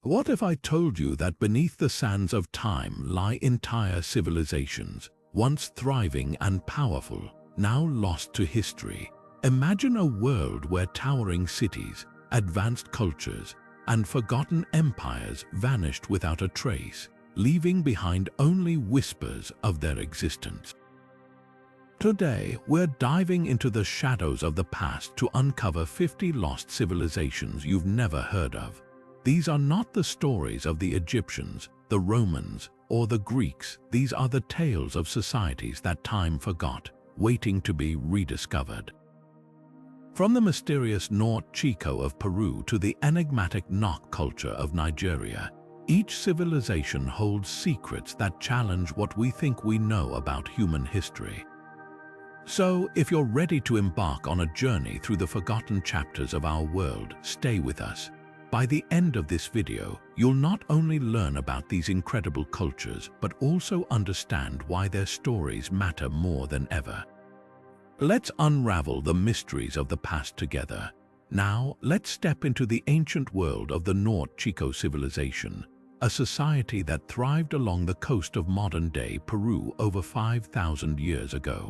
What if I told you that beneath the sands of time lie entire civilizations, once thriving and powerful, now lost to history? Imagine a world where towering cities, advanced cultures, and forgotten empires vanished without a trace, leaving behind only whispers of their existence. Today, we're diving into the shadows of the past to uncover 50 lost civilizations you've never heard of. These are not the stories of the Egyptians, the Romans, or the Greeks. These are the tales of societies that time forgot, waiting to be rediscovered. From the mysterious Norte Chico of Peru to the enigmatic Nok culture of Nigeria, each civilization holds secrets that challenge what we think we know about human history. So, if you're ready to embark on a journey through the forgotten chapters of our world, stay with us. By the end of this video, you'll not only learn about these incredible cultures, but also understand why their stories matter more than ever. Let's unravel the mysteries of the past together. Now, let's step into the ancient world of the Norte Chico civilization, a society that thrived along the coast of modern-day Peru over 5,000 years ago.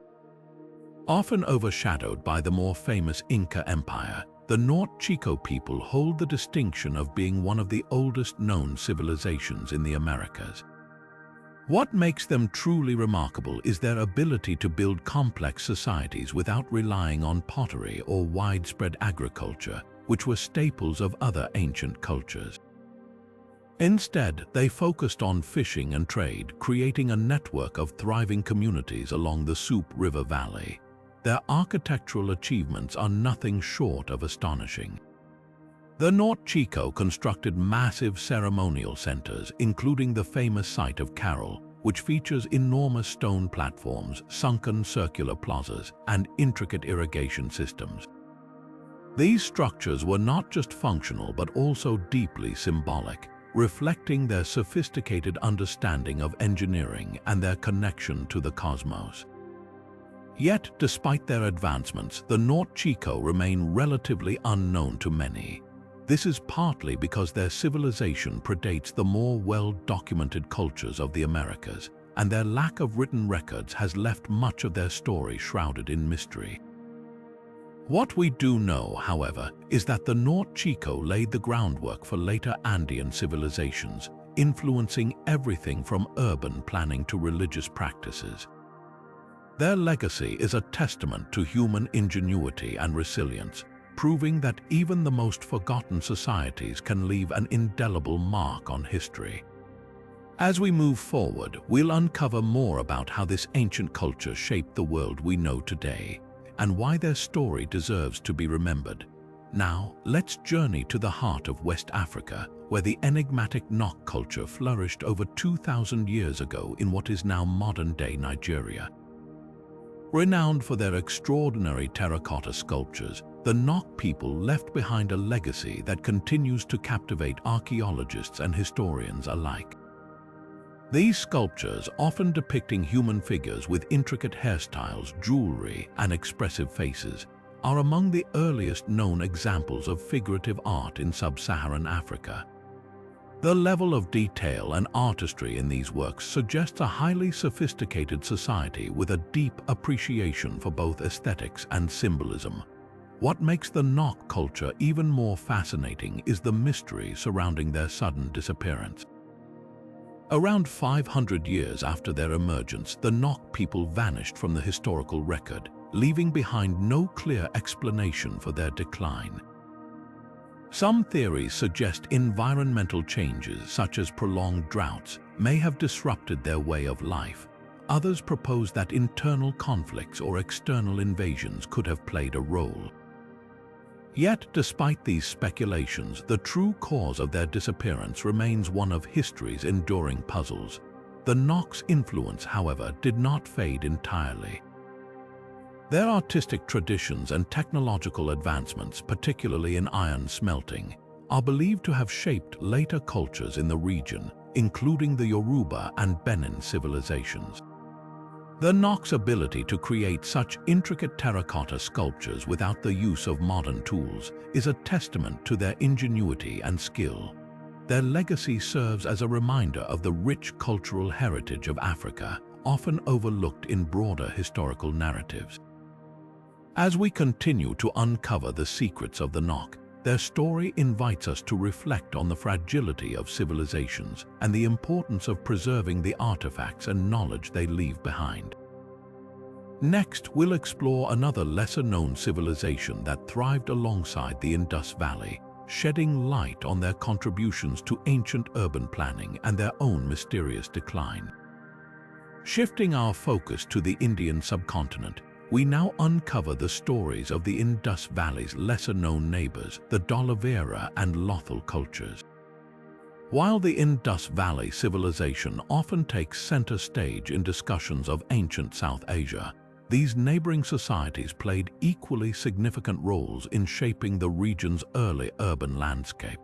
Often overshadowed by the more famous Inca Empire, the Norte Chico people hold the distinction of being one of the oldest known civilizations in the Americas. What makes them truly remarkable is their ability to build complex societies without relying on pottery or widespread agriculture, which were staples of other ancient cultures. Instead, they focused on fishing and trade, creating a network of thriving communities along the Soup River Valley. Their architectural achievements are nothing short of astonishing. The Norte Chico constructed massive ceremonial centers, including the famous site of Caral, which features enormous stone platforms, sunken circular plazas, and intricate irrigation systems. These structures were not just functional but also deeply symbolic, reflecting their sophisticated understanding of engineering and their connection to the cosmos. Yet, despite their advancements, the Norte Chico remain relatively unknown to many. This is partly because their civilization predates the more well-documented cultures of the Americas, and their lack of written records has left much of their story shrouded in mystery. What we do know, however, is that the Norte Chico laid the groundwork for later Andean civilizations, influencing everything from urban planning to religious practices. Their legacy is a testament to human ingenuity and resilience, proving that even the most forgotten societies can leave an indelible mark on history. As we move forward, we'll uncover more about how this ancient culture shaped the world we know today, and why their story deserves to be remembered. Now, let's journey to the heart of West Africa, where the enigmatic Nok culture flourished over 2,000 years ago in what is now modern-day Nigeria. Renowned for their extraordinary terracotta sculptures, the Nok people left behind a legacy that continues to captivate archaeologists and historians alike. These sculptures, often depicting human figures with intricate hairstyles, jewelry, and expressive faces, are among the earliest known examples of figurative art in sub-Saharan Africa. The level of detail and artistry in these works suggests a highly sophisticated society with a deep appreciation for both aesthetics and symbolism. What makes the Nok culture even more fascinating is the mystery surrounding their sudden disappearance. Around 500 years after their emergence, the Nok people vanished from the historical record, leaving behind no clear explanation for their decline. Some theories suggest environmental changes, such as prolonged droughts, may have disrupted their way of life. Others propose that internal conflicts or external invasions could have played a role. Yet, despite these speculations, the true cause of their disappearance remains one of history's enduring puzzles. The Nok's influence, however, did not fade entirely. Their artistic traditions and technological advancements, particularly in iron smelting, are believed to have shaped later cultures in the region, including the Yoruba and Benin civilizations. The Nok's ability to create such intricate terracotta sculptures without the use of modern tools is a testament to their ingenuity and skill. Their legacy serves as a reminder of the rich cultural heritage of Africa, often overlooked in broader historical narratives. As we continue to uncover the secrets of the Nok, their story invites us to reflect on the fragility of civilizations and the importance of preserving the artifacts and knowledge they leave behind. Next, we'll explore another lesser-known civilization that thrived alongside the Indus Valley, shedding light on their contributions to ancient urban planning and their own mysterious decline. Shifting our focus to the Indian subcontinent, we now uncover the stories of the Indus Valley's lesser-known neighbors, the Dolavira and Lothal cultures. While the Indus Valley civilization often takes center stage in discussions of ancient South Asia, these neighboring societies played equally significant roles in shaping the region's early urban landscape.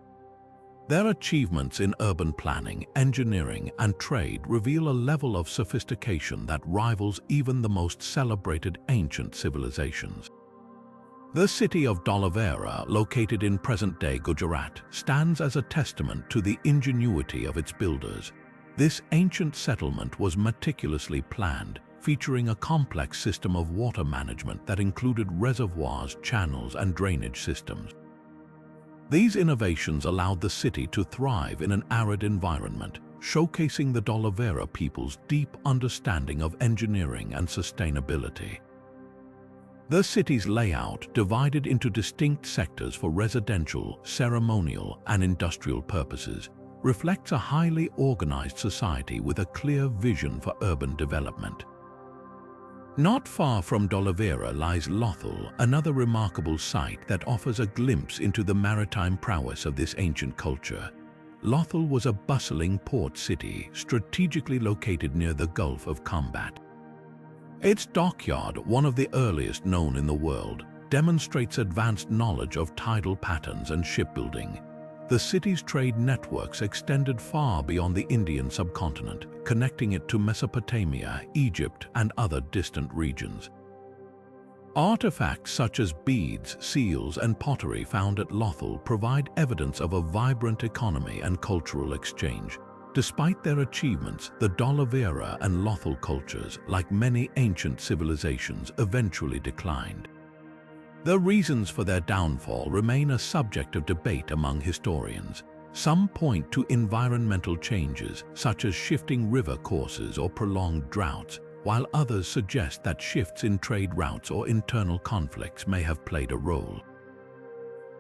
Their achievements in urban planning, engineering, and trade reveal a level of sophistication that rivals even the most celebrated ancient civilizations. The city of Dolavira, located in present-day Gujarat, stands as a testament to the ingenuity of its builders. This ancient settlement was meticulously planned, featuring a complex system of water management that included reservoirs, channels, and drainage systems. These innovations allowed the city to thrive in an arid environment, showcasing the Dolavira people's deep understanding of engineering and sustainability. The city's layout, divided into distinct sectors for residential, ceremonial, and industrial purposes, reflects a highly organized society with a clear vision for urban development. Not far from Dolavira lies Lothal, another remarkable site that offers a glimpse into the maritime prowess of this ancient culture. Lothal was a bustling port city, strategically located near the Gulf of Combat. Its dockyard, one of the earliest known in the world, demonstrates advanced knowledge of tidal patterns and shipbuilding. The city's trade networks extended far beyond the Indian subcontinent, connecting it to Mesopotamia, Egypt, and other distant regions. Artifacts such as beads, seals, and pottery found at Lothal provide evidence of a vibrant economy and cultural exchange. Despite their achievements, the Dolavira and Lothal cultures, like many ancient civilizations, eventually declined. The reasons for their downfall remain a subject of debate among historians. Some point to environmental changes, such as shifting river courses or prolonged droughts, while others suggest that shifts in trade routes or internal conflicts may have played a role.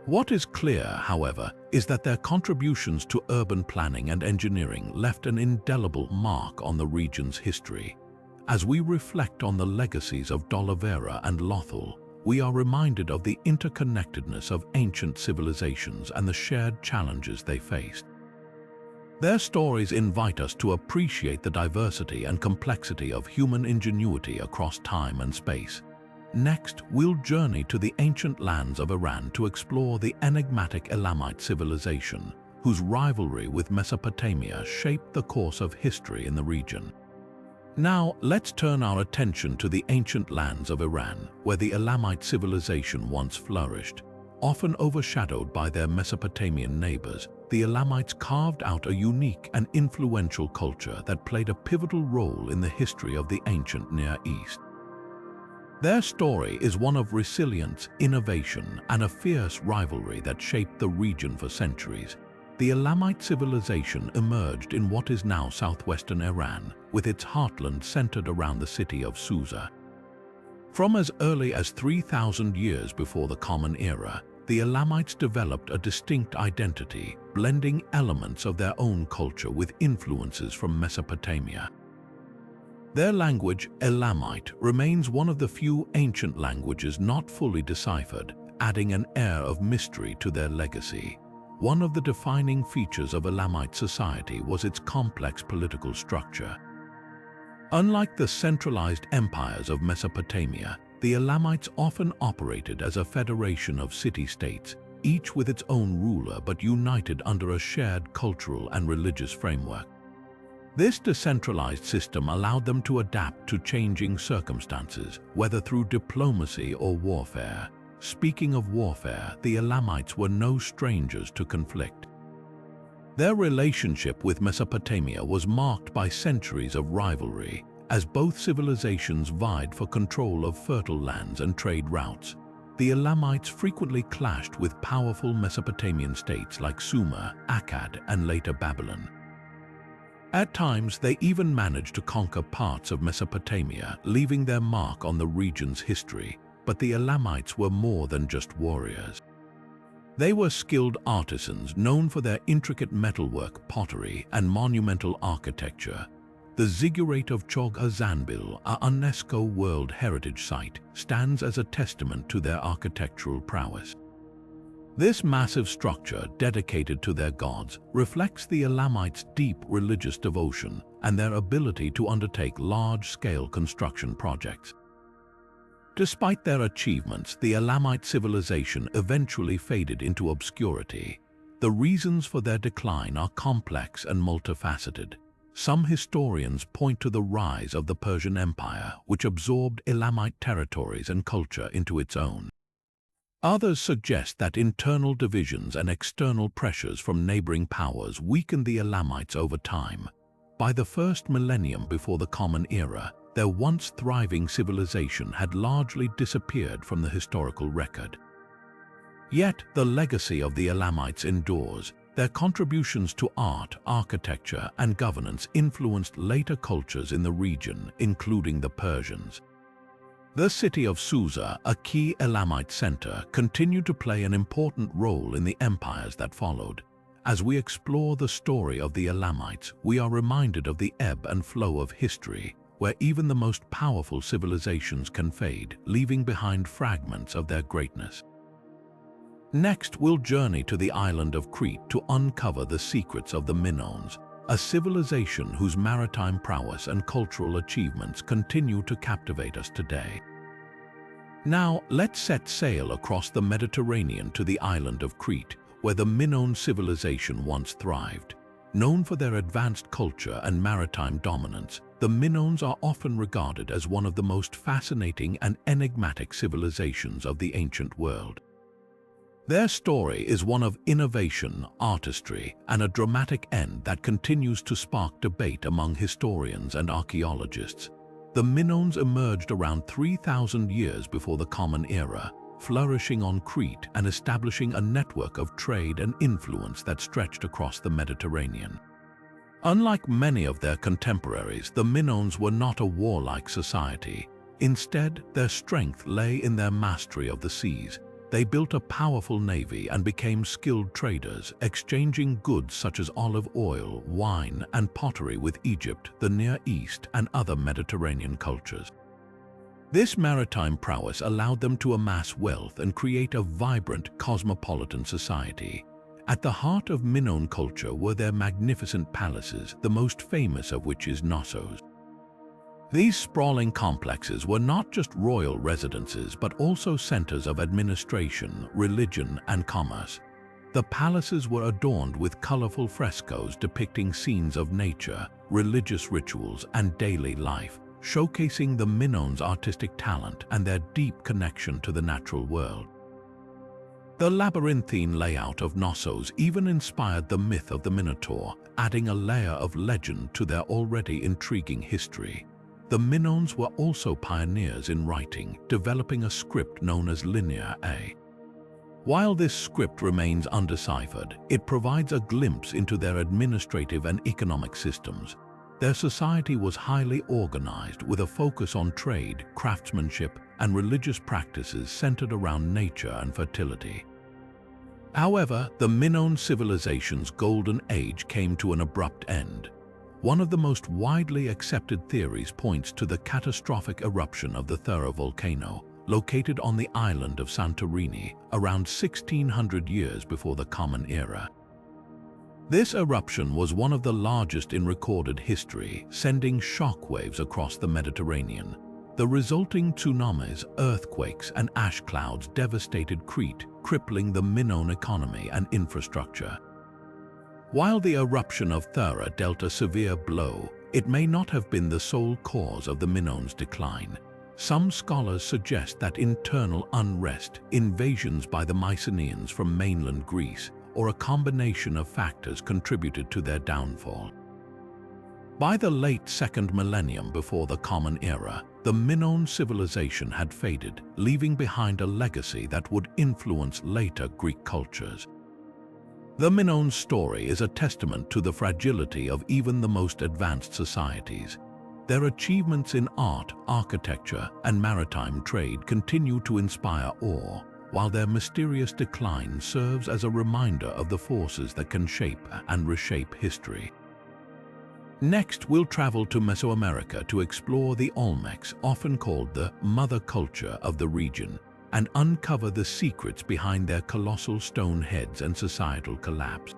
What is clear, however, is that their contributions to urban planning and engineering left an indelible mark on the region's history. As we reflect on the legacies of Dolavira and Lothal, we are reminded of the interconnectedness of ancient civilizations and the shared challenges they faced. Their stories invite us to appreciate the diversity and complexity of human ingenuity across time and space. Next, we'll journey to the ancient lands of Iran to explore the enigmatic Elamite civilization, whose rivalry with Mesopotamia shaped the course of history in the region. Now, let's turn our attention to the ancient lands of Iran, where the Elamite civilization once flourished. Often overshadowed by their Mesopotamian neighbors, the Elamites carved out a unique and influential culture that played a pivotal role in the history of the ancient Near East. Their story is one of resilience, innovation, and a fierce rivalry that shaped the region for centuries. The Elamite civilization emerged in what is now southwestern Iran, with its heartland centered around the city of Susa. From as early as 3,000 years before the Common Era, the Elamites developed a distinct identity, blending elements of their own culture with influences from Mesopotamia. Their language, Elamite, remains one of the few ancient languages not fully deciphered, adding an air of mystery to their legacy. One of the defining features of Elamite society was its complex political structure. Unlike the centralized empires of Mesopotamia, the Elamites often operated as a federation of city-states, each with its own ruler but united under a shared cultural and religious framework. This decentralized system allowed them to adapt to changing circumstances, whether through diplomacy or warfare. Speaking of warfare, the Elamites were no strangers to conflict. Their relationship with Mesopotamia was marked by centuries of rivalry, as both civilizations vied for control of fertile lands and trade routes. The Elamites frequently clashed with powerful Mesopotamian states like Sumer, Akkad, and later Babylon. At times, they even managed to conquer parts of Mesopotamia, leaving their mark on the region's history. But the Elamites were more than just warriors. They were skilled artisans known for their intricate metalwork, pottery, and monumental architecture. The ziggurat of Chog Hazanbil, a UNESCO World Heritage Site, stands as a testament to their architectural prowess. This massive structure, dedicated to their gods, reflects the Elamites' deep religious devotion and their ability to undertake large-scale construction projects. Despite their achievements, the Elamite civilization eventually faded into obscurity. The reasons for their decline are complex and multifaceted. Some historians point to the rise of the Persian Empire, which absorbed Elamite territories and culture into its own. Others suggest that internal divisions and external pressures from neighboring powers weakened the Elamites over time. By the first millennium before the Common Era, their once thriving civilization had largely disappeared from the historical record. Yet the legacy of the Elamites endures. Their contributions to art, architecture, and governance influenced later cultures in the region, including the Persians. The city of Susa, a key Elamite center, continued to play an important role in the empires that followed. As we explore the story of the Elamites, we are reminded of the ebb and flow of history, where even the most powerful civilizations can fade, leaving behind fragments of their greatness. Next, we'll journey to the island of Crete to uncover the secrets of the Minoans, a civilization whose maritime prowess and cultural achievements continue to captivate us today. Now, let's set sail across the Mediterranean to the island of Crete, where the Minoan civilization once thrived. Known for their advanced culture and maritime dominance, the Minoans are often regarded as one of the most fascinating and enigmatic civilizations of the ancient world. Their story is one of innovation, artistry, and a dramatic end that continues to spark debate among historians and archaeologists. The Minoans emerged around 3,000 years before the Common Era, flourishing on Crete and establishing a network of trade and influence that stretched across the Mediterranean. Unlike many of their contemporaries, the Minoans were not a warlike society. Instead, their strength lay in their mastery of the seas. They built a powerful navy and became skilled traders, exchanging goods such as olive oil, wine, and pottery with Egypt, the Near East, and other Mediterranean cultures. This maritime prowess allowed them to amass wealth and create a vibrant, cosmopolitan society. At the heart of Minoan culture were their magnificent palaces, the most famous of which is Knossos. These sprawling complexes were not just royal residences but also centers of administration, religion, and commerce. The palaces were adorned with colorful frescoes depicting scenes of nature, religious rituals, and daily life, showcasing the Minoans' artistic talent and their deep connection to the natural world. The labyrinthine layout of Knossos even inspired the myth of the Minotaur, adding a layer of legend to their already intriguing history. The Minoans were also pioneers in writing, developing a script known as Linear A. While this script remains undeciphered, it provides a glimpse into their administrative and economic systems. Their society was highly organized, with a focus on trade, craftsmanship, and religious practices centered around nature and fertility. However, the Minoan civilization's golden age came to an abrupt end. One of the most widely accepted theories points to the catastrophic eruption of the Thera volcano, located on the island of Santorini, around 1600 years before the Common Era. This eruption was one of the largest in recorded history, sending shockwaves across the Mediterranean. The resulting tsunamis, earthquakes, and ash clouds devastated Crete, crippling the Minoan economy and infrastructure. While the eruption of Thera dealt a severe blow, it may not have been the sole cause of the Minoans' decline. Some scholars suggest that internal unrest, invasions by the Mycenaeans from mainland Greece, or a combination of factors contributed to their downfall. By the late second millennium before the Common Era, the Minoan civilization had faded, leaving behind a legacy that would influence later Greek cultures. The Minoan story is a testament to the fragility of even the most advanced societies. Their achievements in art, architecture, and maritime trade continue to inspire awe, while their mysterious decline serves as a reminder of the forces that can shape and reshape history. Next, we'll travel to Mesoamerica to explore the Olmecs, often called the mother culture of the region, and uncover the secrets behind their colossal stone heads and societal collapse.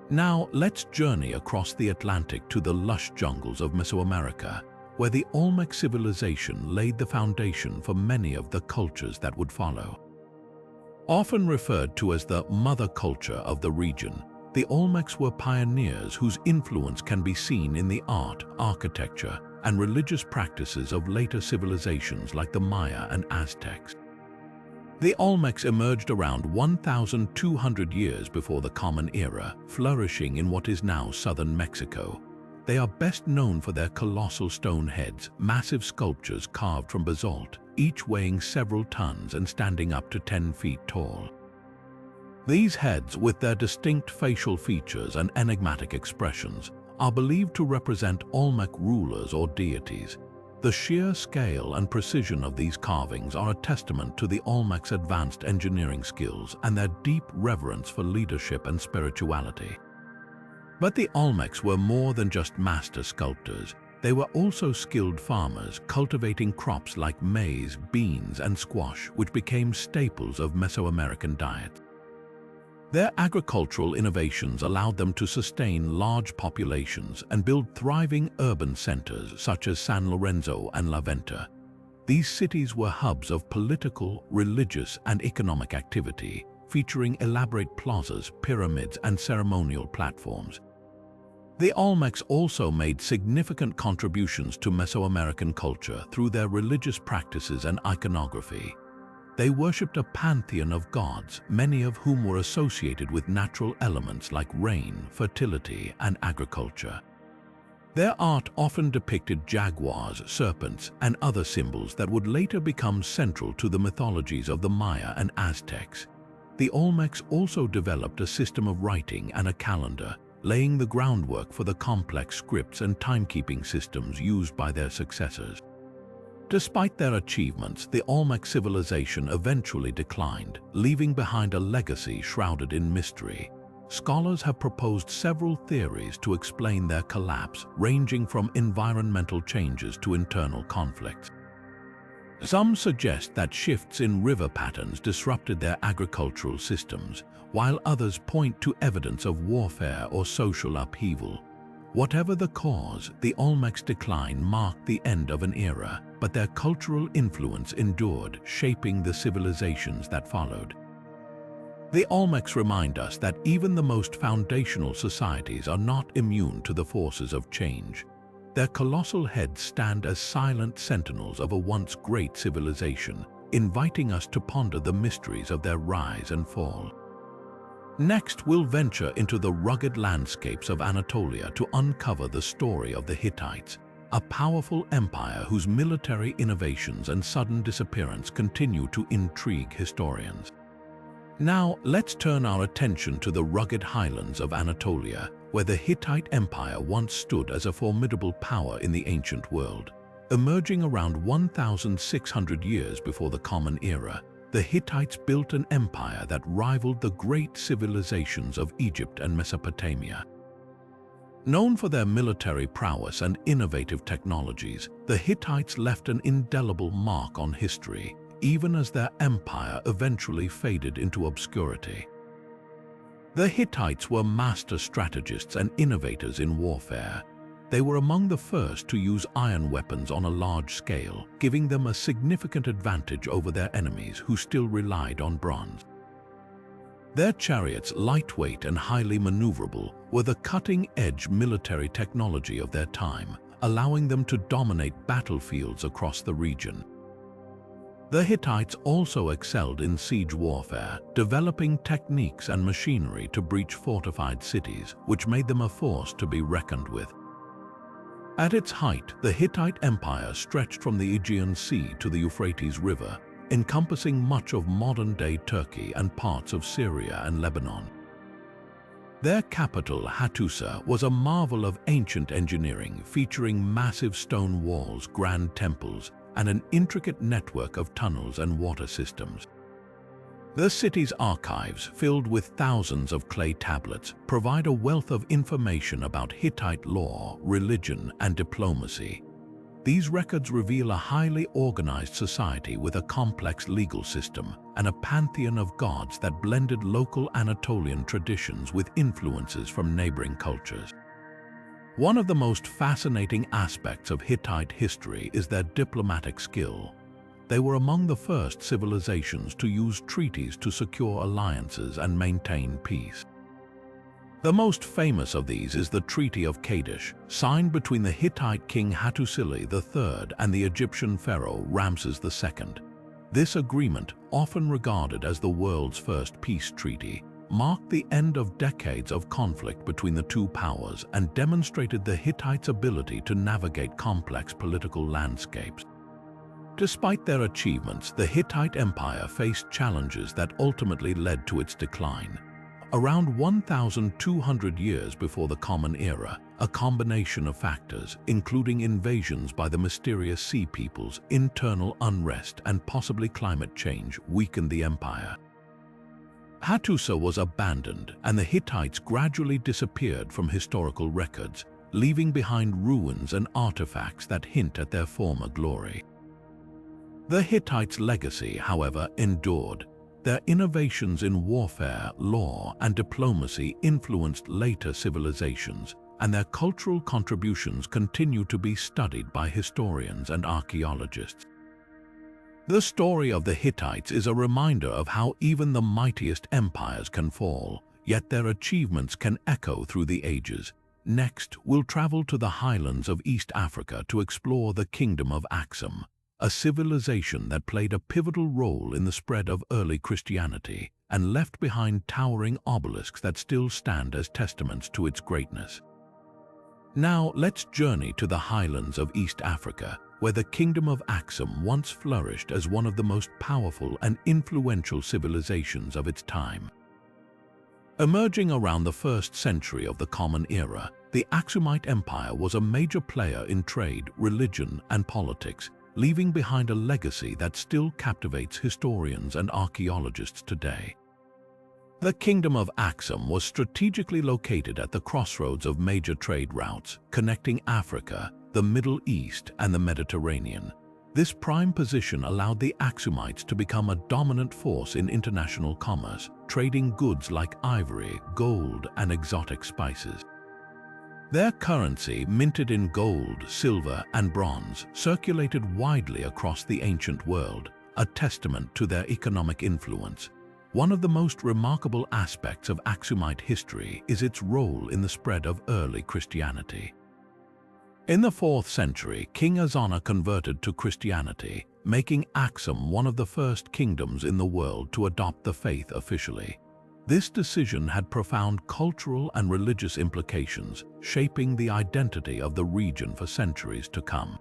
Now, let's journey across the Atlantic to the lush jungles of Mesoamerica, where the Olmec civilization laid the foundation for many of the cultures that would follow. Often referred to as the mother culture of the region, the Olmecs were pioneers whose influence can be seen in the art, architecture, and religious practices of later civilizations like the Maya and Aztecs. The Olmecs emerged around 1,200 years before the Common Era, flourishing in what is now southern Mexico. They are best known for their colossal stone heads, massive sculptures carved from basalt, each weighing several tons and standing up to 10 feet tall. These heads, with their distinct facial features and enigmatic expressions, are believed to represent Olmec rulers or deities. The sheer scale and precision of these carvings are a testament to the Olmecs' advanced engineering skills and their deep reverence for leadership and spirituality. But the Olmecs were more than just master sculptors. They were also skilled farmers, cultivating crops like maize, beans, and squash, which became staples of Mesoamerican diet. Their agricultural innovations allowed them to sustain large populations and build thriving urban centers such as San Lorenzo and La Venta. These cities were hubs of political, religious, and economic activity, featuring elaborate plazas, pyramids, and ceremonial platforms. The Olmecs also made significant contributions to Mesoamerican culture through their religious practices and iconography. They worshipped a pantheon of gods, many of whom were associated with natural elements like rain, fertility, and agriculture. Their art often depicted jaguars, serpents, and other symbols that would later become central to the mythologies of the Maya and Aztecs. The Olmecs also developed a system of writing and a calendar, laying the groundwork for the complex scripts and timekeeping systems used by their successors. Despite their achievements, the Olmec civilization eventually declined, leaving behind a legacy shrouded in mystery. Scholars have proposed several theories to explain their collapse, ranging from environmental changes to internal conflicts. Some suggest that shifts in river patterns disrupted their agricultural systems, while others point to evidence of warfare or social upheaval. Whatever the cause, the Olmecs' decline marked the end of an era, but their cultural influence endured, shaping the civilizations that followed. The Olmecs remind us that even the most foundational societies are not immune to the forces of change. Their colossal heads stand as silent sentinels of a once great civilization, inviting us to ponder the mysteries of their rise and fall. Next, we'll venture into the rugged landscapes of Anatolia to uncover the story of the Hittites, a powerful empire whose military innovations and sudden disappearance continue to intrigue historians. Now, let's turn our attention to the rugged highlands of Anatolia, where the Hittite Empire once stood as a formidable power in the ancient world. Emerging around 1,600 years before the Common Era, the Hittites built an empire that rivaled the great civilizations of Egypt and Mesopotamia. Known for their military prowess and innovative technologies, the Hittites left an indelible mark on history, even as their empire eventually faded into obscurity. The Hittites were master strategists and innovators in warfare. They were among the first to use iron weapons on a large scale, giving them a significant advantage over their enemies who still relied on bronze. Their chariots, lightweight and highly maneuverable, were the cutting-edge military technology of their time, allowing them to dominate battlefields across the region. The Hittites also excelled in siege warfare, developing techniques and machinery to breach fortified cities, which made them a force to be reckoned with. At its height, the Hittite Empire stretched from the Aegean Sea to the Euphrates River, encompassing much of modern-day Turkey and parts of Syria and Lebanon. Their capital, Hattusa, was a marvel of ancient engineering, featuring massive stone walls, grand temples, and an intricate network of tunnels and water systems. The city's archives, filled with thousands of clay tablets, provide a wealth of information about Hittite law, religion, and diplomacy. These records reveal a highly organized society with a complex legal system and a pantheon of gods that blended local Anatolian traditions with influences from neighboring cultures. One of the most fascinating aspects of Hittite history is their diplomatic skill. They were among the first civilizations to use treaties to secure alliances and maintain peace. The most famous of these is the Treaty of Kadesh, signed between the Hittite king Hattusili III and the Egyptian pharaoh Ramses II. This agreement, often regarded as the world's first peace treaty, marked the end of decades of conflict between the two powers and demonstrated the Hittites' ability to navigate complex political landscapes. Despite their achievements, the Hittite Empire faced challenges that ultimately led to its decline. Around 1,200 years before the Common Era, a combination of factors, including invasions by the mysterious sea peoples, internal unrest, and possibly climate change, weakened the empire. Hattusa was abandoned, and the Hittites gradually disappeared from historical records, leaving behind ruins and artifacts that hint at their former glory. The Hittites' legacy, however, endured. Their innovations in warfare, law, and diplomacy influenced later civilizations, and their cultural contributions continue to be studied by historians and archaeologists. The story of the Hittites is a reminder of how even the mightiest empires can fall, yet their achievements can echo through the ages. Next, we'll travel to the highlands of East Africa to explore the Kingdom of Aksum, a civilization that played a pivotal role in the spread of early Christianity and left behind towering obelisks that still stand as testaments to its greatness. Now let's journey to the highlands of East Africa, where the Kingdom of Aksum once flourished as one of the most powerful and influential civilizations of its time. Emerging around the 1st century of the Common Era, the Aksumite Empire was a major player in trade, religion, and politics, leaving behind a legacy that still captivates historians and archaeologists today. The Kingdom of Aksum was strategically located at the crossroads of major trade routes, connecting Africa, the Middle East, and the Mediterranean. This prime position allowed the Aksumites to become a dominant force in international commerce, trading goods like ivory, gold, and exotic spices. Their currency, minted in gold, silver, and bronze, circulated widely across the ancient world, a testament to their economic influence. One of the most remarkable aspects of Aksumite history is its role in the spread of early Christianity. In the 4th century, King Azana converted to Christianity, making Aksum one of the first kingdoms in the world to adopt the faith officially. This decision had profound cultural and religious implications, shaping the identity of the region for centuries to come.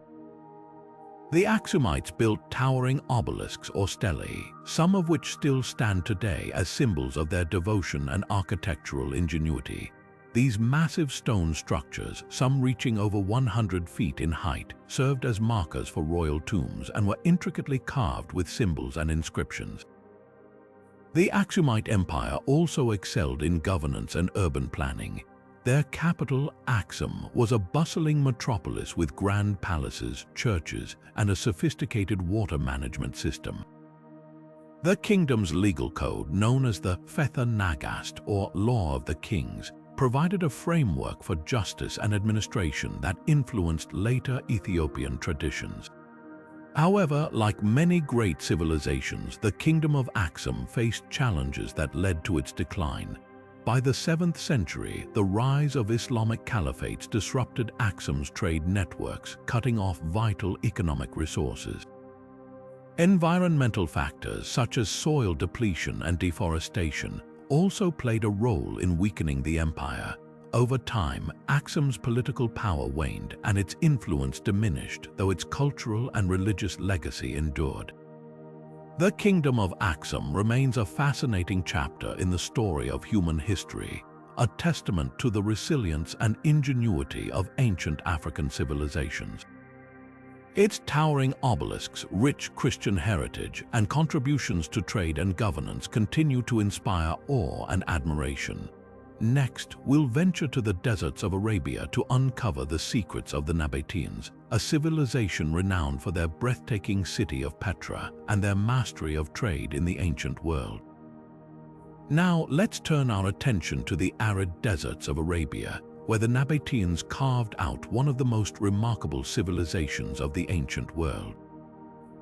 The Aksumites built towering obelisks or stelae, some of which still stand today as symbols of their devotion and architectural ingenuity. These massive stone structures, some reaching over 100 feet in height, served as markers for royal tombs and were intricately carved with symbols and inscriptions. The Aksumite Empire also excelled in governance and urban planning. Their capital, Aksum, was a bustling metropolis with grand palaces, churches, and a sophisticated water management system. The kingdom's legal code, known as the Fetha Nagast, or Law of the Kings, provided a framework for justice and administration that influenced later Ethiopian traditions. However, like many great civilizations, the Kingdom of Aksum faced challenges that led to its decline. By the 7th century, the rise of Islamic caliphates disrupted Aksum's trade networks, cutting off vital economic resources. Environmental factors such as soil depletion and deforestation also played a role in weakening the empire. Over time, Aksum's political power waned and its influence diminished, though its cultural and religious legacy endured. The Kingdom of Aksum remains a fascinating chapter in the story of human history, a testament to the resilience and ingenuity of ancient African civilizations. Its towering obelisks, rich Christian heritage, and contributions to trade and governance continue to inspire awe and admiration. Next, we'll venture to the deserts of Arabia to uncover the secrets of the Nabateans, a civilization renowned for their breathtaking city of Petra and their mastery of trade in the ancient world. Now, let's turn our attention to the arid deserts of Arabia, where the Nabateans carved out one of the most remarkable civilizations of the ancient world.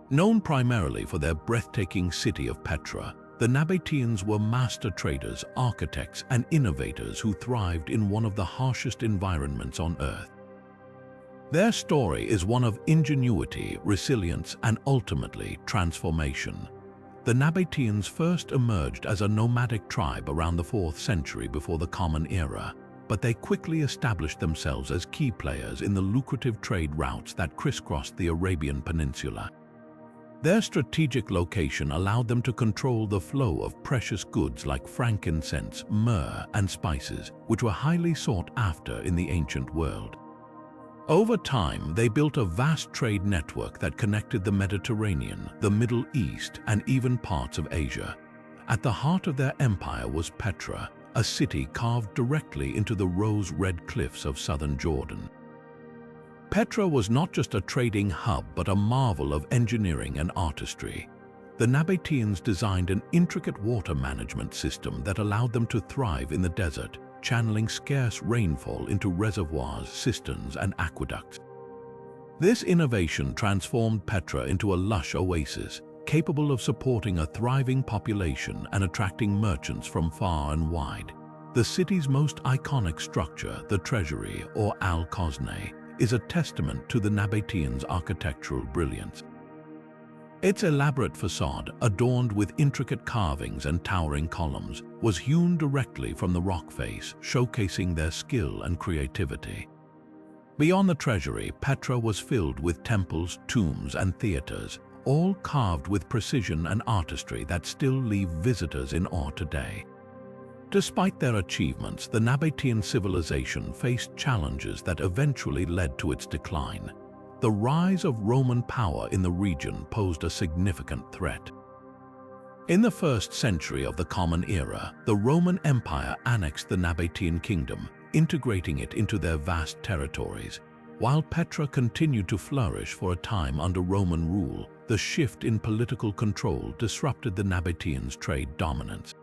Known primarily for their breathtaking city of Petra, the Nabateans were master traders, architects, and innovators who thrived in one of the harshest environments on Earth. Their story is one of ingenuity, resilience, and ultimately transformation. The Nabateans first emerged as a nomadic tribe around the 4th century before the Common Era, but they quickly established themselves as key players in the lucrative trade routes that crisscrossed the Arabian Peninsula. Their strategic location allowed them to control the flow of precious goods like frankincense, myrrh, and spices, which were highly sought after in the ancient world. Over time, they built a vast trade network that connected the Mediterranean, the Middle East, and even parts of Asia. At the heart of their empire was Petra, a city carved directly into the rose-red cliffs of southern Jordan. Petra was not just a trading hub but a marvel of engineering and artistry. The Nabateans designed an intricate water management system that allowed them to thrive in the desert, channeling scarce rainfall into reservoirs, cisterns, and aqueducts. This innovation transformed Petra into a lush oasis, capable of supporting a thriving population and attracting merchants from far and wide. The city's most iconic structure, the treasury, or Al-Khosneh, is a testament to the Nabateans' architectural brilliance. Its elaborate facade, adorned with intricate carvings and towering columns, was hewn directly from the rock face, showcasing their skill and creativity. Beyond the treasury, Petra was filled with temples, tombs, and theaters, all carved with precision and artistry that still leave visitors in awe today. Despite their achievements, the Nabatean civilization faced challenges that eventually led to its decline. The rise of Roman power in the region posed a significant threat. In the 1st century of the Common Era, the Roman Empire annexed the Nabatean kingdom, integrating it into their vast territories. While Petra continued to flourish for a time under Roman rule, the shift in political control disrupted the Nabateans' trade dominance.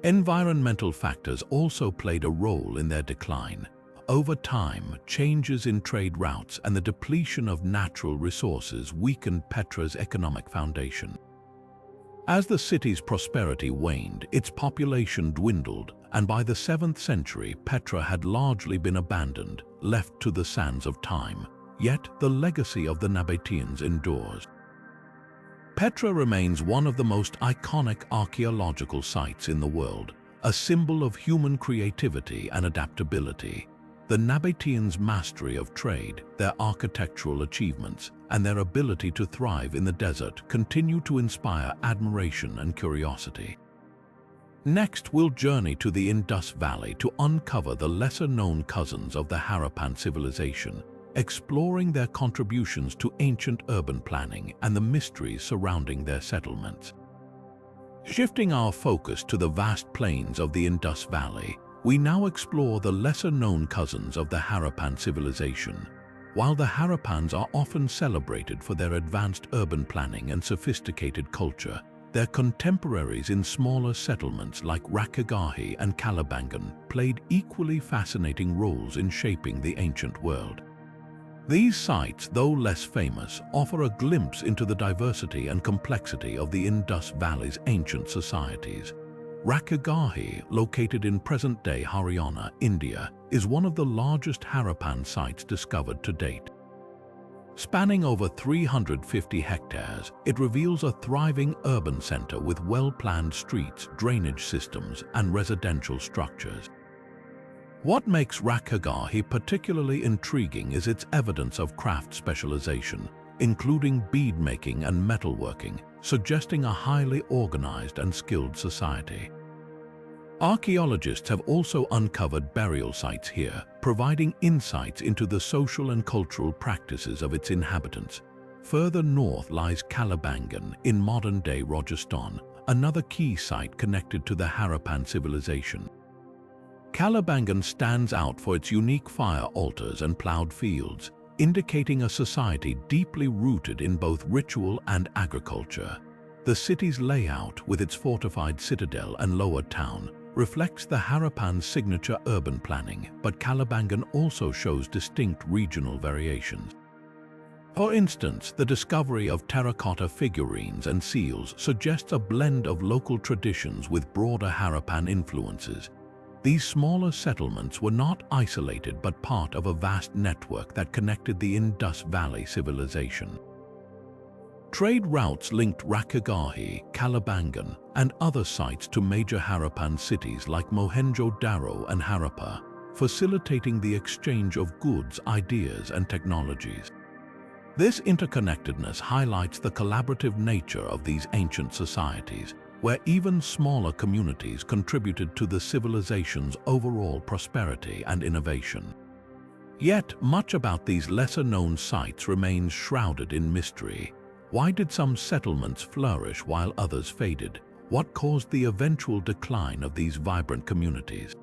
Environmental factors also played a role in their decline. Over time, changes in trade routes and the depletion of natural resources weakened Petra's economic foundation. As the city's prosperity waned, its population dwindled, and by the 7th century, Petra had largely been abandoned, left to the sands of time. Yet, the legacy of the Nabateans endures. Petra remains one of the most iconic archaeological sites in the world, a symbol of human creativity and adaptability. The Nabateans' mastery of trade, their architectural achievements, and their ability to thrive in the desert continue to inspire admiration and curiosity. Next, we'll journey to the Indus Valley to uncover the lesser-known cousins of the Harappan civilization, exploring their contributions to ancient urban planning and the mysteries surrounding their settlements. Shifting our focus to the vast plains of the Indus Valley, we now explore the lesser-known cousins of the Harappan civilization. While the Harappans are often celebrated for their advanced urban planning and sophisticated culture, their contemporaries in smaller settlements like Rakhigarhi and Kalibangan played equally fascinating roles in shaping the ancient world. These sites, though less famous, offer a glimpse into the diversity and complexity of the Indus Valley's ancient societies. Rakhigarhi, located in present-day Haryana, India, is one of the largest Harappan sites discovered to date. Spanning over 350 hectares, it reveals a thriving urban center with well-planned streets, drainage systems, and residential structures. What makes Rakhigarhi particularly intriguing is its evidence of craft specialization, including bead-making and metalworking, suggesting a highly organized and skilled society. Archaeologists have also uncovered burial sites here, providing insights into the social and cultural practices of its inhabitants. Further north lies Kalibangan in modern-day Rajasthan, another key site connected to the Harappan civilization. Kalibangan stands out for its unique fire altars and ploughed fields, indicating a society deeply rooted in both ritual and agriculture. The city's layout, with its fortified citadel and lower town, reflects the Harappan signature urban planning, but Kalibangan also shows distinct regional variations. For instance, the discovery of terracotta figurines and seals suggests a blend of local traditions with broader Harappan influences. These smaller settlements were not isolated but part of a vast network that connected the Indus Valley civilization. Trade routes linked Rakhigarhi, Kalibangan, and other sites to major Harappan cities like Mohenjo-Daro and Harappa, facilitating the exchange of goods, ideas, and technologies. This interconnectedness highlights the collaborative nature of these ancient societies, where even smaller communities contributed to the civilization's overall prosperity and innovation. Yet, much about these lesser-known sites remains shrouded in mystery. Why did some settlements flourish while others faded? What caused the eventual decline of these vibrant communities?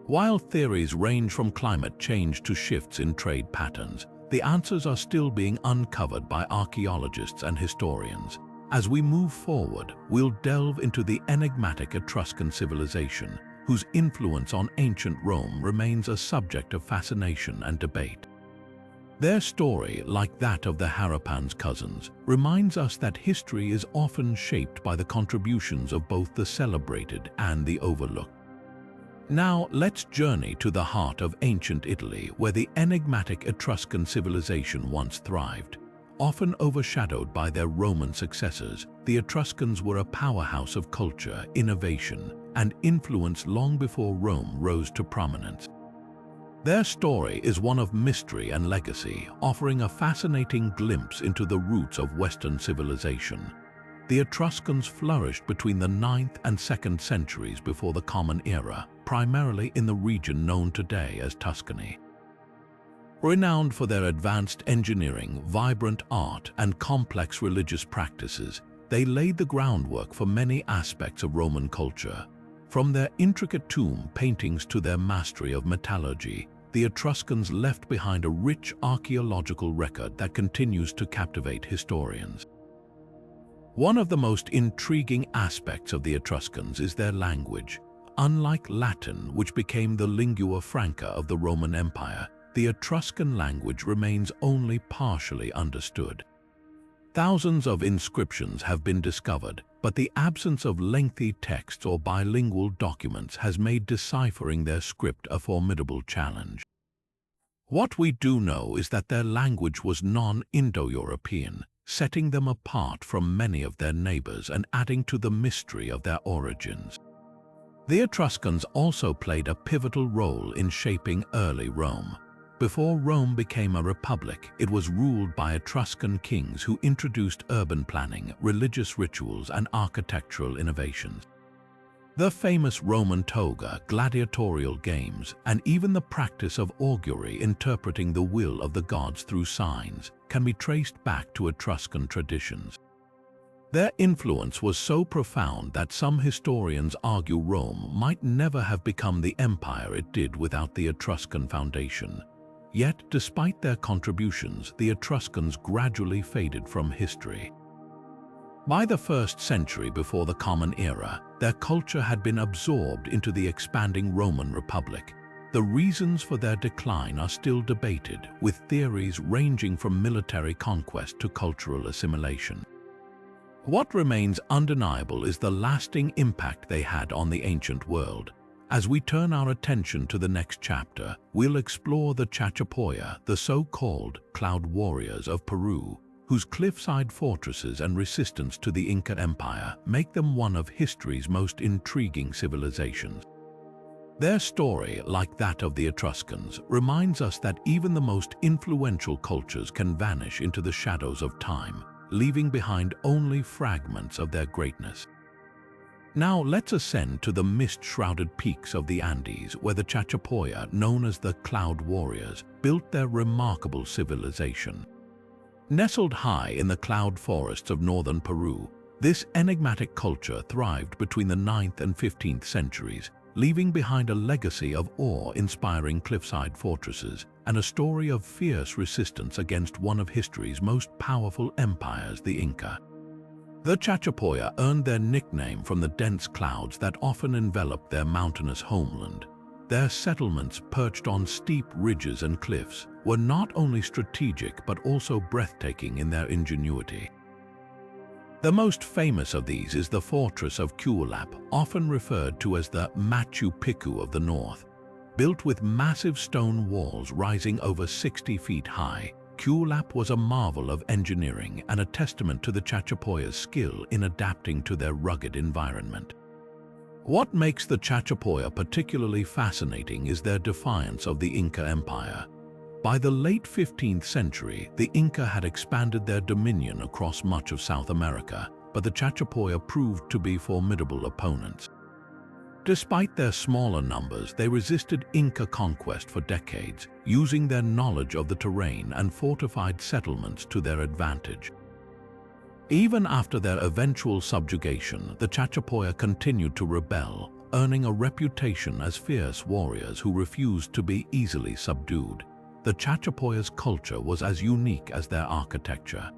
While theories range from climate change to shifts in trade patterns, the answers are still being uncovered by archaeologists and historians. As we move forward, we'll delve into the enigmatic Etruscan civilization, whose influence on ancient Rome remains a subject of fascination and debate. Their story, like that of the Harappan's cousins, reminds us that history is often shaped by the contributions of both the celebrated and the overlooked. Now, let's journey to the heart of ancient Italy, where the enigmatic Etruscan civilization once thrived. Often overshadowed by their Roman successors, the Etruscans were a powerhouse of culture, innovation, and influence long before Rome rose to prominence. Their story is one of mystery and legacy, offering a fascinating glimpse into the roots of Western civilization. The Etruscans flourished between the 9th and 2nd centuries before the Common Era, primarily in the region known today as Tuscany. Renowned for their advanced engineering, vibrant art, and complex religious practices, they laid the groundwork for many aspects of Roman culture. From their intricate tomb paintings to their mastery of metallurgy, the Etruscans left behind a rich archaeological record that continues to captivate historians. One of the most intriguing aspects of the Etruscans is their language. Unlike Latin, which became the lingua franca of the Roman Empire, the Etruscan language remains only partially understood. Thousands of inscriptions have been discovered, but the absence of lengthy texts or bilingual documents has made deciphering their script a formidable challenge. What we do know is that their language was non-Indo-European, setting them apart from many of their neighbors and adding to the mystery of their origins. The Etruscans also played a pivotal role in shaping early Rome. Before Rome became a republic, it was ruled by Etruscan kings who introduced urban planning, religious rituals, and architectural innovations. The famous Roman toga, gladiatorial games, and even the practice of augury, interpreting the will of the gods through signs, can be traced back to Etruscan traditions. Their influence was so profound that some historians argue Rome might never have become the empire it did without the Etruscan foundation. Yet, despite their contributions, the Etruscans gradually faded from history. By the 1st century before the Common Era, their culture had been absorbed into the expanding Roman Republic. The reasons for their decline are still debated, with theories ranging from military conquest to cultural assimilation. What remains undeniable is the lasting impact they had on the ancient world. As we turn our attention to the next chapter, we'll explore the Chachapoya, the so-called cloud warriors of Peru, whose cliffside fortresses and resistance to the Inca Empire make them one of history's most intriguing civilizations. Their story, like that of the Etruscans, reminds us that even the most influential cultures can vanish into the shadows of time, leaving behind only fragments of their greatness. Now let's ascend to the mist-shrouded peaks of the Andes, where the Chachapoya, known as the Cloud Warriors, built their remarkable civilization. Nestled high in the cloud forests of northern Peru, this enigmatic culture thrived between the 9th and 15th centuries, leaving behind a legacy of awe-inspiring cliffside fortresses and a story of fierce resistance against one of history's most powerful empires, the Inca. The Chachapoya earned their nickname from the dense clouds that often enveloped their mountainous homeland. Their settlements, perched on steep ridges and cliffs, were not only strategic but also breathtaking in their ingenuity. The most famous of these is the fortress of Cuelap, often referred to as the Machu Picchu of the north. Built with massive stone walls rising over 60 feet high, Cuelap was a marvel of engineering and a testament to the Chachapoya's skill in adapting to their rugged environment. What makes the Chachapoya particularly fascinating is their defiance of the Inca Empire. By the late 15th century, the Inca had expanded their dominion across much of South America, but the Chachapoya proved to be formidable opponents. Despite their smaller numbers, they resisted Inca conquest for decades, using their knowledge of the terrain and fortified settlements to their advantage. Even after their eventual subjugation, the Chachapoya continued to rebel, earning a reputation as fierce warriors who refused to be easily subdued. The Chachapoya's culture was as unique as their architecture.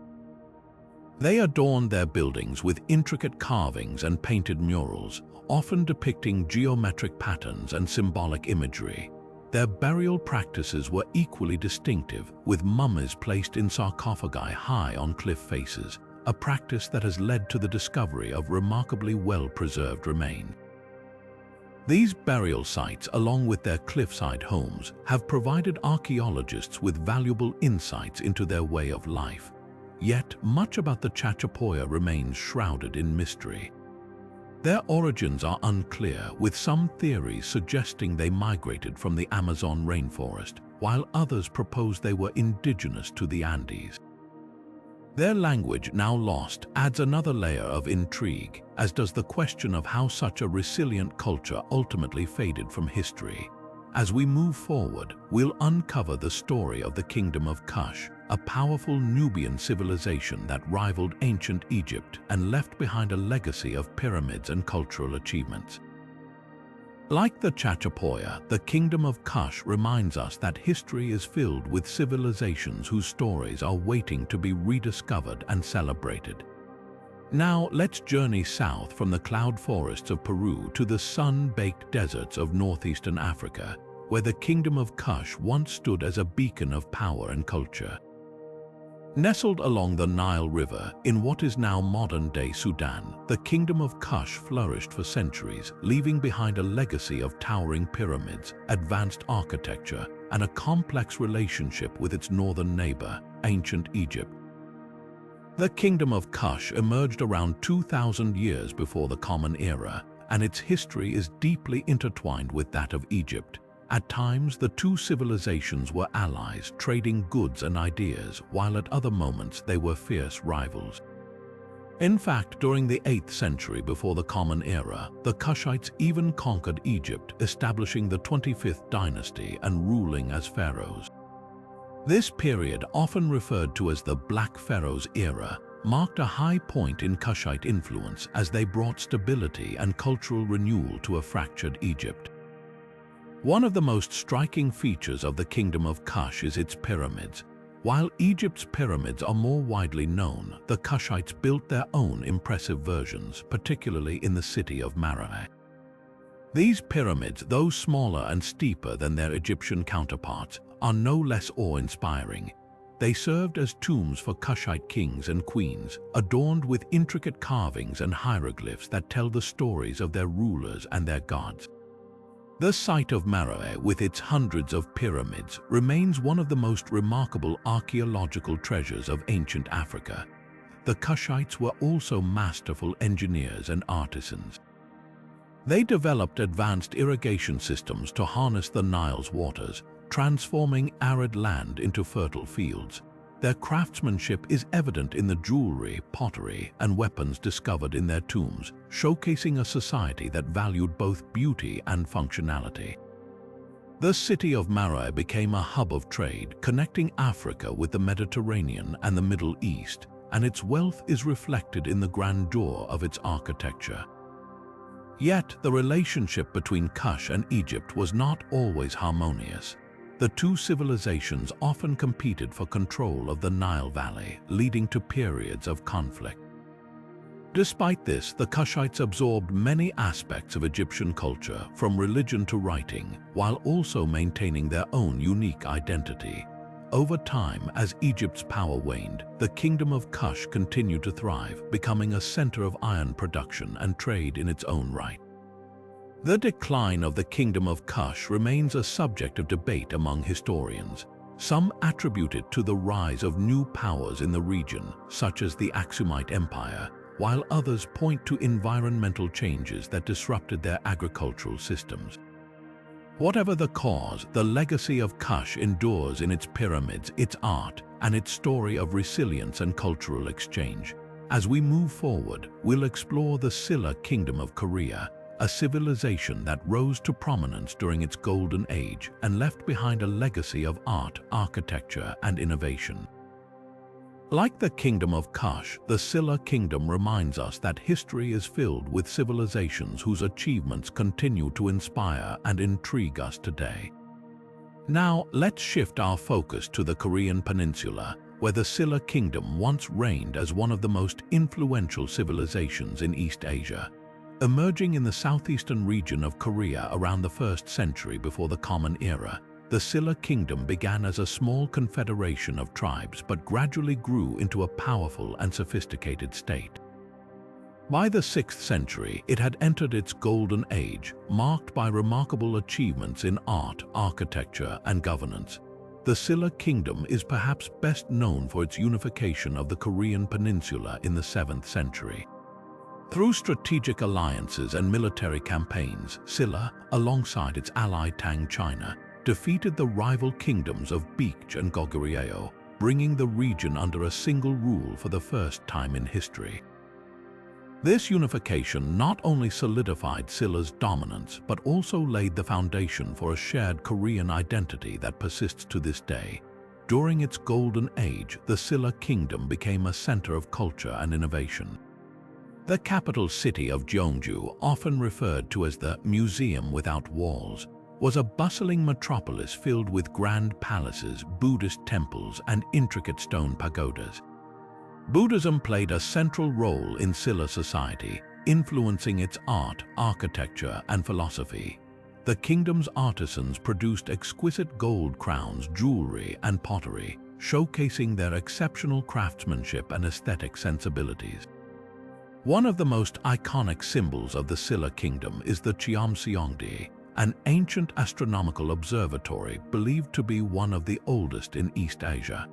They adorned their buildings with intricate carvings and painted murals, often depicting geometric patterns and symbolic imagery. Their burial practices were equally distinctive, with mummies placed in sarcophagi high on cliff faces, a practice that has led to the discovery of remarkably well-preserved remains. These burial sites, along with their cliffside homes, have provided archaeologists with valuable insights into their way of life. Yet, much about the Chachapoya remains shrouded in mystery. Their origins are unclear, with some theories suggesting they migrated from the Amazon rainforest, while others propose they were indigenous to the Andes. Their language, now lost, adds another layer of intrigue, as does the question of how such a resilient culture ultimately faded from history. As we move forward, we'll uncover the story of the Kingdom of Kush, a powerful Nubian civilization that rivaled ancient Egypt and left behind a legacy of pyramids and cultural achievements. Like the Chachapoya, the Kingdom of Kush reminds us that history is filled with civilizations whose stories are waiting to be rediscovered and celebrated. Now let's journey south from the cloud forests of Peru to the sun-baked deserts of northeastern Africa, where the Kingdom of Kush once stood as a beacon of power and culture. Nestled along the Nile River in what is now modern-day Sudan, the Kingdom of Kush flourished for centuries, leaving behind a legacy of towering pyramids, advanced architecture, and a complex relationship with its northern neighbor, ancient Egypt. The Kingdom of Kush emerged around 2,000 years before the Common Era, and its history is deeply intertwined with that of Egypt. At times, the two civilizations were allies, trading goods and ideas, while at other moments they were fierce rivals. In fact, during the 8th century before the Common Era, the Kushites even conquered Egypt, establishing the 25th dynasty and ruling as pharaohs. This period, often referred to as the Black Pharaohs era, marked a high point in Kushite influence as they brought stability and cultural renewal to a fractured Egypt. One of the most striking features of the Kingdom of Kush is its pyramids. While Egypt's pyramids are more widely known, the Kushites built their own impressive versions, particularly in the city of Meroe. These pyramids, though smaller and steeper than their Egyptian counterparts, are no less awe-inspiring. They served as tombs for Kushite kings and queens, adorned with intricate carvings and hieroglyphs that tell the stories of their rulers and their gods. The site of Meroe, with its hundreds of pyramids, remains one of the most remarkable archaeological treasures of ancient Africa. The Kushites were also masterful engineers and artisans. They developed advanced irrigation systems to harness the Nile's waters, transforming arid land into fertile fields. Their craftsmanship is evident in the jewelry, pottery, and weapons discovered in their tombs, showcasing a society that valued both beauty and functionality. The city of Meroe became a hub of trade, connecting Africa with the Mediterranean and the Middle East, and its wealth is reflected in the grandeur of its architecture. Yet, the relationship between Kush and Egypt was not always harmonious. The two civilizations often competed for control of the Nile Valley, leading to periods of conflict. Despite this, the Kushites absorbed many aspects of Egyptian culture, from religion to writing, while also maintaining their own unique identity. Over time, as Egypt's power waned, the Kingdom of Kush continued to thrive, becoming a center of iron production and trade in its own right. The decline of the Kingdom of Kush remains a subject of debate among historians. Some attribute it to the rise of new powers in the region, such as the Aksumite Empire, while others point to environmental changes that disrupted their agricultural systems. Whatever the cause, the legacy of Kush endures in its pyramids, its art, and its story of resilience and cultural exchange. As we move forward, we'll explore the Silla Kingdom of Korea, a civilization that rose to prominence during its golden age and left behind a legacy of art, architecture, and innovation. Like the Kingdom of Kush, the Silla Kingdom reminds us that history is filled with civilizations whose achievements continue to inspire and intrigue us today. Now, let's shift our focus to the Korean Peninsula, where the Silla Kingdom once reigned as one of the most influential civilizations in East Asia. Emerging in the southeastern region of Korea around the 1st century before the Common Era, the Silla Kingdom began as a small confederation of tribes but gradually grew into a powerful and sophisticated state. By the 6th century, it had entered its golden age, marked by remarkable achievements in art, architecture, and governance. The Silla Kingdom is perhaps best known for its unification of the Korean Peninsula in the 7th century. Through strategic alliances and military campaigns, Silla, alongside its ally Tang China, defeated the rival kingdoms of Baekje and Goguryeo, bringing the region under a single rule for the first time in history. This unification not only solidified Silla's dominance, but also laid the foundation for a shared Korean identity that persists to this day. During its golden age, the Silla Kingdom became a center of culture and innovation. The capital city of Gyeongju, often referred to as the Museum Without Walls, was a bustling metropolis filled with grand palaces, Buddhist temples, and intricate stone pagodas. Buddhism played a central role in Silla society, influencing its art, architecture, and philosophy. The kingdom's artisans produced exquisite gold crowns, jewelry, and pottery, showcasing their exceptional craftsmanship and aesthetic sensibilities. One of the most iconic symbols of the Silla Kingdom is the Cheomseongdi, an ancient astronomical observatory believed to be one of the oldest in East Asia.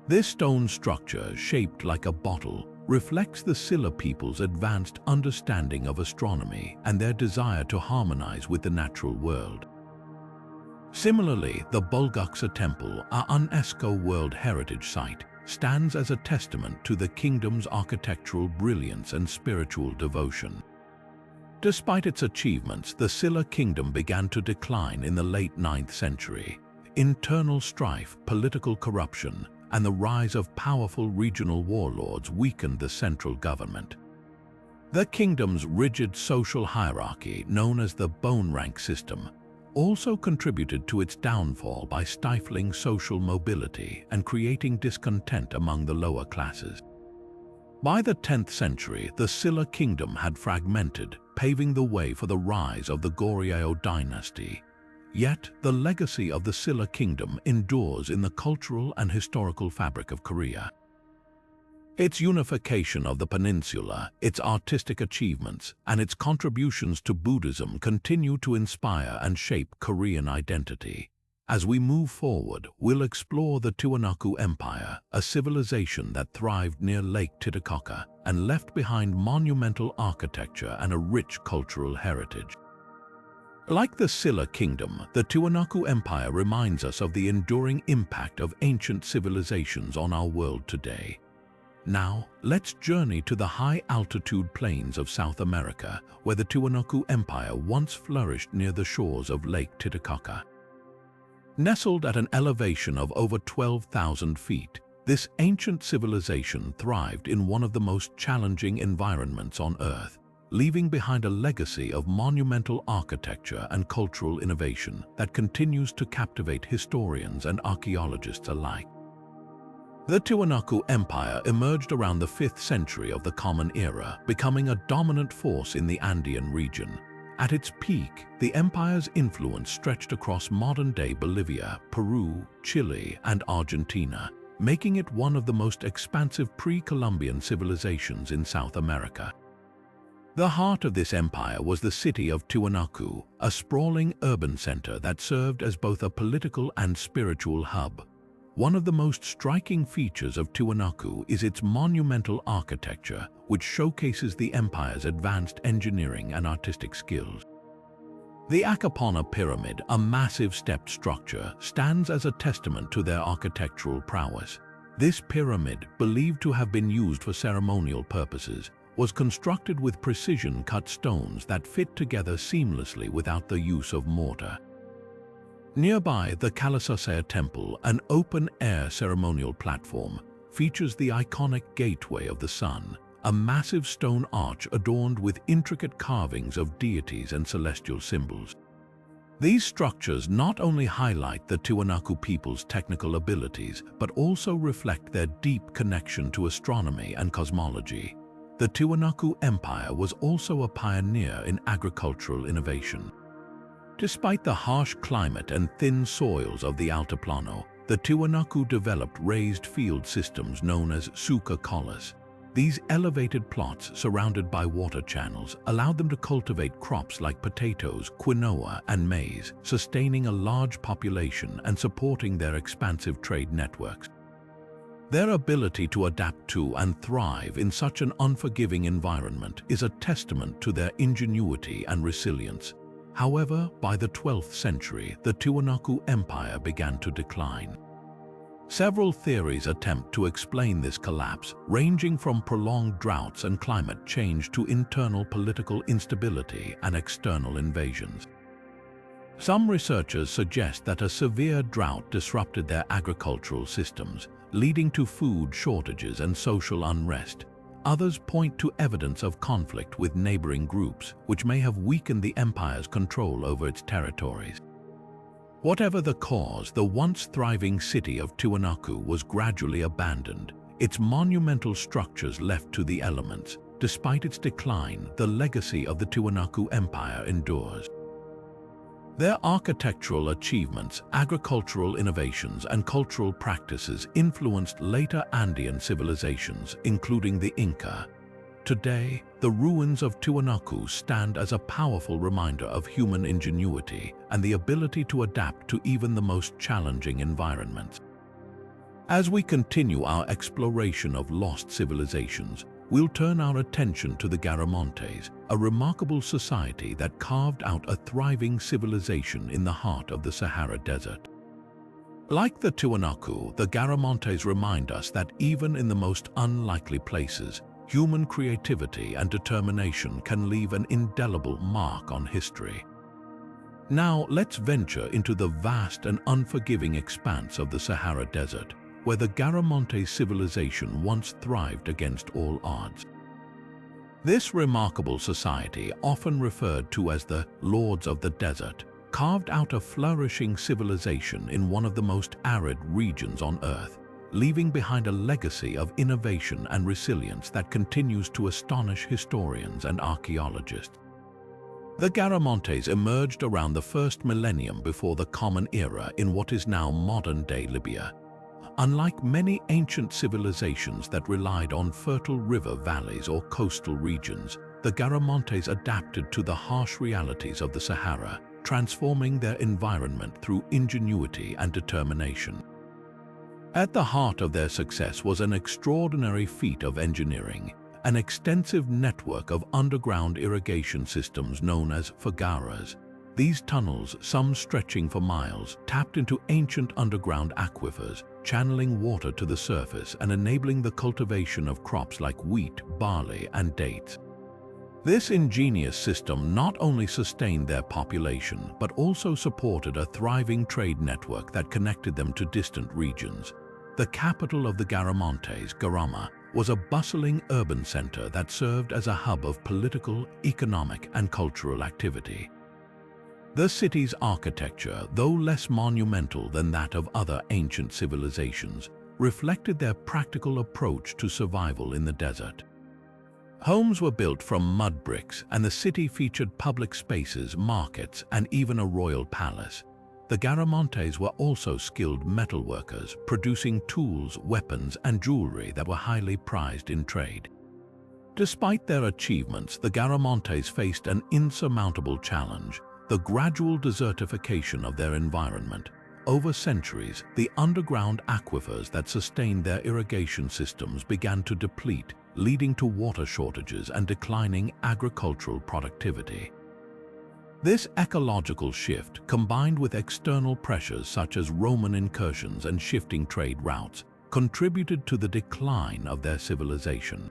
This stone structure, shaped like a bottle, reflects the Silla people's advanced understanding of astronomy and their desire to harmonize with the natural world. Similarly, the Bulguksa Temple, a UNESCO World Heritage Site, stands as a testament to the kingdom's architectural brilliance and spiritual devotion. Despite its achievements, the Silla Kingdom began to decline in the late 9th century. Internal strife, political corruption, and the rise of powerful regional warlords weakened the central government. The kingdom's rigid social hierarchy, known as the bone rank system, also contributed to its downfall by stifling social mobility and creating discontent among the lower classes. By the 10th century, the Silla Kingdom had fragmented, paving the way for the rise of the Goryeo dynasty. Yet, the legacy of the Silla Kingdom endures in the cultural and historical fabric of Korea. Its unification of the peninsula, its artistic achievements, and its contributions to Buddhism continue to inspire and shape Korean identity. As we move forward, we'll explore the Tiwanaku Empire, a civilization that thrived near Lake Titicaca and left behind monumental architecture and a rich cultural heritage. Like the Silla Kingdom, the Tiwanaku Empire reminds us of the enduring impact of ancient civilizations on our world today. Now, let's journey to the high-altitude plains of South America, where the Tiwanaku Empire once flourished near the shores of Lake Titicaca. Nestled at an elevation of over 12,000 feet, this ancient civilization thrived in one of the most challenging environments on Earth, leaving behind a legacy of monumental architecture and cultural innovation that continues to captivate historians and archaeologists alike. The Tiwanaku Empire emerged around the 5th century of the Common Era, becoming a dominant force in the Andean region. At its peak, the empire's influence stretched across modern-day Bolivia, Peru, Chile, and Argentina, making it one of the most expansive pre-Columbian civilizations in South America. The heart of this empire was the city of Tiwanaku, a sprawling urban center that served as both a political and spiritual hub. One of the most striking features of Tiwanaku is its monumental architecture, which showcases the empire's advanced engineering and artistic skills. The Akapana Pyramid, a massive stepped structure, stands as a testament to their architectural prowess. This pyramid, believed to have been used for ceremonial purposes, was constructed with precision-cut stones that fit together seamlessly without the use of mortar. Nearby, the Kalisasaya Temple, an open-air ceremonial platform, features the iconic Gateway of the Sun, a massive stone arch adorned with intricate carvings of deities and celestial symbols. These structures not only highlight the Tiwanaku people's technical abilities, but also reflect their deep connection to astronomy and cosmology. The Tiwanaku Empire was also a pioneer in agricultural innovation. Despite the harsh climate and thin soils of the Altiplano, the Tiwanaku developed raised field systems known as suka collas. These elevated plots surrounded by water channels allowed them to cultivate crops like potatoes, quinoa, and maize, sustaining a large population and supporting their expansive trade networks. Their ability to adapt to and thrive in such an unforgiving environment is a testament to their ingenuity and resilience. However, by the 12th century, the Tiwanaku Empire began to decline. Several theories attempt to explain this collapse, ranging from prolonged droughts and climate change to internal political instability and external invasions. Some researchers suggest that a severe drought disrupted their agricultural systems, leading to food shortages and social unrest. Others point to evidence of conflict with neighboring groups, which may have weakened the empire's control over its territories. Whatever the cause, the once thriving city of Tiwanaku was gradually abandoned, its monumental structures left to the elements. Despite its decline, the legacy of the Tiwanaku Empire endures. Their architectural achievements, agricultural innovations, and cultural practices influenced later Andean civilizations, including the Inca. Today, the ruins of Tiwanaku stand as a powerful reminder of human ingenuity and the ability to adapt to even the most challenging environments. As we continue our exploration of lost civilizations, we'll turn our attention to the Garamontes, a remarkable society that carved out a thriving civilization in the heart of the Sahara Desert. Like the Tiwanaku, the Garamontes remind us that even in the most unlikely places, human creativity and determination can leave an indelible mark on history. Now, let's venture into the vast and unforgiving expanse of the Sahara Desert, where the Garamontes civilization once thrived against all odds. This remarkable society, often referred to as the Lords of the Desert, carved out a flourishing civilization in one of the most arid regions on Earth, leaving behind a legacy of innovation and resilience that continues to astonish historians and archaeologists. The Garamontes emerged around the first millennium before the Common Era in what is now modern-day Libya. Unlike many ancient civilizations that relied on fertile river valleys or coastal regions, the Garamontes adapted to the harsh realities of the Sahara, transforming their environment through ingenuity and determination. At the heart of their success was an extraordinary feat of engineering, an extensive network of underground irrigation systems known as fagaras. These tunnels, some stretching for miles, tapped into ancient underground aquifers, channeling water to the surface and enabling the cultivation of crops like wheat, barley, and dates. This ingenious system not only sustained their population, but also supported a thriving trade network that connected them to distant regions. The capital of the Garamontes, Garama, was a bustling urban center that served as a hub of political, economic, and cultural activity. The city's architecture, though less monumental than that of other ancient civilizations, reflected their practical approach to survival in the desert. Homes were built from mud bricks, and the city featured public spaces, markets, and even a royal palace. The Garamontes were also skilled metalworkers, producing tools, weapons, and jewelry that were highly prized in trade. Despite their achievements, the Garamontes faced an insurmountable challenge: the gradual desertification of their environment. Over centuries, the underground aquifers that sustained their irrigation systems began to deplete, leading to water shortages and declining agricultural productivity. This ecological shift, combined with external pressures such as Roman incursions and shifting trade routes, contributed to the decline of their civilization.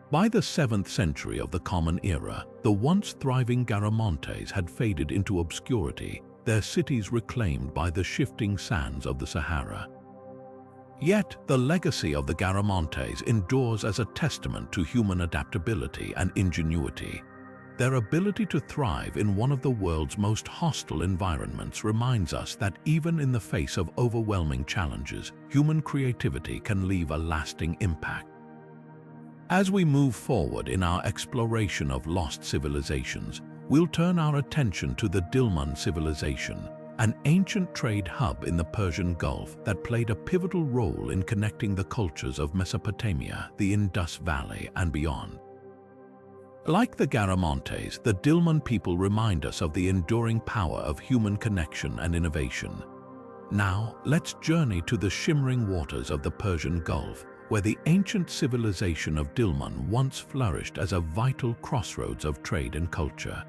By the 7th century of the Common Era, the once thriving Garamontes had faded into obscurity, their cities reclaimed by the shifting sands of the Sahara. Yet, the legacy of the Garamontes endures as a testament to human adaptability and ingenuity. Their ability to thrive in one of the world's most hostile environments reminds us that even in the face of overwhelming challenges, human creativity can leave a lasting impact. As we move forward in our exploration of lost civilizations, we'll turn our attention to the Dilmun civilization, an ancient trade hub in the Persian Gulf that played a pivotal role in connecting the cultures of Mesopotamia, the Indus Valley, and beyond. Like the Garamontes, the Dilmun people remind us of the enduring power of human connection and innovation. Now, let's journey to the shimmering waters of the Persian Gulf, where the ancient civilization of Dilmun once flourished as a vital crossroads of trade and culture.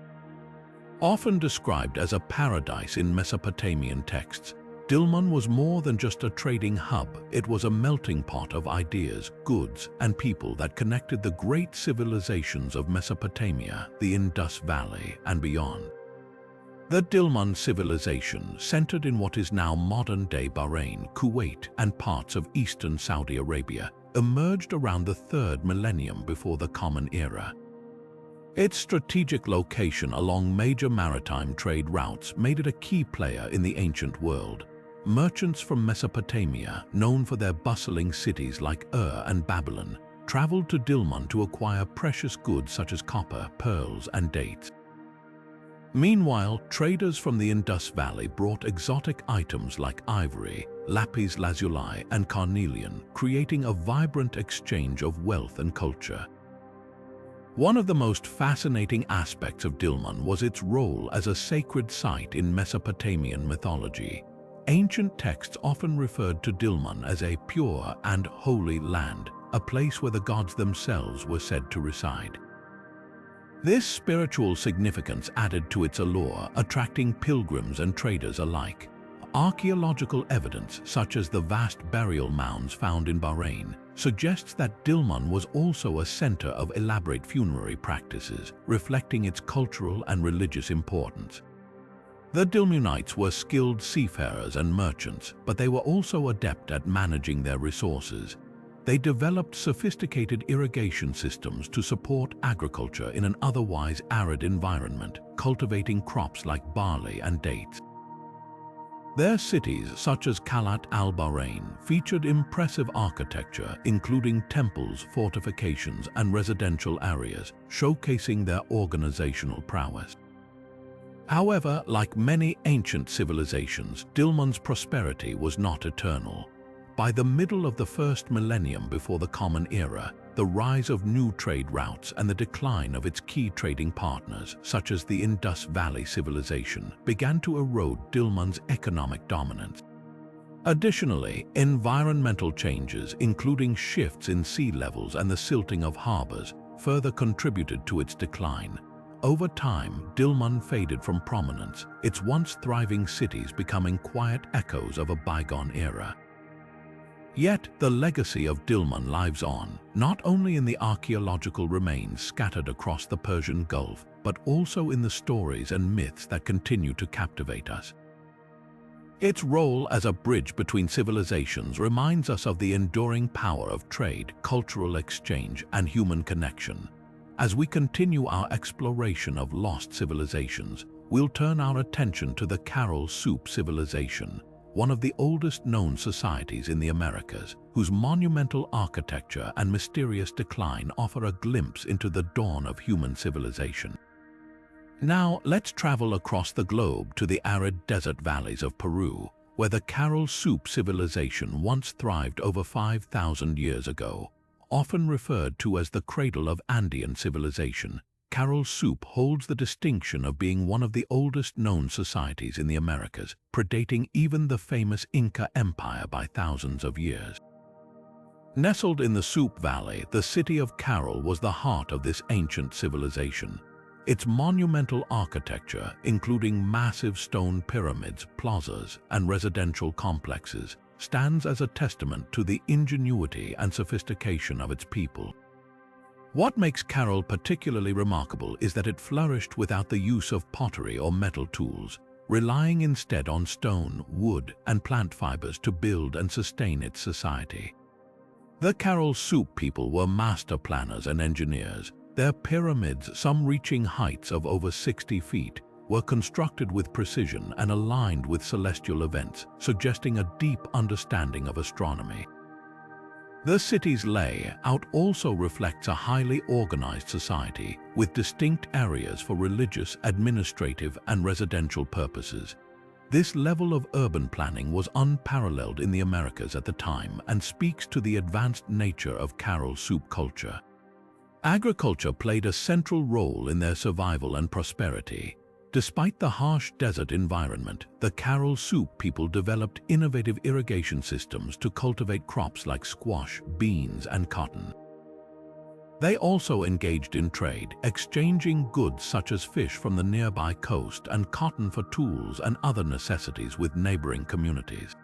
Often described as a paradise in Mesopotamian texts, Dilmun was more than just a trading hub. It was a melting pot of ideas, goods, and people that connected the great civilizations of Mesopotamia, the Indus Valley, and beyond. The Dilmun civilization, centered in what is now modern-day Bahrain, Kuwait, and parts of eastern Saudi Arabia, emerged around the 3rd millennium before the Common Era. Its strategic location along major maritime trade routes made it a key player in the ancient world. Merchants from Mesopotamia, known for their bustling cities like Ur and Babylon, traveled to Dilmun to acquire precious goods such as copper, pearls, and dates. Meanwhile, traders from the Indus Valley brought exotic items like ivory, lapis lazuli, and carnelian, creating a vibrant exchange of wealth and culture. One of the most fascinating aspects of Dilmun was its role as a sacred site in Mesopotamian mythology. Ancient texts often referred to Dilmun as a pure and holy land, a place where the gods themselves were said to reside. This spiritual significance added to its allure, attracting pilgrims and traders alike. Archaeological evidence, such as the vast burial mounds found in Bahrain, suggests that Dilmun was also a center of elaborate funerary practices, reflecting its cultural and religious importance. The Dilmunites were skilled seafarers and merchants, but they were also adept at managing their resources. They developed sophisticated irrigation systems to support agriculture in an otherwise arid environment, cultivating crops like barley and dates. Their cities, such as Qalat al-Bahrain, featured impressive architecture, including temples, fortifications, and residential areas, showcasing their organizational prowess. However, like many ancient civilizations, Dilmun's prosperity was not eternal. By the middle of the first millennium before the Common Era, the rise of new trade routes and the decline of its key trading partners, such as the Indus Valley civilization, began to erode Dilmun's economic dominance. Additionally, environmental changes, including shifts in sea levels and the silting of harbors, further contributed to its decline. Over time, Dilmun faded from prominence, its once thriving cities becoming quiet echoes of a bygone era. Yet, the legacy of Dilmun lives on, not only in the archaeological remains scattered across the Persian Gulf, but also in the stories and myths that continue to captivate us. Its role as a bridge between civilizations reminds us of the enduring power of trade, cultural exchange, and human connection. As we continue our exploration of lost civilizations, we'll turn our attention to the Caral Soup civilization, one of the oldest known societies in the Americas, whose monumental architecture and mysterious decline offer a glimpse into the dawn of human civilization. Now, let's travel across the globe to the arid desert valleys of Peru, where the Caral Soup civilization once thrived over 5,000 years ago. Often referred to as the cradle of Andean civilization, Caral Soup holds the distinction of being one of the oldest known societies in the Americas, predating even the famous Inca Empire by thousands of years. Nestled in the Soup Valley, the city of Caral was the heart of this ancient civilization. Its monumental architecture, including massive stone pyramids, plazas, and residential complexes, stands as a testament to the ingenuity and sophistication of its people. What makes Caral particularly remarkable is that it flourished without the use of pottery or metal tools, relying instead on stone, wood, and plant fibers to build and sustain its society. The Caral Soup people were master planners and engineers. Their pyramids, some reaching heights of over 60 feet, were constructed with precision and aligned with celestial events, suggesting a deep understanding of astronomy. The city's layout also reflects a highly organized society, with distinct areas for religious, administrative, and residential purposes. This level of urban planning was unparalleled in the Americas at the time and speaks to the advanced nature of Caral Soup culture. Agriculture played a central role in their survival and prosperity. Despite the harsh desert environment, the Caral Soup people developed innovative irrigation systems to cultivate crops like squash, beans, and cotton. They also engaged in trade, exchanging goods such as fish from the nearby coast and cotton for tools and other necessities with neighboring communities.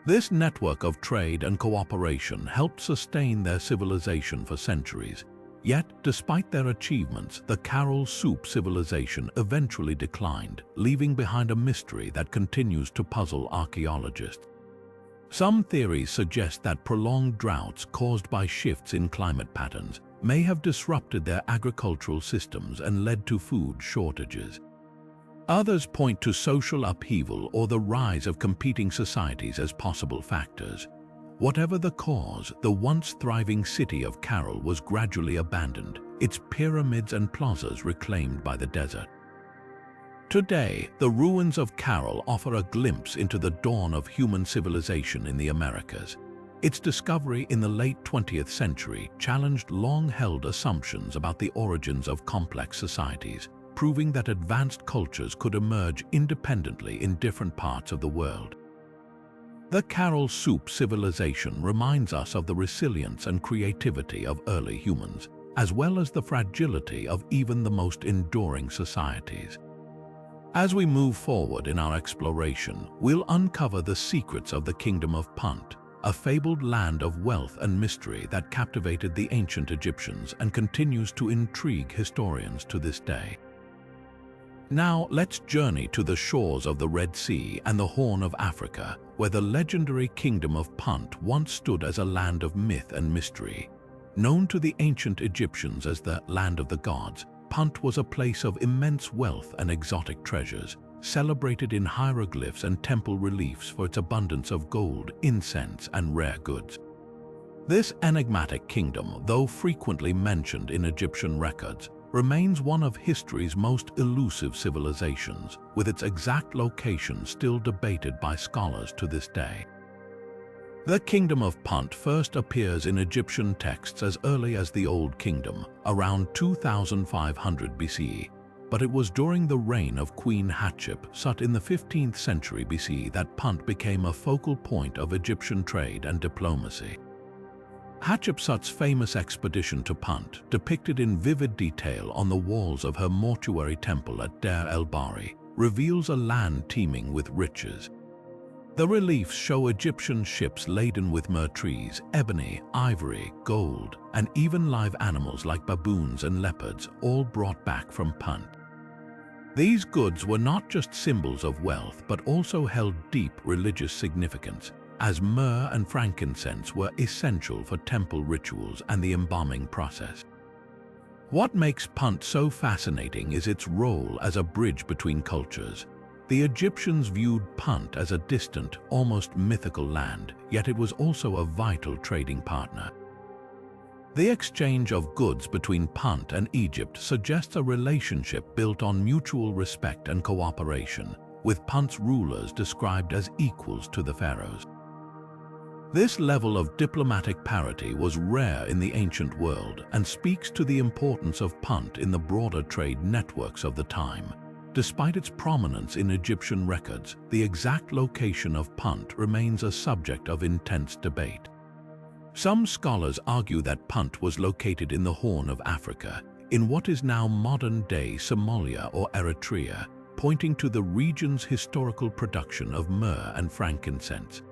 This network of trade and cooperation helped sustain their civilization for centuries. Yet, despite their achievements, the Caral Soup civilization eventually declined, leaving behind a mystery that continues to puzzle archaeologists. Some theories suggest that prolonged droughts caused by shifts in climate patterns may have disrupted their agricultural systems and led to food shortages. Others point to social upheaval or the rise of competing societies as possible factors. Whatever the cause, the once thriving city of Caral was gradually abandoned, its pyramids and plazas reclaimed by the desert. Today, the ruins of Caral offer a glimpse into the dawn of human civilization in the Americas. Its discovery in the late 20th century challenged long-held assumptions about the origins of complex societies, proving that advanced cultures could emerge independently in different parts of the world. The Caral Soup civilization reminds us of the resilience and creativity of early humans, as well as the fragility of even the most enduring societies. As we move forward in our exploration, we'll uncover the secrets of the Kingdom of Punt, a fabled land of wealth and mystery that captivated the ancient Egyptians and continues to intrigue historians to this day. Now, let's journey to the shores of the Red Sea and the Horn of Africa, where the legendary Kingdom of Punt once stood as a land of myth and mystery. Known to the ancient Egyptians as the Land of the Gods, Punt was a place of immense wealth and exotic treasures, celebrated in hieroglyphs and temple reliefs for its abundance of gold, incense, and rare goods. This enigmatic kingdom, though frequently mentioned in Egyptian records, remains one of history's most elusive civilizations, with its exact location still debated by scholars to this day. The Kingdom of Punt first appears in Egyptian texts as early as the Old Kingdom, around 2500 BCE, but it was during the reign of Queen Hatshepsut in the 15th century BCE that Punt became a focal point of Egyptian trade and diplomacy. Hatshepsut's famous expedition to Punt, depicted in vivid detail on the walls of her mortuary temple at Deir el-Bahari, reveals a land teeming with riches. The reliefs show Egyptian ships laden with myrrh trees, ebony, ivory, gold, and even live animals like baboons and leopards, all brought back from Punt. These goods were not just symbols of wealth, but also held deep religious significance, as myrrh and frankincense were essential for temple rituals and the embalming process. What makes Punt so fascinating is its role as a bridge between cultures. The Egyptians viewed Punt as a distant, almost mythical land, yet it was also a vital trading partner. The exchange of goods between Punt and Egypt suggests a relationship built on mutual respect and cooperation, with Punt's rulers described as equals to the pharaohs. This level of diplomatic parity was rare in the ancient world and speaks to the importance of Punt in the broader trade networks of the time. Despite its prominence in Egyptian records, the exact location of Punt remains a subject of intense debate. Some scholars argue that Punt was located in the Horn of Africa, in what is now modern-day Somalia or Eritrea, pointing to the region's historical production of myrrh and frankincense.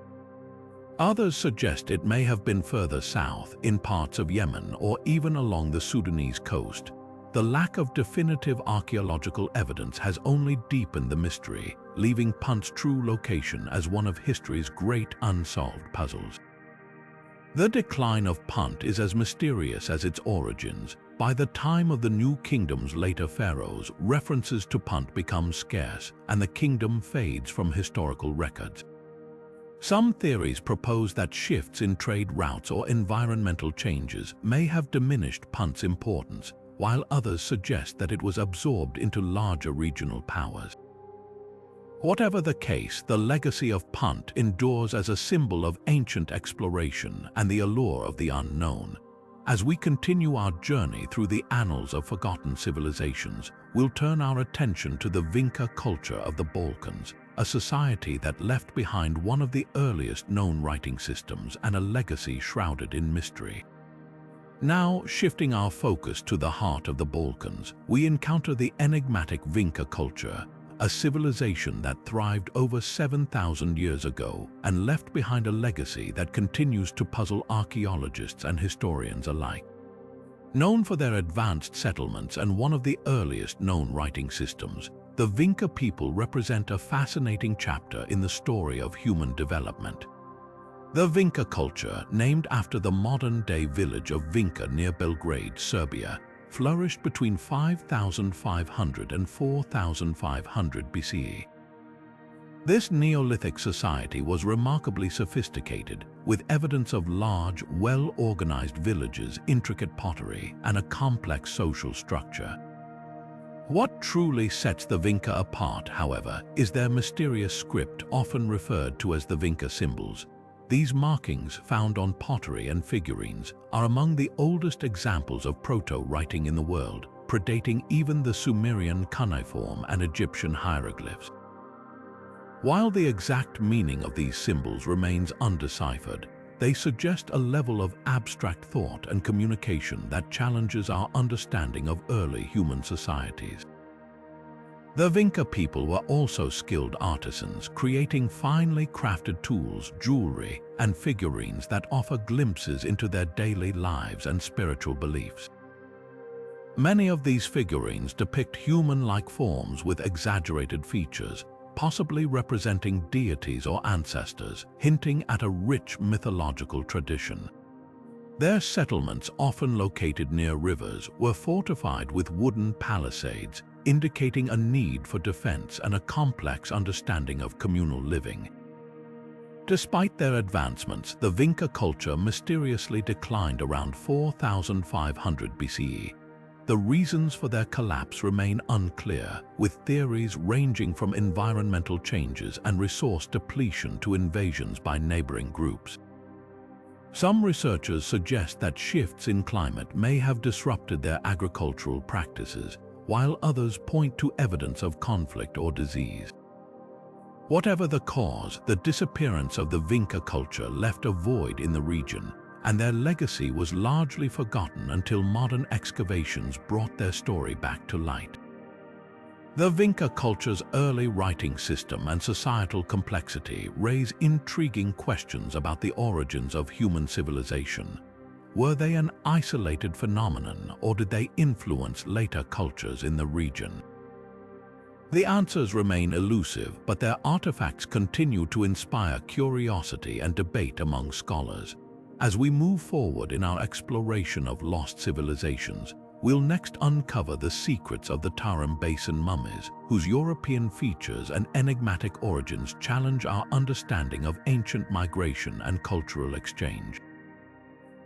Others suggest it may have been further south, in parts of Yemen or even along the Sudanese coast. The lack of definitive archaeological evidence has only deepened the mystery, leaving Punt's true location as one of history's great unsolved puzzles. The decline of Punt is as mysterious as its origins. By the time of the New Kingdom's later pharaohs, references to Punt become scarce, and the kingdom fades from historical records. Some theories propose that shifts in trade routes or environmental changes may have diminished Punt's importance, while others suggest that it was absorbed into larger regional powers. Whatever the case, the legacy of Punt endures as a symbol of ancient exploration and the allure of the unknown. As we continue our journey through the annals of forgotten civilizations, we'll turn our attention to the Vinca culture of the Balkans, a society that left behind one of the earliest known writing systems and a legacy shrouded in mystery. Now, shifting our focus to the heart of the Balkans, we encounter the enigmatic Vinca culture, a civilization that thrived over 7,000 years ago and left behind a legacy that continues to puzzle archaeologists and historians alike. Known for their advanced settlements and one of the earliest known writing systems, the Vinca people represent a fascinating chapter in the story of human development. The Vinca culture, named after the modern-day village of Vinca near Belgrade, Serbia, flourished between 5,500 and 4,500 BCE. This Neolithic society was remarkably sophisticated, with evidence of large, well-organized villages, intricate pottery, and a complex social structure. What truly sets the Vinca apart, however, is their mysterious script, often referred to as the Vinca symbols. These markings, found on pottery and figurines, are among the oldest examples of proto-writing in the world, predating even the Sumerian cuneiform and Egyptian hieroglyphs. While the exact meaning of these symbols remains undeciphered, they suggest a level of abstract thought and communication that challenges our understanding of early human societies. The Vinca people were also skilled artisans, creating finely crafted tools, jewelry, and figurines that offer glimpses into their daily lives and spiritual beliefs. Many of these figurines depict human-like forms with exaggerated features, possibly representing deities or ancestors, hinting at a rich mythological tradition. Their settlements, often located near rivers, were fortified with wooden palisades, indicating a need for defense and a complex understanding of communal living. Despite their advancements, the Vinca culture mysteriously declined around 4,500 BCE. The reasons for their collapse remain unclear, with theories ranging from environmental changes and resource depletion to invasions by neighboring groups. Some researchers suggest that shifts in climate may have disrupted their agricultural practices, while others point to evidence of conflict or disease. Whatever the cause, the disappearance of the Vinca culture left a void in the region, and their legacy was largely forgotten until modern excavations brought their story back to light. The Vinca culture's early writing system and societal complexity raise intriguing questions about the origins of human civilization. Were they an isolated phenomenon, or did they influence later cultures in the region? The answers remain elusive, but their artifacts continue to inspire curiosity and debate among scholars. As we move forward in our exploration of lost civilizations, we'll next uncover the secrets of the Tarim Basin mummies, whose European features and enigmatic origins challenge our understanding of ancient migration and cultural exchange.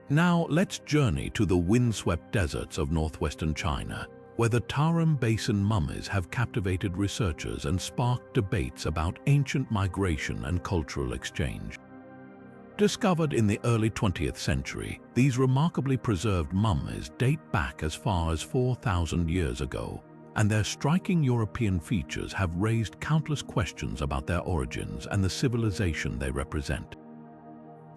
Now, let's journey to the windswept deserts of northwestern China, where the Tarim Basin mummies have captivated researchers and sparked debates about ancient migration and cultural exchange. Discovered in the early 20th century, these remarkably preserved mummies date back as far as 4,000 years ago, and their striking European features have raised countless questions about their origins and the civilization they represent.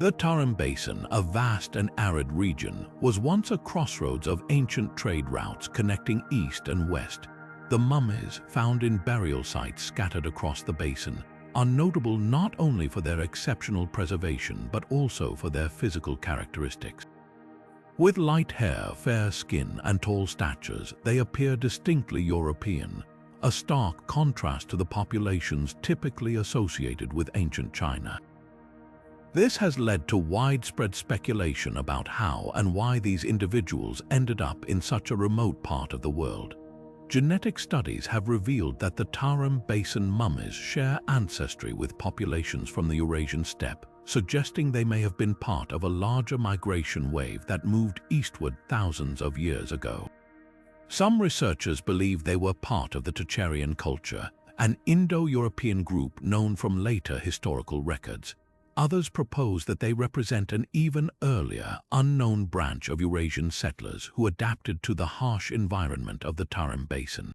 The Tarim Basin, a vast and arid region, was once a crossroads of ancient trade routes connecting east and west. The mummies, found in burial sites scattered across the basin, are notable not only for their exceptional preservation but also for their physical characteristics. With light hair, fair skin, and tall statures, they appear distinctly European, a stark contrast to the populations typically associated with ancient China. This has led to widespread speculation about how and why these individuals ended up in such a remote part of the world. Genetic studies have revealed that the Tarim Basin mummies share ancestry with populations from the Eurasian steppe, suggesting they may have been part of a larger migration wave that moved eastward thousands of years ago. Some researchers believe they were part of the Tocharian culture, an Indo-European group known from later historical records. Others propose that they represent an even earlier, unknown branch of Eurasian settlers who adapted to the harsh environment of the Tarim Basin.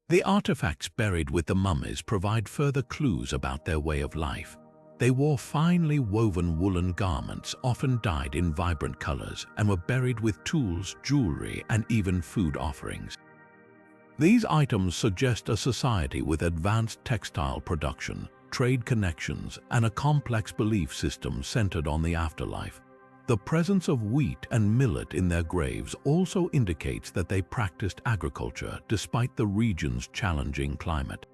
The artifacts buried with the mummies provide further clues about their way of life. They wore finely woven woolen garments, often dyed in vibrant colors, and were buried with tools, jewelry, and even food offerings. These items suggest a society with advanced textile production, trade connections, and a complex belief system centered on the afterlife. The presence of wheat and millet in their graves also indicates that they practiced agriculture despite the region's challenging climate.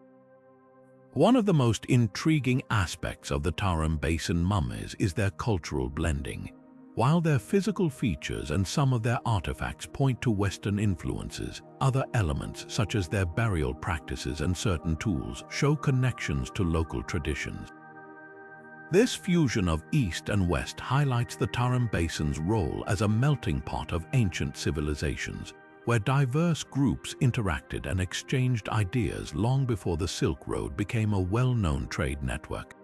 One of the most intriguing aspects of the Tarim Basin mummies is their cultural blending. While their physical features and some of their artifacts point to Western influences, other elements such as their burial practices and certain tools show connections to local traditions. This fusion of East and West highlights the Tarim Basin's role as a melting pot of ancient civilizations, where diverse groups interacted and exchanged ideas long before the Silk Road became a well-known trade network.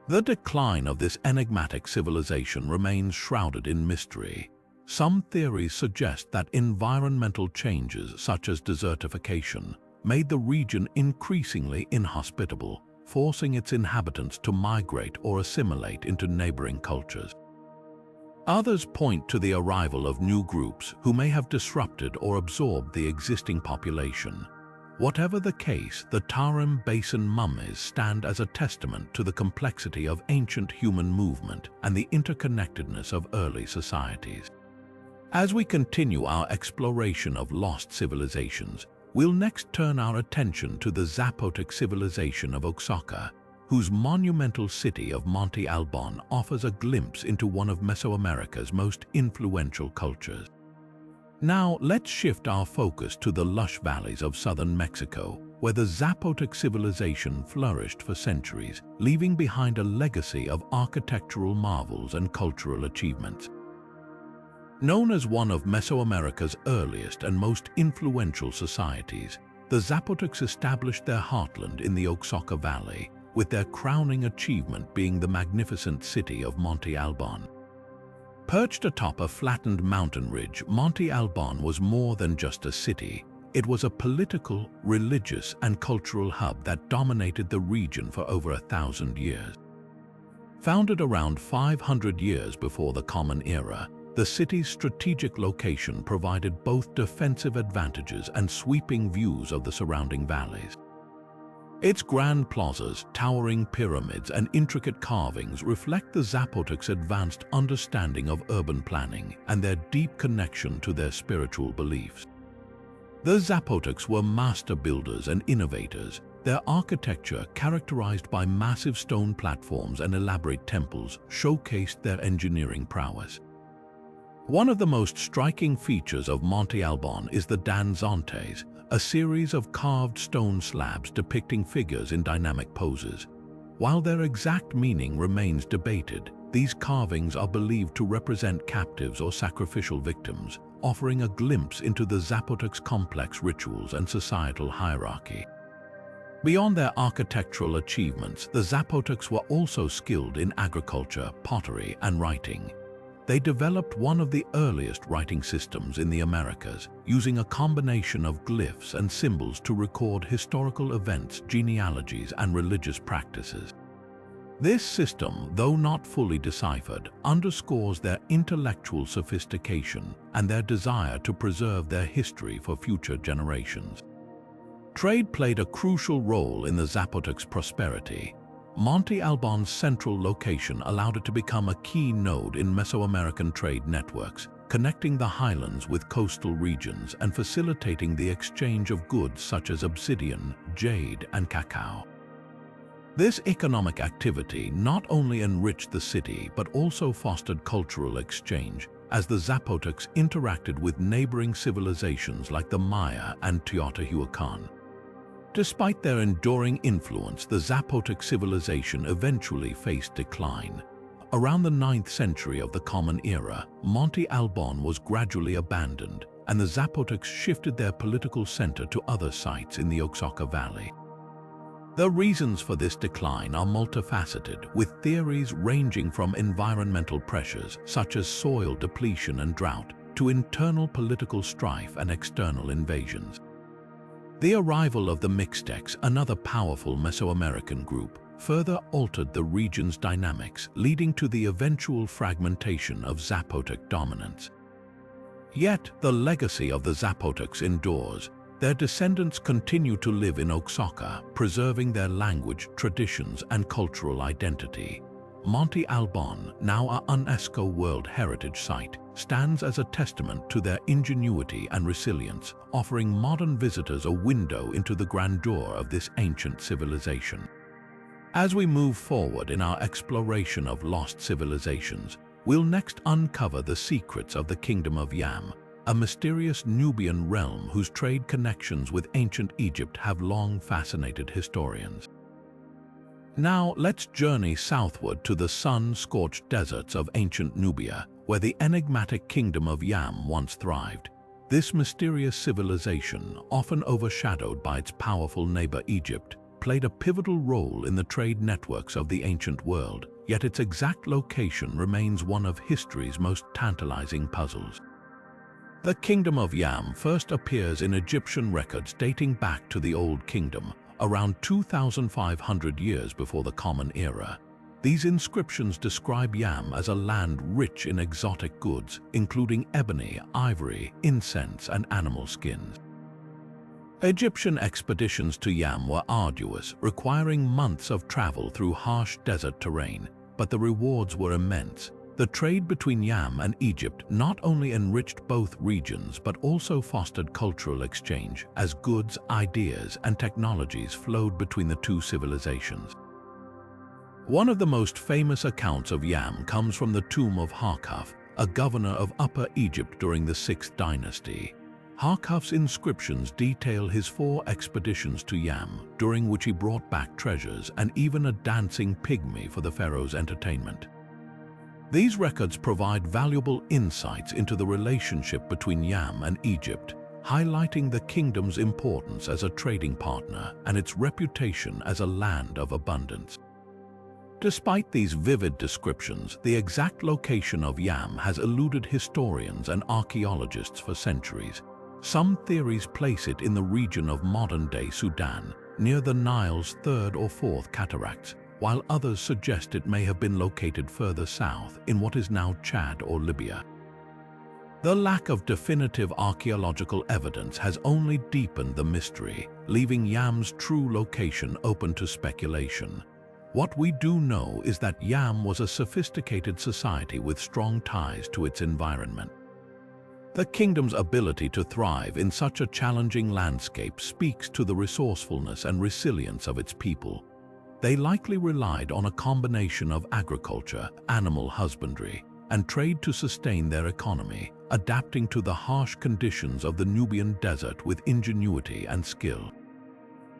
The decline of this enigmatic civilization remains shrouded in mystery. Some theories suggest that environmental changes such as desertification made the region increasingly inhospitable, forcing its inhabitants to migrate or assimilate into neighboring cultures. Others point to the arrival of new groups who may have disrupted or absorbed the existing population. Whatever the case, the Tarim Basin mummies stand as a testament to the complexity of ancient human movement and the interconnectedness of early societies. As we continue our exploration of lost civilizations, we'll next turn our attention to the Zapotec civilization of Oaxaca, whose monumental city of Monte Albán offers a glimpse into one of Mesoamerica's most influential cultures. Now, let's shift our focus to the lush valleys of southern Mexico, where the Zapotec civilization flourished for centuries, leaving behind a legacy of architectural marvels and cultural achievements. Known as one of Mesoamerica's earliest and most influential societies, the Zapotecs established their heartland in the Oaxaca Valley, with their crowning achievement being the magnificent city of Monte Albán. Perched atop a flattened mountain ridge, Monte Alban was more than just a city. It was a political, religious, and cultural hub that dominated the region for over 1,000 years. Founded around 500 years before the Common Era, the city's strategic location provided both defensive advantages and sweeping views of the surrounding valleys. Its grand plazas, towering pyramids, and intricate carvings reflect the Zapotecs' advanced understanding of urban planning and their deep connection to their spiritual beliefs. The Zapotecs were master builders and innovators, their architecture, characterized by massive stone platforms and elaborate temples, showcased their engineering prowess. One of the most striking features of Monte Alban is the danzantes, a series of carved stone slabs depicting figures in dynamic poses. While their exact meaning remains debated, these carvings are believed to represent captives or sacrificial victims, offering a glimpse into the Zapotecs' complex rituals and societal hierarchy. Beyond their architectural achievements, the Zapotecs were also skilled in agriculture, pottery, and writing. They developed one of the earliest writing systems in the Americas, using a combination of glyphs and symbols to record historical events, genealogies, and religious practices. This system, though not fully deciphered, underscores their intellectual sophistication and their desire to preserve their history for future generations. Trade played a crucial role in the Zapotecs' prosperity. Monte Alban's central location allowed it to become a key node in Mesoamerican trade networks, connecting the highlands with coastal regions and facilitating the exchange of goods such as obsidian, jade, and cacao. This economic activity not only enriched the city but also fostered cultural exchange, as the Zapotecs interacted with neighboring civilizations like the Maya and Teotihuacan. Despite their enduring influence, the Zapotec civilization eventually faced decline. Around the 9th century of the Common Era, Monte Alban was gradually abandoned, and the Zapotecs shifted their political center to other sites in the Oaxaca Valley. The reasons for this decline are multifaceted, with theories ranging from environmental pressures, such as soil depletion and drought, to internal political strife and external invasions. The arrival of the Mixtecs, another powerful Mesoamerican group, further altered the region's dynamics, leading to the eventual fragmentation of Zapotec dominance. Yet, the legacy of the Zapotecs endures. Their descendants continue to live in Oaxaca, preserving their language, traditions, and cultural identity. Monte Alban, now a UNESCO World Heritage Site, stands as a testament to their ingenuity and resilience, offering modern visitors a window into the grandeur of this ancient civilization. As we move forward in our exploration of lost civilizations, we'll next uncover the secrets of the Kingdom of Yam, a mysterious Nubian realm whose trade connections with ancient Egypt have long fascinated historians. Now let's journey southward to the sun-scorched deserts of ancient Nubia, where the enigmatic Kingdom of Yam once thrived. This mysterious civilization, often overshadowed by its powerful neighbor Egypt, played a pivotal role in the trade networks of the ancient world, yet its exact location remains one of history's most tantalizing puzzles. The Kingdom of Yam first appears in Egyptian records dating back to the Old Kingdom, around 2,500 years before the Common Era. These inscriptions describe Yam as a land rich in exotic goods, including ebony, ivory, incense, and animal skins. Egyptian expeditions to Yam were arduous, requiring months of travel through harsh desert terrain, but the rewards were immense. The trade between Yam and Egypt not only enriched both regions but also fostered cultural exchange as goods, ideas, and technologies flowed between the two civilizations. One of the most famous accounts of Yam comes from the tomb of Harkhuf, a governor of Upper Egypt during the 6th dynasty. Harkhuf's inscriptions detail his 4 expeditions to Yam, during which he brought back treasures and even a dancing pygmy for the pharaoh's entertainment. These records provide valuable insights into the relationship between Yam and Egypt, highlighting the kingdom's importance as a trading partner and its reputation as a land of abundance. Despite these vivid descriptions, the exact location of Yam has eluded historians and archaeologists for centuries. Some theories place it in the region of modern-day Sudan, near the Nile's third or fourth cataracts, while others suggest it may have been located further south in what is now Chad or Libya. The lack of definitive archaeological evidence has only deepened the mystery, leaving Yam's true location open to speculation. What we do know is that Yam was a sophisticated society with strong ties to its environment. The kingdom's ability to thrive in such a challenging landscape speaks to the resourcefulness and resilience of its people. They likely relied on a combination of agriculture, animal husbandry, and trade to sustain their economy, adapting to the harsh conditions of the Nubian desert with ingenuity and skill.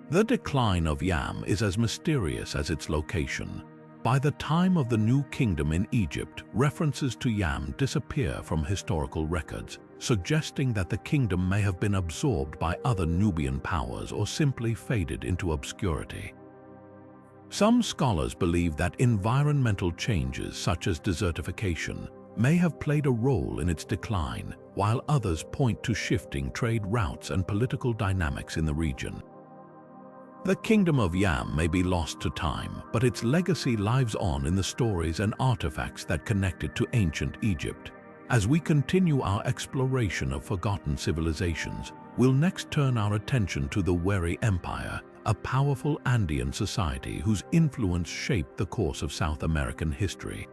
The decline of Yam is as mysterious as its location. By the time of the New Kingdom in Egypt, references to Yam disappear from historical records, suggesting that the kingdom may have been absorbed by other Nubian powers or simply faded into obscurity. Some scholars believe that environmental changes such as desertification may have played a role in its decline, while others point to shifting trade routes and political dynamics in the region. The kingdom of Yam may be lost to time, but its legacy lives on in the stories and artifacts that connect it to ancient Egypt. As we continue our exploration of forgotten civilizations, we'll next turn our attention to the Wari Empire, a powerful Andean society whose influence shaped the course of South American history.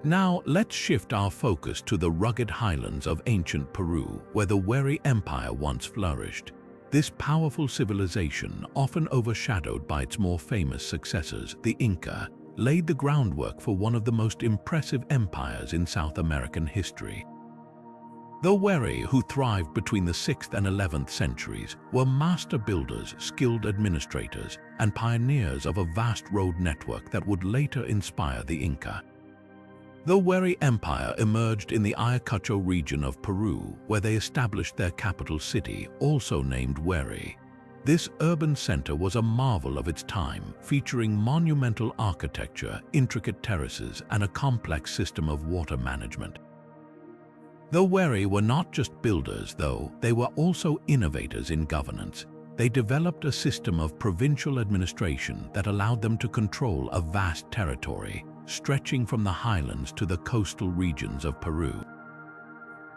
Now, let's shift our focus to the rugged highlands of ancient Peru, where the Wari Empire once flourished. This powerful civilization, often overshadowed by its more famous successors, the Inca, laid the groundwork for one of the most impressive empires in South American history. The Wari, who thrived between the 6th and 11th centuries, were master builders, skilled administrators, and pioneers of a vast road network that would later inspire the Inca. The Wari Empire emerged in the Ayacucho region of Peru, where they established their capital city, also named Wari. This urban center was a marvel of its time, featuring monumental architecture, intricate terraces, and a complex system of water management. The Wari were not just builders, though, they were also innovators in governance. They developed a system of provincial administration that allowed them to control a vast territory, stretching from the highlands to the coastal regions of Peru.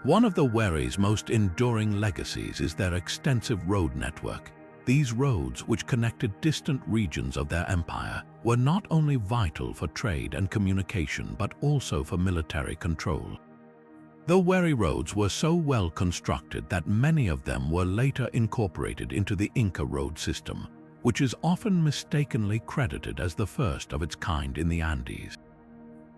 One of the Wari's most enduring legacies is their extensive road network. These roads, which connected distant regions of their empire, were not only vital for trade and communication but also for military control. The Wari roads were so well constructed that many of them were later incorporated into the Inca road system, which is often mistakenly credited as the first of its kind in the Andes.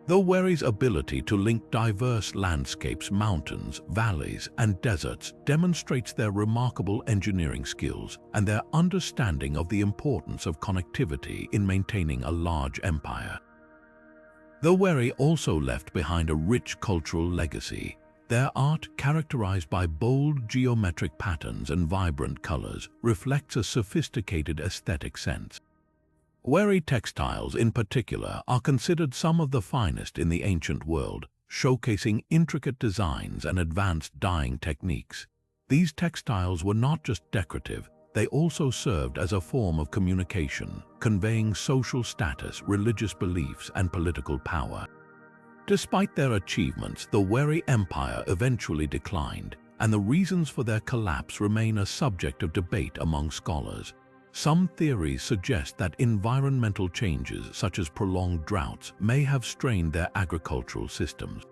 The Wari's ability to link diverse landscapes, mountains, valleys, and deserts demonstrates their remarkable engineering skills and their understanding of the importance of connectivity in maintaining a large empire. The Wari also left behind a rich cultural legacy. Their art, characterized by bold geometric patterns and vibrant colors, reflects a sophisticated aesthetic sense. Wari textiles, in particular, are considered some of the finest in the ancient world, showcasing intricate designs and advanced dyeing techniques. These textiles were not just decorative, they also served as a form of communication, conveying social status, religious beliefs, and political power. Despite their achievements, the Wari Empire eventually declined, and the reasons for their collapse remain a subject of debate among scholars. Some theories suggest that environmental changes, such as prolonged droughts, may have strained their agricultural systems.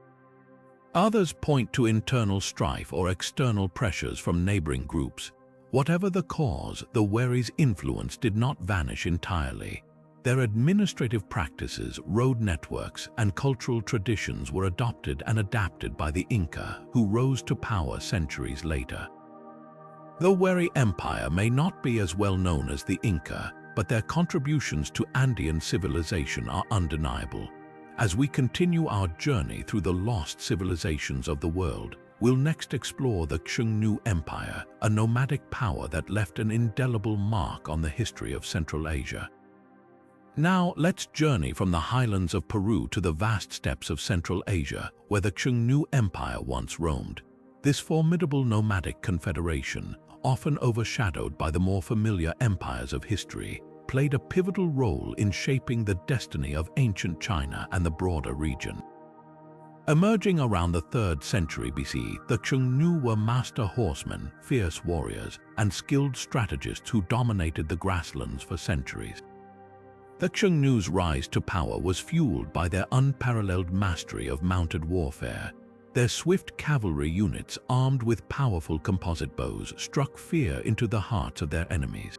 Others point to internal strife or external pressures from neighboring groups. Whatever the cause, the Wari's influence did not vanish entirely. Their administrative practices, road networks, and cultural traditions were adopted and adapted by the Inca, who rose to power centuries later. The Wari Empire may not be as well known as the Inca, but their contributions to Andean civilization are undeniable. As we continue our journey through the lost civilizations of the world, we'll next explore the Xiongnu Empire, a nomadic power that left an indelible mark on the history of Central Asia. Now let's journey from the highlands of Peru to the vast steppes of Central Asia, where the Xiongnu Empire once roamed. This formidable nomadic confederation, often overshadowed by the more familiar empires of history, played a pivotal role in shaping the destiny of ancient China and the broader region. Emerging around the 3rd century BC, the Xiongnu were master horsemen, fierce warriors, and skilled strategists who dominated the grasslands for centuries. The Xiongnu's rise to power was fueled by their unparalleled mastery of mounted warfare. Their swift cavalry units, armed with powerful composite bows, struck fear into the hearts of their enemies.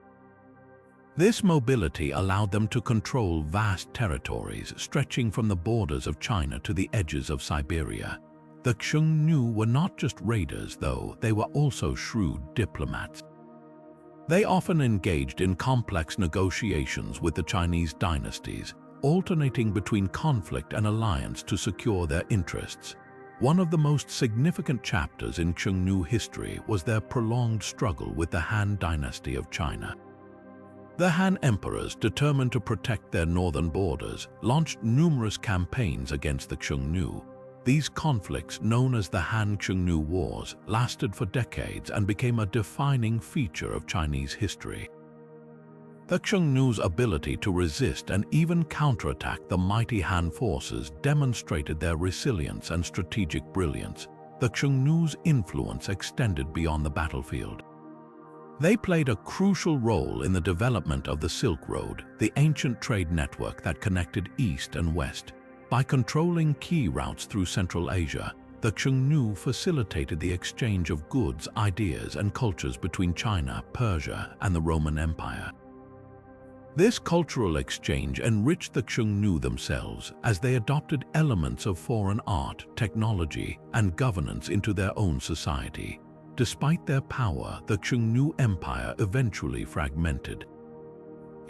This mobility allowed them to control vast territories stretching from the borders of China to the edges of Siberia. The Xiongnu were not just raiders, though, they were also shrewd diplomats. They often engaged in complex negotiations with the Chinese dynasties, alternating between conflict and alliance to secure their interests. One of the most significant chapters in Xiongnu history was their prolonged struggle with the Han dynasty of China. The Han emperors, determined to protect their northern borders, launched numerous campaigns against the Xiongnu. These conflicts, known as the Han-Xiongnu Wars, lasted for decades and became a defining feature of Chinese history. The Xiongnu's ability to resist and even counterattack the mighty Han forces demonstrated their resilience and strategic brilliance. The Xiongnu's influence extended beyond the battlefield. They played a crucial role in the development of the Silk Road, the ancient trade network that connected East and West. By controlling key routes through Central Asia, the Xiongnu facilitated the exchange of goods, ideas, and cultures between China, Persia, and the Roman Empire. This cultural exchange enriched the Xiongnu themselves as they adopted elements of foreign art, technology, and governance into their own society. Despite their power, the Xiongnu Empire eventually fragmented.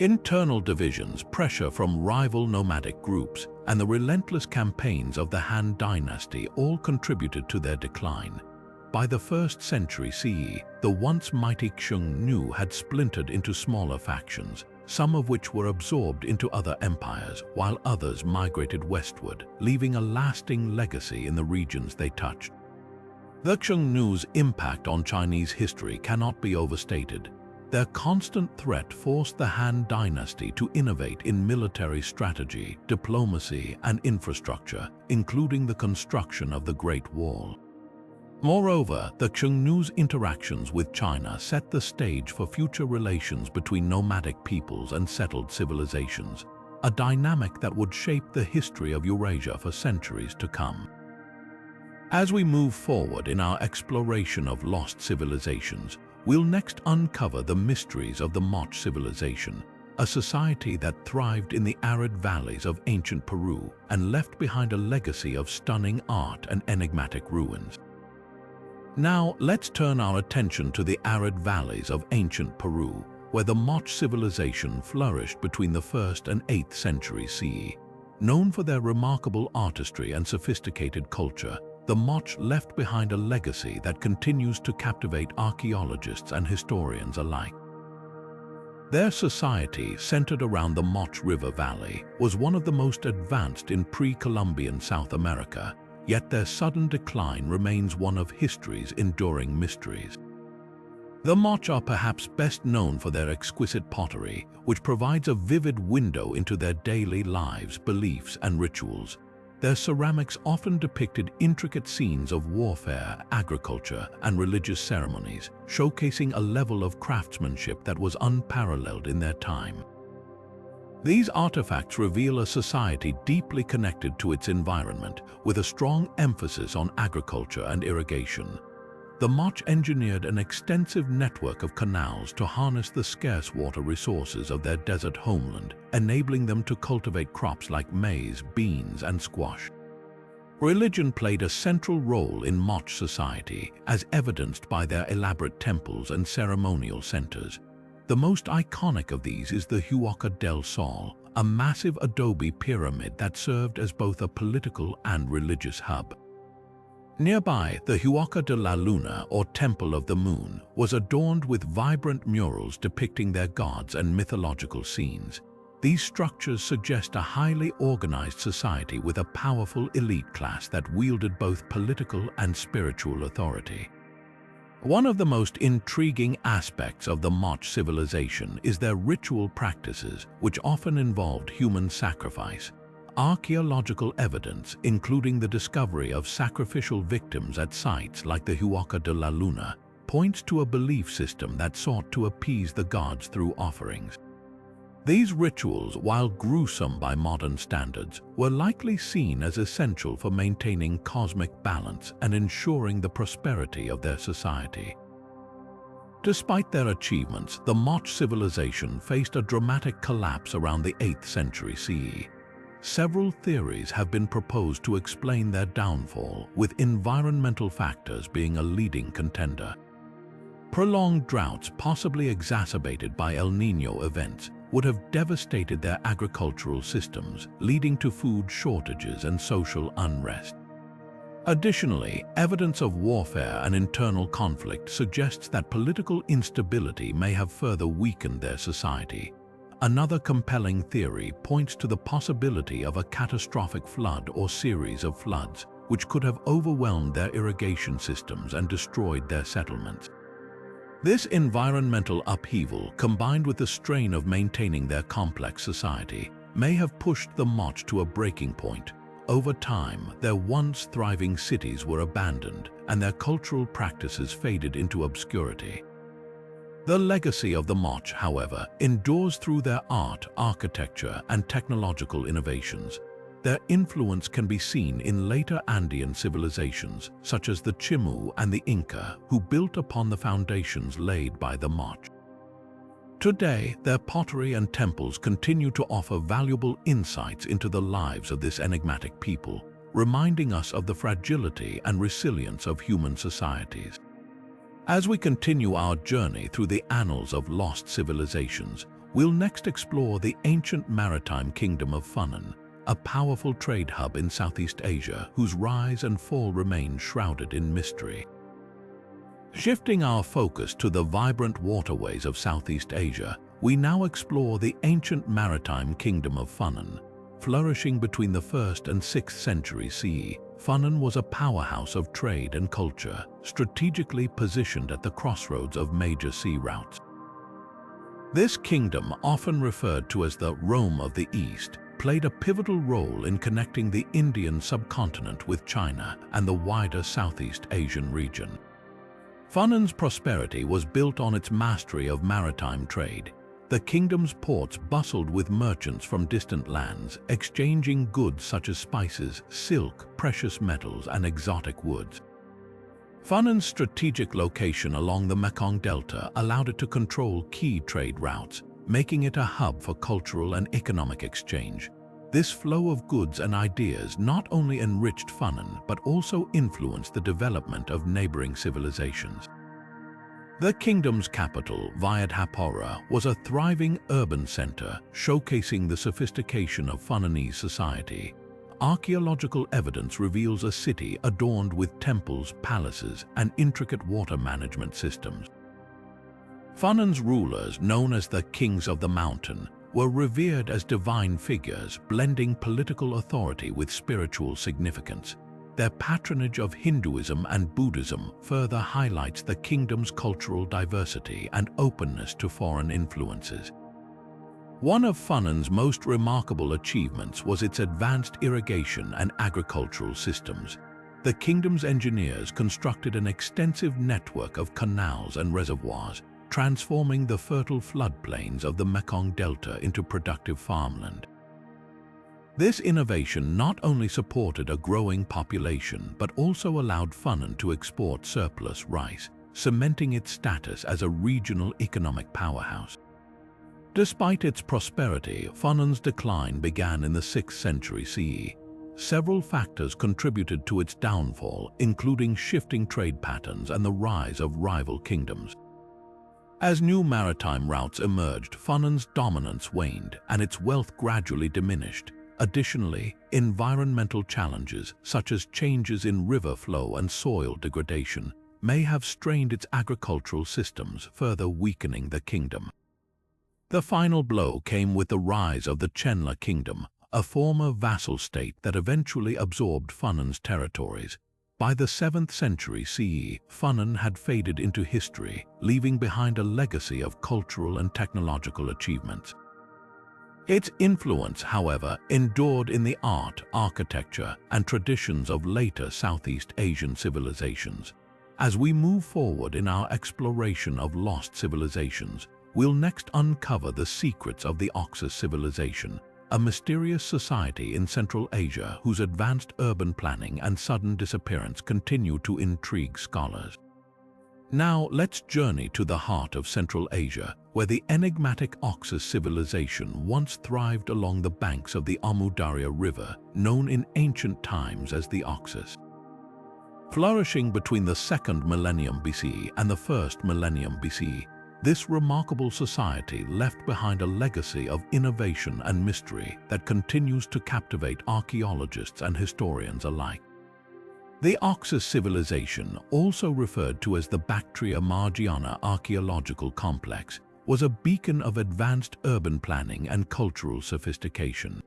Internal divisions, pressure from rival nomadic groups, and the relentless campaigns of the Han dynasty all contributed to their decline. By the 1st century CE, the once mighty Xiongnu had splintered into smaller factions, some of which were absorbed into other empires, while others migrated westward, leaving a lasting legacy in the regions they touched. The Xiongnu's impact on Chinese history cannot be overstated. Their constant threat forced the Han dynasty to innovate in military strategy, diplomacy, and infrastructure, including the construction of the Great Wall. Moreover, the Xiongnu's interactions with China set the stage for future relations between nomadic peoples and settled civilizations, a dynamic that would shape the history of Eurasia for centuries to come. As we move forward in our exploration of lost civilizations, we'll next uncover the mysteries of the Moche civilization, a society that thrived in the arid valleys of ancient Peru and left behind a legacy of stunning art and enigmatic ruins. Now, let's turn our attention to the arid valleys of ancient Peru, where the Moche civilization flourished between the 1st and 8th century CE. Known for their remarkable artistry and sophisticated culture, the Moche left behind a legacy that continues to captivate archaeologists and historians alike. Their society, centered around the Moche River Valley, was one of the most advanced in pre-Columbian South America, yet their sudden decline remains one of history's enduring mysteries. The Moche are perhaps best known for their exquisite pottery, which provides a vivid window into their daily lives, beliefs, and rituals. Their ceramics often depicted intricate scenes of warfare, agriculture, and religious ceremonies, showcasing a level of craftsmanship that was unparalleled in their time. These artifacts reveal a society deeply connected to its environment, with a strong emphasis on agriculture and irrigation. The Moche engineered an extensive network of canals to harness the scarce water resources of their desert homeland, enabling them to cultivate crops like maize, beans, and squash. Religion played a central role in Moche society, as evidenced by their elaborate temples and ceremonial centers. The most iconic of these is the Huaca del Sol, a massive adobe pyramid that served as both a political and religious hub. Nearby, the Huaca de la Luna, or Temple of the Moon, was adorned with vibrant murals depicting their gods and mythological scenes. These structures suggest a highly organized society with a powerful elite class that wielded both political and spiritual authority. One of the most intriguing aspects of the Moche civilization is their ritual practices, which often involved human sacrifice. Archaeological evidence, including the discovery of sacrificial victims at sites like the Huaca de la Luna, points to a belief system that sought to appease the gods through offerings. These rituals, while gruesome by modern standards, were likely seen as essential for maintaining cosmic balance and ensuring the prosperity of their society. Despite their achievements, the Moche civilization faced a dramatic collapse around the 8th century CE. Several theories have been proposed to explain their downfall, with environmental factors being a leading contender. Prolonged droughts, possibly exacerbated by El Niño events, would have devastated their agricultural systems, leading to food shortages and social unrest. Additionally, evidence of warfare and internal conflict suggests that political instability may have further weakened their society. Another compelling theory points to the possibility of a catastrophic flood or series of floods, which could have overwhelmed their irrigation systems and destroyed their settlements. This environmental upheaval, combined with the strain of maintaining their complex society, may have pushed the Moche to a breaking point. Over time, their once thriving cities were abandoned, and their cultural practices faded into obscurity. The legacy of the Moche, however, endures through their art, architecture, and technological innovations. Their influence can be seen in later Andean civilizations, such as the Chimu and the Inca, who built upon the foundations laid by the Moche. Today, their pottery and temples continue to offer valuable insights into the lives of this enigmatic people, reminding us of the fragility and resilience of human societies. As we continue our journey through the annals of lost civilizations, we'll next explore the ancient maritime kingdom of Funan, a powerful trade hub in Southeast Asia whose rise and fall remain shrouded in mystery. Shifting our focus to the vibrant waterways of Southeast Asia, we now explore the ancient maritime kingdom of Funan. Flourishing between the 1st and 6th centuries CE, Funan was a powerhouse of trade and culture, strategically positioned at the crossroads of major sea routes. This kingdom, often referred to as the Rome of the East, played a pivotal role in connecting the Indian subcontinent with China and the wider Southeast Asian region. Funan's prosperity was built on its mastery of maritime trade. The kingdom's ports bustled with merchants from distant lands, exchanging goods such as spices, silk, precious metals, and exotic woods. Funan's strategic location along the Mekong Delta allowed it to control key trade routes, making it a hub for cultural and economic exchange. This flow of goods and ideas not only enriched Funan but also influenced the development of neighboring civilizations. The kingdom's capital, Viadhapura, was a thriving urban center, showcasing the sophistication of Funanese society. Archaeological evidence reveals a city adorned with temples, palaces, and intricate water management systems. Funan's rulers, known as the Kings of the Mountain, were revered as divine figures, blending political authority with spiritual significance. Their patronage of Hinduism and Buddhism further highlights the kingdom's cultural diversity and openness to foreign influences. One of Funan's most remarkable achievements was its advanced irrigation and agricultural systems. The kingdom's engineers constructed an extensive network of canals and reservoirs, transforming the fertile floodplains of the Mekong Delta into productive farmland. This innovation not only supported a growing population but also allowed Funan to export surplus rice, cementing its status as a regional economic powerhouse. Despite its prosperity, Funan's decline began in the 6th century CE. Several factors contributed to its downfall, including shifting trade patterns and the rise of rival kingdoms. As new maritime routes emerged, Funan's dominance waned and its wealth gradually diminished. Additionally, environmental challenges such as changes in river flow and soil degradation may have strained its agricultural systems, further weakening the kingdom. The final blow came with the rise of the Chenla kingdom, a former vassal state that eventually absorbed Funan's territories. By the 7th century CE, Funan had faded into history, leaving behind a legacy of cultural and technological achievements. Its influence, however, endured in the art, architecture, and traditions of later Southeast Asian civilizations. As we move forward in our exploration of lost civilizations, we'll next uncover the secrets of the Oxus civilization, a mysterious society in Central Asia whose advanced urban planning and sudden disappearance continue to intrigue scholars. Now let's journey to the heart of Central Asia, where the enigmatic Oxus civilization once thrived along the banks of the Amu Darya River, known in ancient times as the Oxus. Flourishing between the 2nd millennium BCE and the 1st millennium BCE, this remarkable society left behind a legacy of innovation and mystery that continues to captivate archaeologists and historians alike. The Oxus civilization, also referred to as the Bactria Margiana archaeological complex, was a beacon of advanced urban planning and cultural sophistication.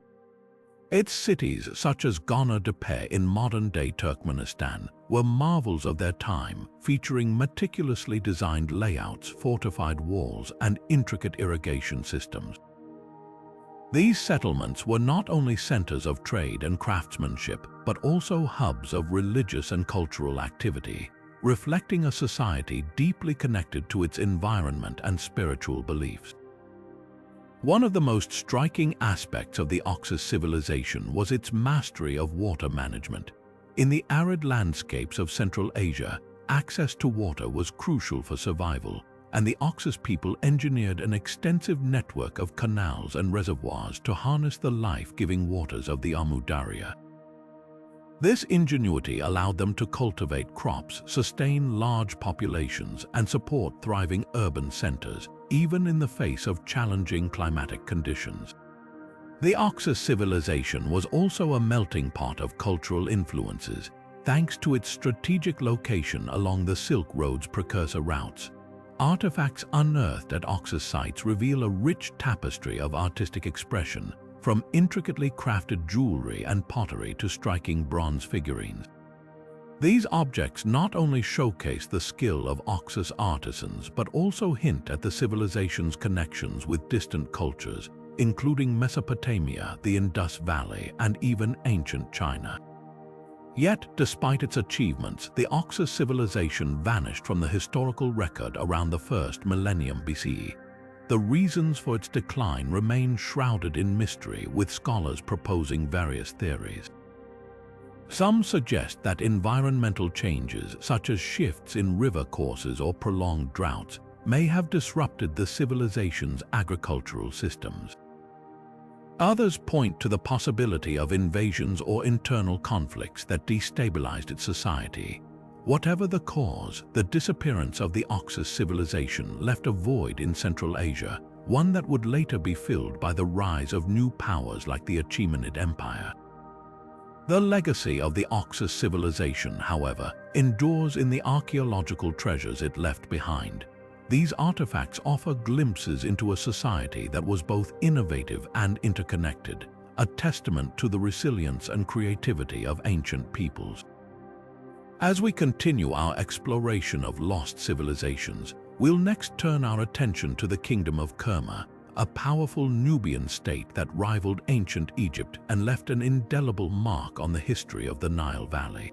Its cities, such as Gana-Tepe in modern-day Turkmenistan, were marvels of their time, featuring meticulously designed layouts, fortified walls, and intricate irrigation systems. These settlements were not only centers of trade and craftsmanship, but also hubs of religious and cultural activity, reflecting a society deeply connected to its environment and spiritual beliefs. One of the most striking aspects of the Oxus civilization was its mastery of water management. In the arid landscapes of Central Asia, access to water was crucial for survival, and the Oxus people engineered an extensive network of canals and reservoirs to harness the life-giving waters of the Amu Darya. This ingenuity allowed them to cultivate crops, sustain large populations, and support thriving urban centers, even in the face of challenging climatic conditions. The Oxus civilization was also a melting pot of cultural influences, thanks to its strategic location along the Silk Road's precursor routes. Artifacts unearthed at Oxus sites reveal a rich tapestry of artistic expression, from intricately crafted jewelry and pottery to striking bronze figurines. These objects not only showcase the skill of Oxus artisans, but also hint at the civilization's connections with distant cultures, including Mesopotamia, the Indus Valley, and even ancient China. Yet, despite its achievements, the Oxus civilization vanished from the historical record around the 1st millennium BCE. The reasons for its decline remain shrouded in mystery, with scholars proposing various theories. Some suggest that environmental changes, such as shifts in river courses or prolonged droughts, may have disrupted the civilization's agricultural systems. Others point to the possibility of invasions or internal conflicts that destabilized its society. Whatever the cause, the disappearance of the Oxus civilization left a void in Central Asia, one that would later be filled by the rise of new powers like the Achaemenid Empire. The legacy of the Oxus civilization, however, endures in the archaeological treasures it left behind. These artifacts offer glimpses into a society that was both innovative and interconnected, a testament to the resilience and creativity of ancient peoples. As we continue our exploration of lost civilizations, we'll next turn our attention to the Kingdom of Kerma, a powerful Nubian state that rivaled ancient Egypt and left an indelible mark on the history of the Nile Valley.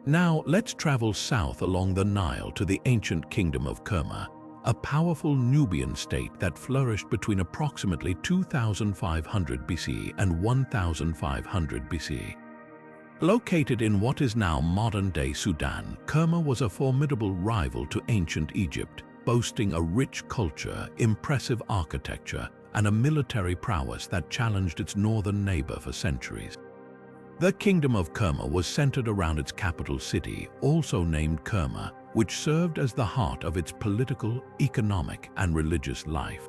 Now, let's travel south along the Nile to the ancient Kingdom of Kerma, a powerful Nubian state that flourished between approximately 2500 BCE and 1500 BCE. Located in what is now modern-day Sudan, Kerma was a formidable rival to ancient Egypt, boasting a rich culture, impressive architecture, and a military prowess that challenged its northern neighbor for centuries. The Kingdom of Kerma was centered around its capital city, also named Kerma, which served as the heart of its political, economic, and religious life.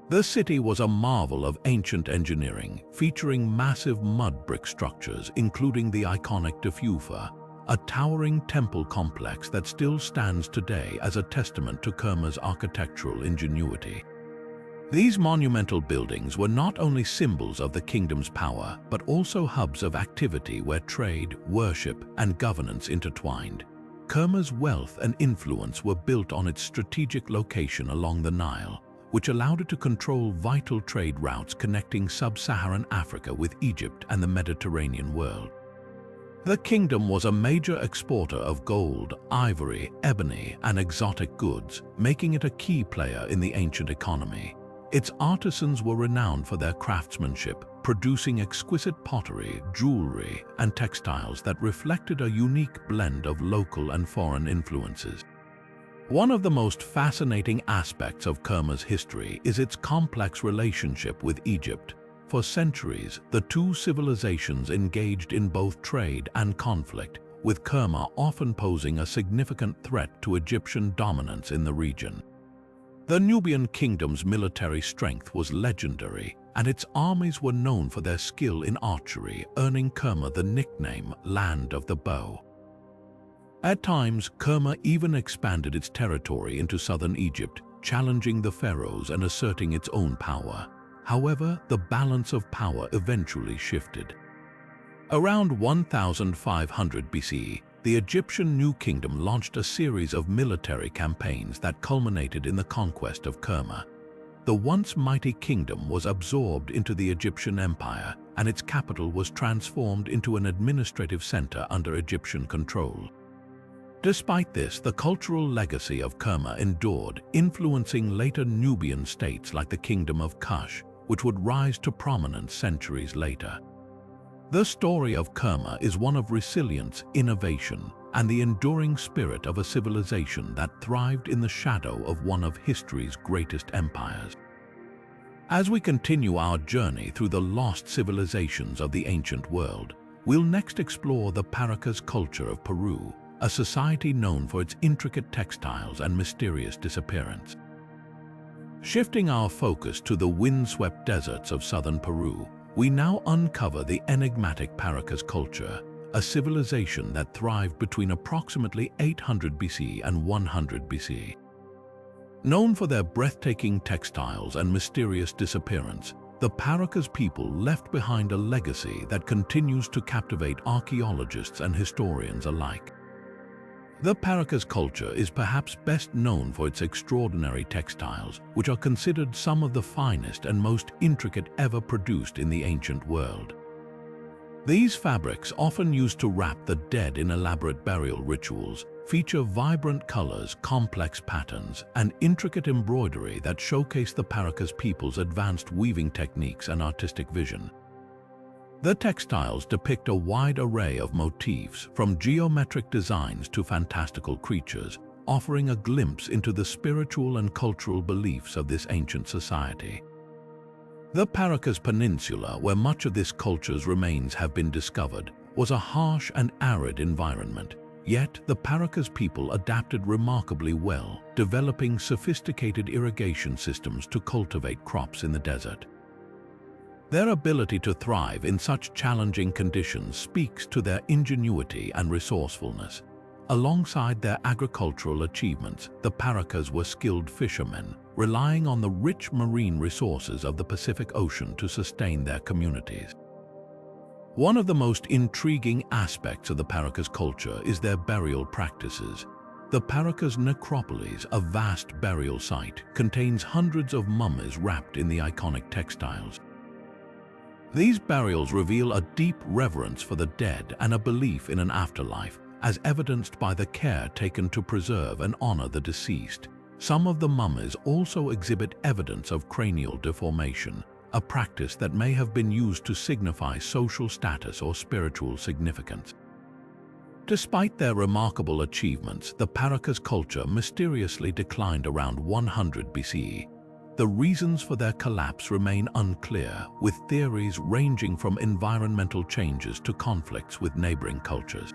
The city was a marvel of ancient engineering, featuring massive mud brick structures, including the iconic Tefufa, a towering temple complex that still stands today as a testament to Kerma's architectural ingenuity. These monumental buildings were not only symbols of the kingdom's power, but also hubs of activity where trade, worship, and governance intertwined. Kerma's wealth and influence were built on its strategic location along the Nile, which allowed it to control vital trade routes connecting sub-Saharan Africa with Egypt and the Mediterranean world. The kingdom was a major exporter of gold, ivory, ebony, and exotic goods, making it a key player in the ancient economy. Its artisans were renowned for their craftsmanship, producing exquisite pottery, jewelry, and textiles that reflected a unique blend of local and foreign influences. One of the most fascinating aspects of Kerma's history is its complex relationship with Egypt. For centuries, the two civilizations engaged in both trade and conflict, with Kerma often posing a significant threat to Egyptian dominance in the region. The Nubian kingdom's military strength was legendary, and its armies were known for their skill in archery, earning Kerma the nickname Land of the Bow. At times, Kerma even expanded its territory into southern Egypt, challenging the pharaohs and asserting its own power. However, the balance of power eventually shifted. Around 1500 BC, the Egyptian New Kingdom launched a series of military campaigns that culminated in the conquest of Kerma. The once mighty kingdom was absorbed into the Egyptian Empire, and its capital was transformed into an administrative center under Egyptian control. Despite this, the cultural legacy of Kerma endured, influencing later Nubian states like the Kingdom of Kush, which would rise to prominence centuries later. The story of Kerma is one of resilience, innovation, and the enduring spirit of a civilization that thrived in the shadow of one of history's greatest empires. As we continue our journey through the lost civilizations of the ancient world, we'll next explore the Paracas culture of Peru, a society known for its intricate textiles and mysterious disappearance. Shifting our focus to the windswept deserts of southern Peru, we now uncover the enigmatic Paracas culture, a civilization that thrived between approximately 800 BC and 100 BC. Known for their breathtaking textiles and mysterious disappearance, the Paracas people left behind a legacy that continues to captivate archaeologists and historians alike. The Paracas culture is perhaps best known for its extraordinary textiles, which are considered some of the finest and most intricate ever produced in the ancient world. These fabrics, often used to wrap the dead in elaborate burial rituals, feature vibrant colors, complex patterns, and intricate embroidery that showcase the Paracas people's advanced weaving techniques and artistic vision. The textiles depict a wide array of motifs, from geometric designs to fantastical creatures, offering a glimpse into the spiritual and cultural beliefs of this ancient society. The Paracas Peninsula, where much of this culture's remains have been discovered, was a harsh and arid environment. Yet, the Paracas people adapted remarkably well, developing sophisticated irrigation systems to cultivate crops in the desert. Their ability to thrive in such challenging conditions speaks to their ingenuity and resourcefulness. Alongside their agricultural achievements, the Paracas were skilled fishermen, relying on the rich marine resources of the Pacific Ocean to sustain their communities. One of the most intriguing aspects of the Paracas culture is their burial practices. The Paracas necropolis, a vast burial site, contains hundreds of mummies wrapped in the iconic textiles. These burials reveal a deep reverence for the dead and a belief in an afterlife, as evidenced by the care taken to preserve and honor the deceased. Some of the mummies also exhibit evidence of cranial deformation, a practice that may have been used to signify social status or spiritual significance. Despite their remarkable achievements, the Paracas culture mysteriously declined around 100 BCE. The reasons for their collapse remain unclear, with theories ranging from environmental changes to conflicts with neighboring cultures.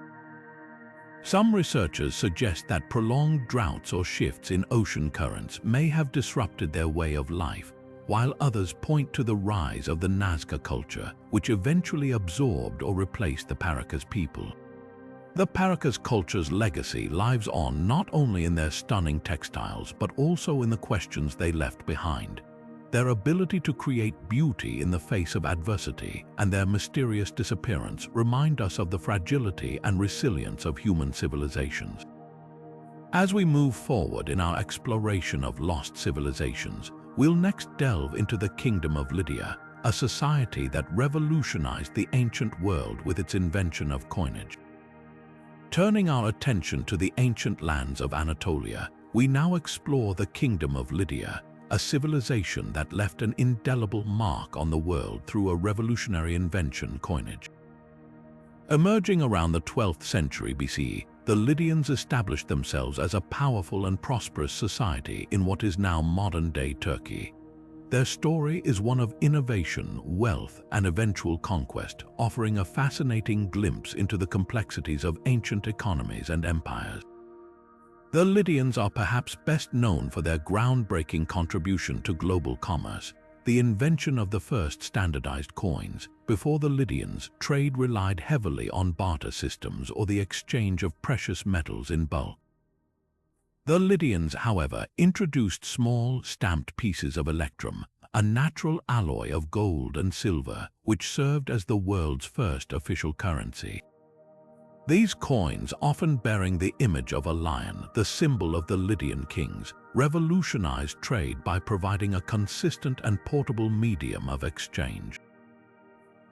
Some researchers suggest that prolonged droughts or shifts in ocean currents may have disrupted their way of life, while others point to the rise of the Nazca culture, which eventually absorbed or replaced the Paracas people. The Paracas culture's legacy lives on not only in their stunning textiles but also in the questions they left behind. Their ability to create beauty in the face of adversity and their mysterious disappearance remind us of the fragility and resilience of human civilizations. As we move forward in our exploration of lost civilizations, we'll next delve into the Kingdom of Lydia, a society that revolutionized the ancient world with its invention of coinage. Turning our attention to the ancient lands of Anatolia, we now explore the Kingdom of Lydia, a civilization that left an indelible mark on the world through a revolutionary invention, coinage. Emerging around the 12th century BCE, the Lydians established themselves as a powerful and prosperous society in what is now modern-day Turkey. Their story is one of innovation, wealth, and eventual conquest, offering a fascinating glimpse into the complexities of ancient economies and empires. The Lydians are perhaps best known for their groundbreaking contribution to global commerce, the invention of the first standardized coins. Before the Lydians, trade relied heavily on barter systems or the exchange of precious metals in bulk. The Lydians, however, introduced small, stamped pieces of electrum, a natural alloy of gold and silver, which served as the world's first official currency. These coins, often bearing the image of a lion, the symbol of the Lydian kings, revolutionized trade by providing a consistent and portable medium of exchange.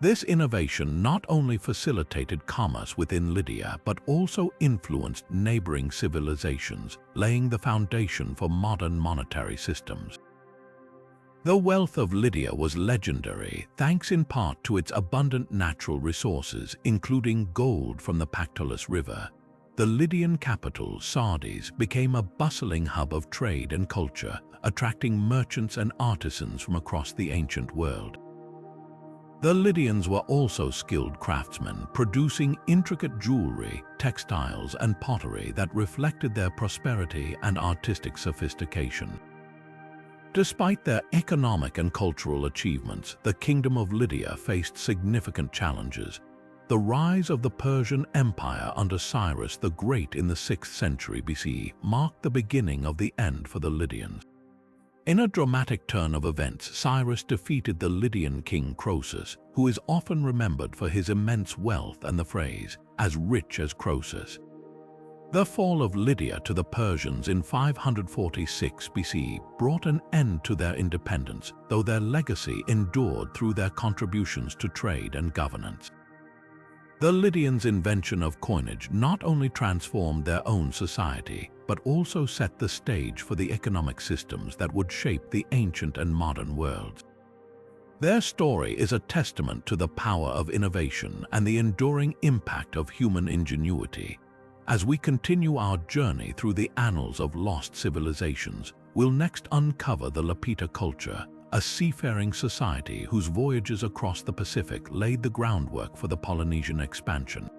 This innovation not only facilitated commerce within Lydia but also influenced neighboring civilizations, laying the foundation for modern monetary systems. The wealth of Lydia was legendary, thanks in part to its abundant natural resources, including gold from the Pactolus River. The Lydian capital, Sardis, became a bustling hub of trade and culture, attracting merchants and artisans from across the ancient world. The Lydians were also skilled craftsmen, producing intricate jewelry, textiles, and pottery that reflected their prosperity and artistic sophistication. Despite their economic and cultural achievements, the Kingdom of Lydia faced significant challenges. The rise of the Persian Empire under Cyrus the Great in the 6th century BCE marked the beginning of the end for the Lydians. In a dramatic turn of events, Cyrus defeated the Lydian king Croesus, who is often remembered for his immense wealth and the phrase, "as rich as Croesus." The fall of Lydia to the Persians in 546 BCE brought an end to their independence, though their legacy endured through their contributions to trade and governance. The Lydians' invention of coinage not only transformed their own society, but also set the stage for the economic systems that would shape the ancient and modern worlds. Their story is a testament to the power of innovation and the enduring impact of human ingenuity. As we continue our journey through the annals of lost civilizations, we'll next uncover the Lapita culture, a seafaring society whose voyages across the Pacific laid the groundwork for the Polynesian expansion.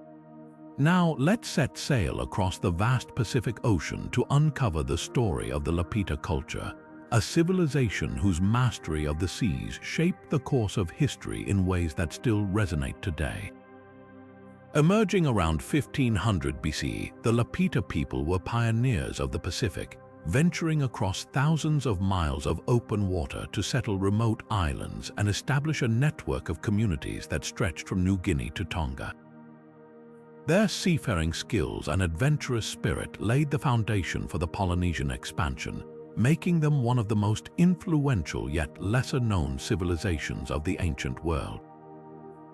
Now, let's set sail across the vast Pacific Ocean to uncover the story of the Lapita culture, a civilization whose mastery of the seas shaped the course of history in ways that still resonate today. Emerging around 1500 BCE, the Lapita people were pioneers of the Pacific, venturing across thousands of miles of open water to settle remote islands and establish a network of communities that stretched from New Guinea to Tonga. Their seafaring skills and adventurous spirit laid the foundation for the Polynesian expansion, making them one of the most influential yet lesser-known civilizations of the ancient world.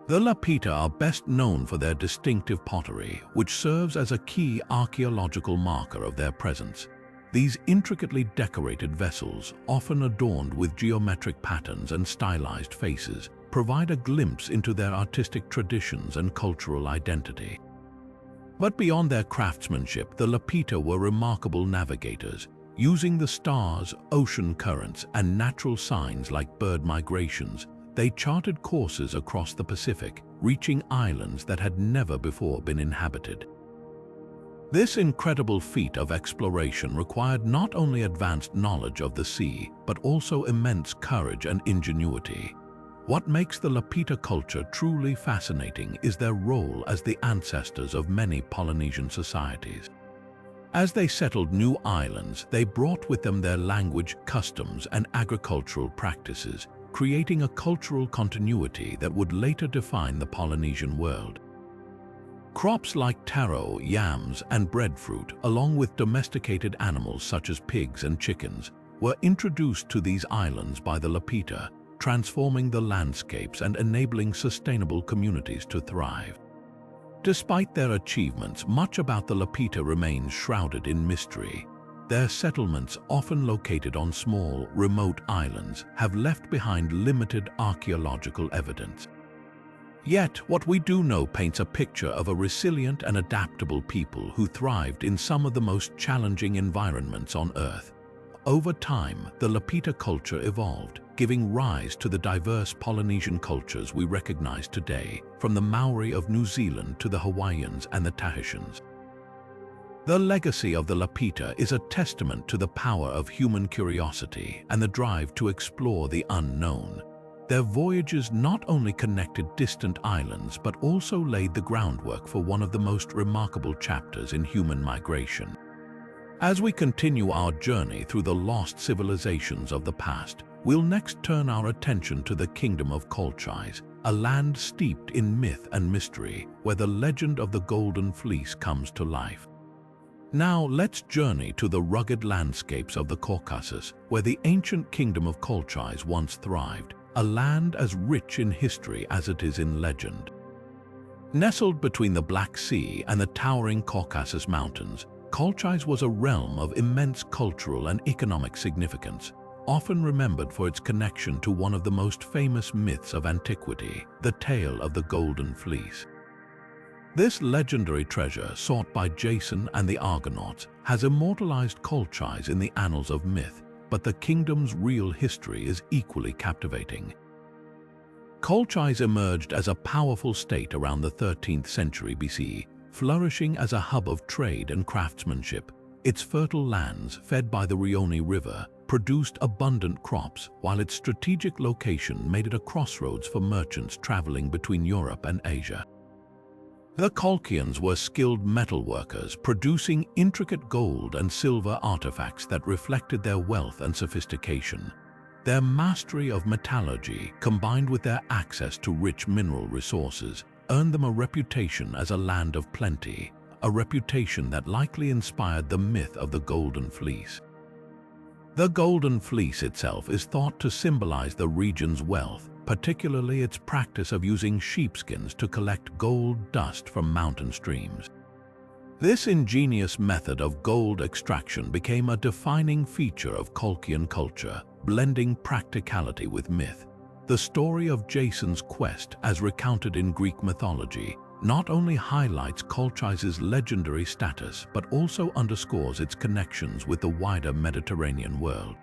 The Lapita are best known for their distinctive pottery, which serves as a key archaeological marker of their presence. These intricately decorated vessels, often adorned with geometric patterns and stylized faces, provide a glimpse into their artistic traditions and cultural identity. But beyond their craftsmanship, the Lapita were remarkable navigators, using the stars, ocean currents, and natural signs like bird migrations. They charted courses across the Pacific, reaching islands that had never before been inhabited. This incredible feat of exploration required not only advanced knowledge of the sea, but also immense courage and ingenuity. What makes the Lapita culture truly fascinating is their role as the ancestors of many Polynesian societies. As they settled new islands, they brought with them their language, customs, and agricultural practices, creating a cultural continuity that would later define the Polynesian world. Crops like taro, yams, and breadfruit, along with domesticated animals such as pigs and chickens, were introduced to these islands by the Lapita, transforming the landscapes and enabling sustainable communities to thrive. Despite their achievements, much about the Lapita remains shrouded in mystery. Their settlements, often located on small, remote islands, have left behind limited archaeological evidence. Yet, what we do know paints a picture of a resilient and adaptable people who thrived in some of the most challenging environments on Earth. Over time, the Lapita culture evolved, giving rise to the diverse Polynesian cultures we recognize today, from the Maori of New Zealand to the Hawaiians and the Tahitians. The legacy of the Lapita is a testament to the power of human curiosity and the drive to explore the unknown. Their voyages not only connected distant islands but also laid the groundwork for one of the most remarkable chapters in human migration. As we continue our journey through the lost civilizations of the past, we'll next turn our attention to the Kingdom of Colchis, a land steeped in myth and mystery, where the legend of the Golden Fleece comes to life. Now let's journey to the rugged landscapes of the Caucasus, where the ancient Kingdom of Colchis once thrived, a land as rich in history as it is in legend. Nestled between the Black Sea and the towering Caucasus Mountains, Colchis was a realm of immense cultural and economic significance, often remembered for its connection to one of the most famous myths of antiquity, the tale of the Golden Fleece. This legendary treasure, sought by Jason and the Argonauts, has immortalized Colchis in the annals of myth, but the kingdom's real history is equally captivating. Colchis emerged as a powerful state around the 13th century BCE, flourishing as a hub of trade and craftsmanship. Its fertile lands, fed by the Rioni River, produced abundant crops, while its strategic location made it a crossroads for merchants traveling between Europe and Asia. The Colchians were skilled metalworkers, producing intricate gold and silver artifacts that reflected their wealth and sophistication. Their mastery of metallurgy, combined with their access to rich mineral resources, earned them a reputation as a land of plenty, a reputation that likely inspired the myth of the Golden Fleece. The Golden Fleece itself is thought to symbolize the region's wealth, particularly its practice of using sheepskins to collect gold dust from mountain streams. This ingenious method of gold extraction became a defining feature of Colchian culture, blending practicality with myth. The story of Jason's quest, as recounted in Greek mythology, not only highlights Colchis's legendary status but also underscores its connections with the wider Mediterranean world.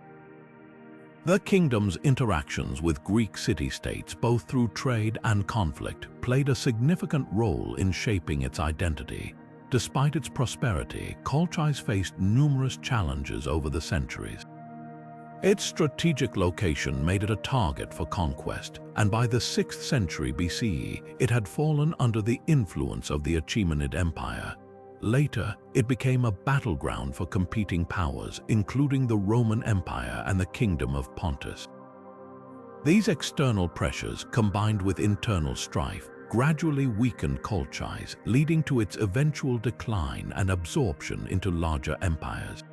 The kingdom's interactions with Greek city-states, both through trade and conflict, played a significant role in shaping its identity. Despite its prosperity, Colchis faced numerous challenges over the centuries. Its strategic location made it a target for conquest, and by the 6th century BCE, it had fallen under the influence of the Achaemenid Empire. Later, it became a battleground for competing powers, including the Roman Empire and the Kingdom of Pontus. These external pressures, combined with internal strife, gradually weakened Colchis, leading to its eventual decline and absorption into larger empires.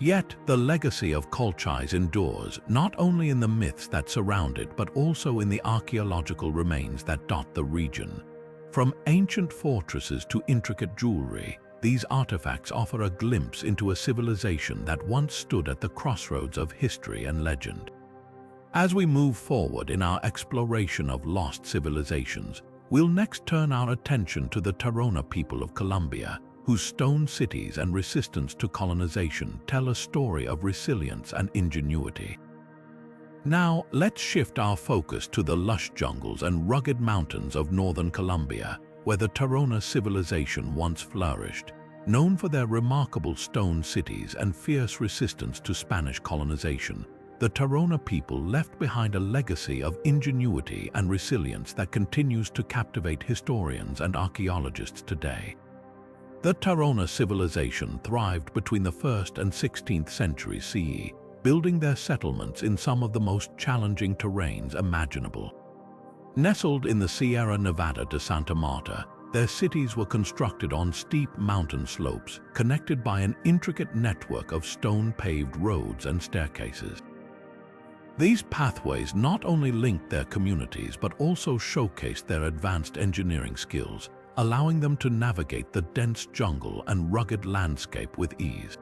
Yet, the legacy of Colchis endures, not only in the myths that surround it but also in the archaeological remains that dot the region. From ancient fortresses to intricate jewelry, these artifacts offer a glimpse into a civilization that once stood at the crossroads of history and legend. As we move forward in our exploration of lost civilizations, we'll next turn our attention to the Tairona people of Colombia, whose stone cities and resistance to colonization tell a story of resilience and ingenuity. Now, let's shift our focus to the lush jungles and rugged mountains of northern Colombia, where the Tairona civilization once flourished. Known for their remarkable stone cities and fierce resistance to Spanish colonization, the Tairona people left behind a legacy of ingenuity and resilience that continues to captivate historians and archaeologists today. The Taurona civilization thrived between the 1st and 16th centuries CE, building their settlements in some of the most challenging terrains imaginable. Nestled in the Sierra Nevada de Santa Marta, their cities were constructed on steep mountain slopes, connected by an intricate network of stone-paved roads and staircases. These pathways not only linked their communities but also showcased their advanced engineering skills, allowing them to navigate the dense jungle and rugged landscape with ease.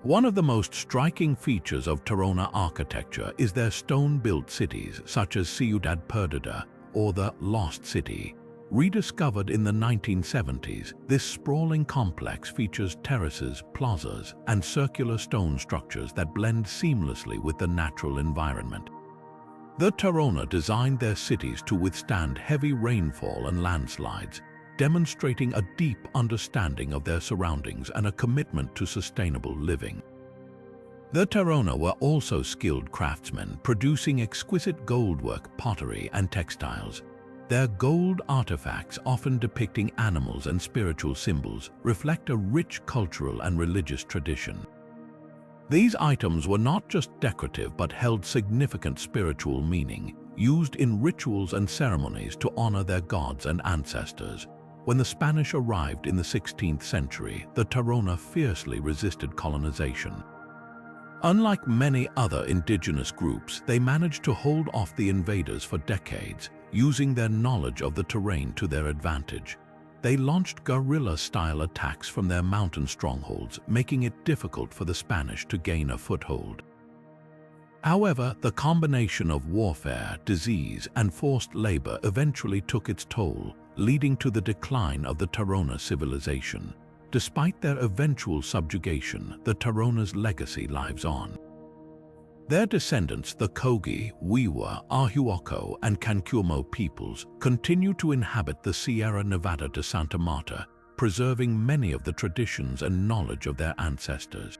One of the most striking features of Taurona architecture is their stone-built cities such as Ciudad Perdida, or the Lost City. Rediscovered in the 1970s, this sprawling complex features terraces, plazas, and circular stone structures that blend seamlessly with the natural environment. The Taurona designed their cities to withstand heavy rainfall and landslides, demonstrating a deep understanding of their surroundings and a commitment to sustainable living. The Taurona were also skilled craftsmen, producing exquisite goldwork, pottery, and textiles. Their gold artifacts, often depicting animals and spiritual symbols, reflect a rich cultural and religious tradition. These items were not just decorative but held significant spiritual meaning, used in rituals and ceremonies to honor their gods and ancestors. When the Spanish arrived in the 16th century, the Taurona fiercely resisted colonization. Unlike many other indigenous groups, they managed to hold off the invaders for decades, using their knowledge of the terrain to their advantage. They launched guerrilla-style attacks from their mountain strongholds, making it difficult for the Spanish to gain a foothold. However, the combination of warfare, disease, and forced labor eventually took its toll, leading to the decline of the Taurona civilization. Despite their eventual subjugation, the Taurona's legacy lives on. Their descendants, the Kogi, Wiwa, Arhuaco, and Cancumo peoples, continue to inhabit the Sierra Nevada de Santa Marta, preserving many of the traditions and knowledge of their ancestors.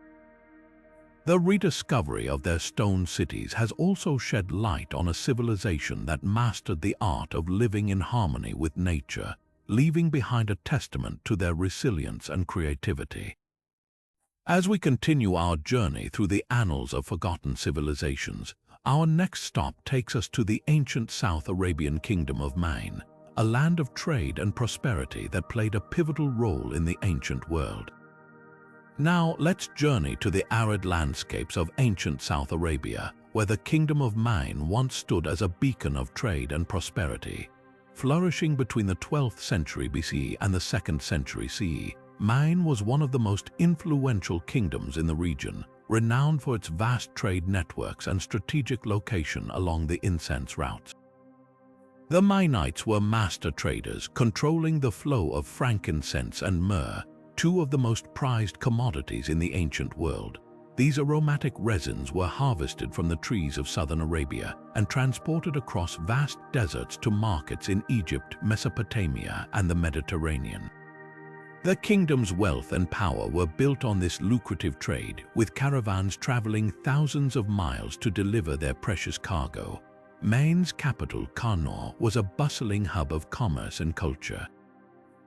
The rediscovery of their stone cities has also shed light on a civilization that mastered the art of living in harmony with nature, leaving behind a testament to their resilience and creativity. As we continue our journey through the annals of forgotten civilizations, our next stop takes us to the ancient South Arabian kingdom of Main, a land of trade and prosperity that played a pivotal role in the ancient world. Now let's journey to the arid landscapes of ancient South Arabia, where the kingdom of Main once stood as a beacon of trade and prosperity. Flourishing between the 12th century BCE and the 2nd century CE, Main was one of the most influential kingdoms in the region, renowned for its vast trade networks and strategic location along the incense routes. The Mainites were master traders, controlling the flow of frankincense and myrrh, two of the most prized commodities in the ancient world. These aromatic resins were harvested from the trees of southern Arabia and transported across vast deserts to markets in Egypt, Mesopotamia, and the Mediterranean. The kingdom's wealth and power were built on this lucrative trade, with caravans traveling thousands of miles to deliver their precious cargo. Main's capital, Kannur, was a bustling hub of commerce and culture.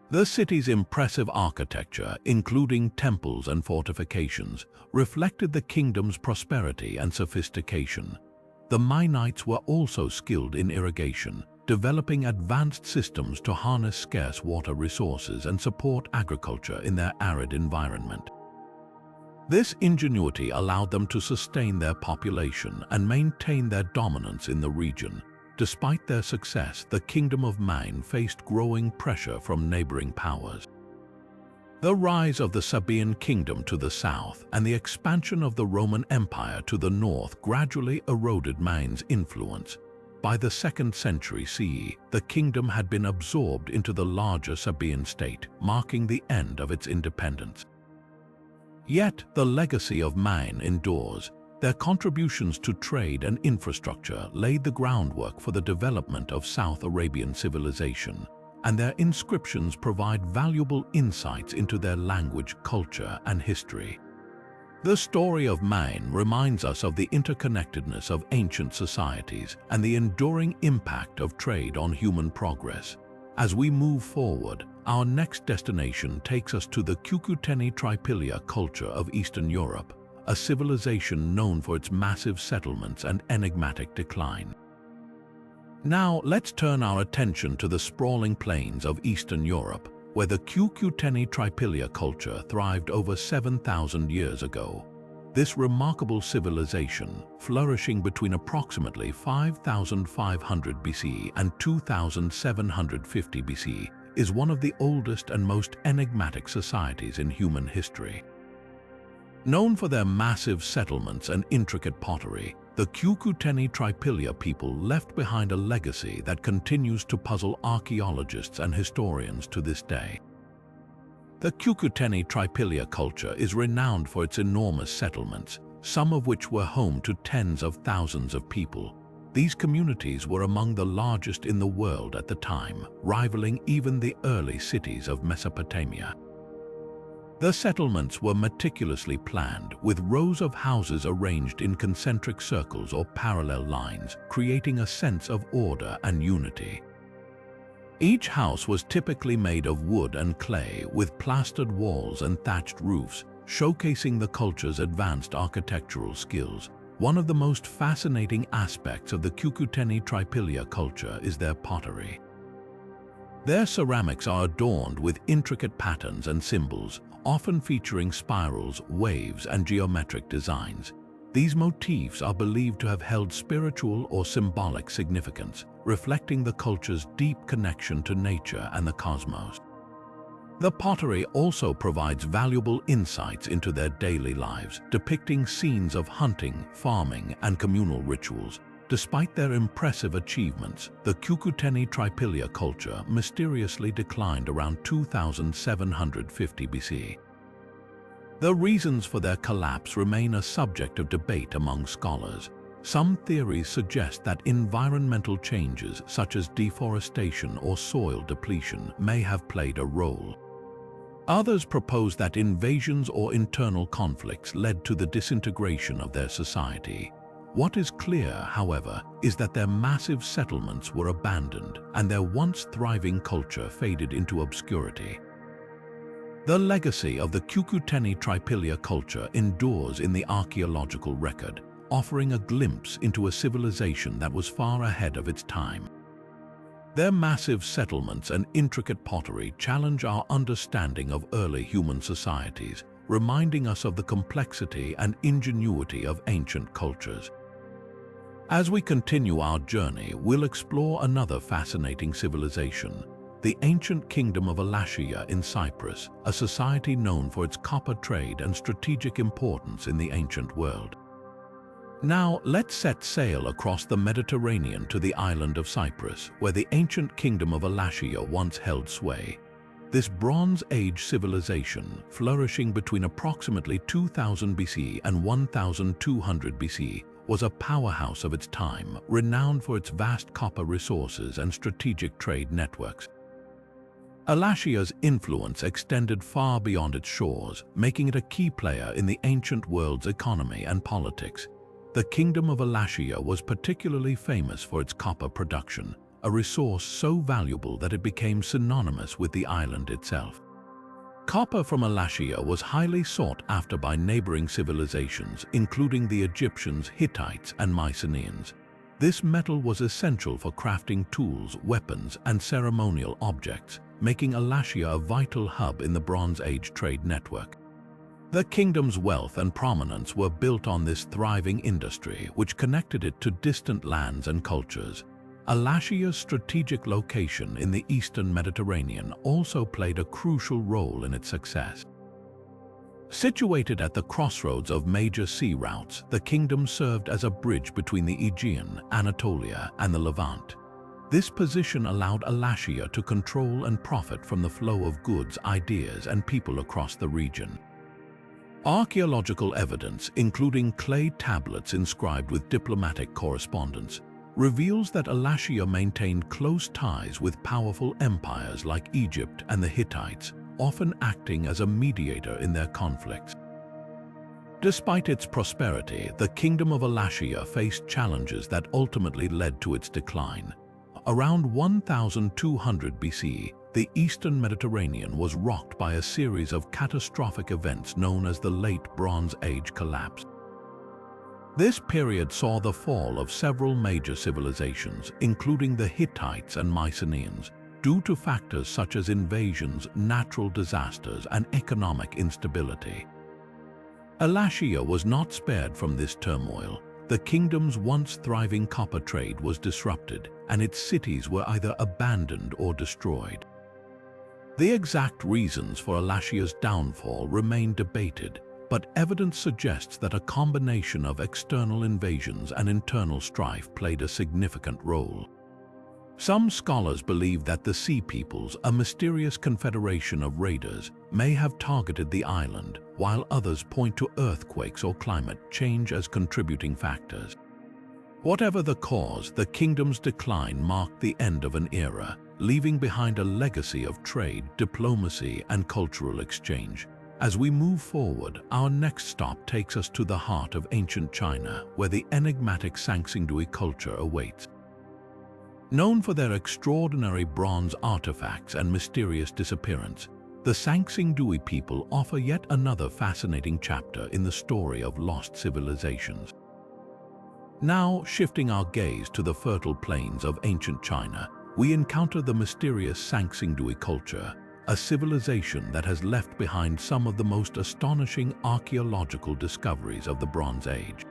The city's impressive architecture, including temples and fortifications, reflected the kingdom's prosperity and sophistication. The Mainites were also skilled in irrigation, developing advanced systems to harness scarce water resources and support agriculture in their arid environment. This ingenuity allowed them to sustain their population and maintain their dominance in the region. Despite their success, the Kingdom of Main faced growing pressure from neighboring powers. The rise of the Sabaean kingdom to the south and the expansion of the Roman Empire to the north gradually eroded Main's influence. By the 2nd century CE, the kingdom had been absorbed into the larger Sabaean state, marking the end of its independence. Yet, the legacy of Main endures. Their contributions to trade and infrastructure laid the groundwork for the development of South Arabian civilization, and their inscriptions provide valuable insights into their language, culture, and history. The story of Main reminds us of the interconnectedness of ancient societies and the enduring impact of trade on human progress. As we move forward, our next destination takes us to the Cucuteni Tripilia culture of Eastern Europe, a civilization known for its massive settlements and enigmatic decline. Now, let's turn our attention to the sprawling plains of Eastern Europe, where the Cucuteni Tripilia culture thrived over 7,000 years ago. This remarkable civilization, flourishing between approximately 5,500 BC and 2,750 BC, is one of the oldest and most enigmatic societies in human history. Known for their massive settlements and intricate pottery, the Cucuteni Tripilia people left behind a legacy that continues to puzzle archaeologists and historians to this day. The Cucuteni Tripilia culture is renowned for its enormous settlements, some of which were home to tens of thousands of people. These communities were among the largest in the world at the time, rivaling even the early cities of Mesopotamia. The settlements were meticulously planned, with rows of houses arranged in concentric circles or parallel lines, creating a sense of order and unity. Each house was typically made of wood and clay, with plastered walls and thatched roofs, showcasing the culture's advanced architectural skills. One of the most fascinating aspects of the Cucuteni Tripilia culture is their pottery. Their ceramics are adorned with intricate patterns and symbols, often featuring spirals, waves, and geometric designs. These motifs are believed to have held spiritual or symbolic significance, reflecting the culture's deep connection to nature and the cosmos. The pottery also provides valuable insights into their daily lives, depicting scenes of hunting, farming, and communal rituals. Despite their impressive achievements, the Cucuteni Tripilia culture mysteriously declined around 2750 BC. The reasons for their collapse remain a subject of debate among scholars. Some theories suggest that environmental changes such as deforestation or soil depletion may have played a role. Others propose that invasions or internal conflicts led to the disintegration of their society. What is clear, however, is that their massive settlements were abandoned and their once thriving culture faded into obscurity. The legacy of the Cucuteni Tripilia culture endures in the archaeological record, offering a glimpse into a civilization that was far ahead of its time. Their massive settlements and intricate pottery challenge our understanding of early human societies, reminding us of the complexity and ingenuity of ancient cultures. As we continue our journey, we'll explore another fascinating civilization, the ancient kingdom of Alashia in Cyprus, a society known for its copper trade and strategic importance in the ancient world. Now, let's set sail across the Mediterranean to the island of Cyprus, where the ancient kingdom of Alashia once held sway. This Bronze Age civilization, flourishing between approximately 2000 BC and 1200 BC, was a powerhouse of its time, renowned for its vast copper resources and strategic trade networks. Alashia's influence extended far beyond its shores, making it a key player in the ancient world's economy and politics. The kingdom of Alashia was particularly famous for its copper production, a resource so valuable that it became synonymous with the island itself. Copper from Alashia was highly sought after by neighboring civilizations, including the Egyptians, Hittites, and Mycenaeans. This metal was essential for crafting tools, weapons, and ceremonial objects, making Alashia a vital hub in the Bronze Age trade network. The kingdom's wealth and prominence were built on this thriving industry, which connected it to distant lands and cultures. Alashia's strategic location in the eastern Mediterranean also played a crucial role in its success. Situated at the crossroads of major sea routes, the kingdom served as a bridge between the Aegean, Anatolia, and the Levant. This position allowed Alashia to control and profit from the flow of goods, ideas, and people across the region. Archaeological evidence, including clay tablets inscribed with diplomatic correspondence, reveals that Alashia maintained close ties with powerful empires like Egypt and the Hittites, often acting as a mediator in their conflicts. Despite its prosperity, the kingdom of Alashia faced challenges that ultimately led to its decline. Around 1200 BC, the eastern Mediterranean was rocked by a series of catastrophic events known as the Late Bronze Age collapse. This period saw the fall of several major civilizations, including the Hittites and Mycenaeans, due to factors such as invasions, natural disasters, and economic instability. Alashia was not spared from this turmoil. The kingdom's once thriving copper trade was disrupted, and its cities were either abandoned or destroyed. The exact reasons for Alashia's downfall remain debated, but evidence suggests that a combination of external invasions and internal strife played a significant role. Some scholars believe that the Sea Peoples, a mysterious confederation of raiders, may have targeted the island, while others point to earthquakes or climate change as contributing factors. Whatever the cause, the kingdom's decline marked the end of an era, leaving behind a legacy of trade, diplomacy, and cultural exchange. As we move forward, our next stop takes us to the heart of ancient China, where the enigmatic Sangsingdui culture awaits. Known for their extraordinary bronze artifacts and mysterious disappearance, the Sangsingdui people offer yet another fascinating chapter in the story of lost civilizations. Now, shifting our gaze to the fertile plains of ancient China, we encounter the mysterious Sangsingdui culture, a civilization that has left behind some of the most astonishing archaeological discoveries of the Bronze Age.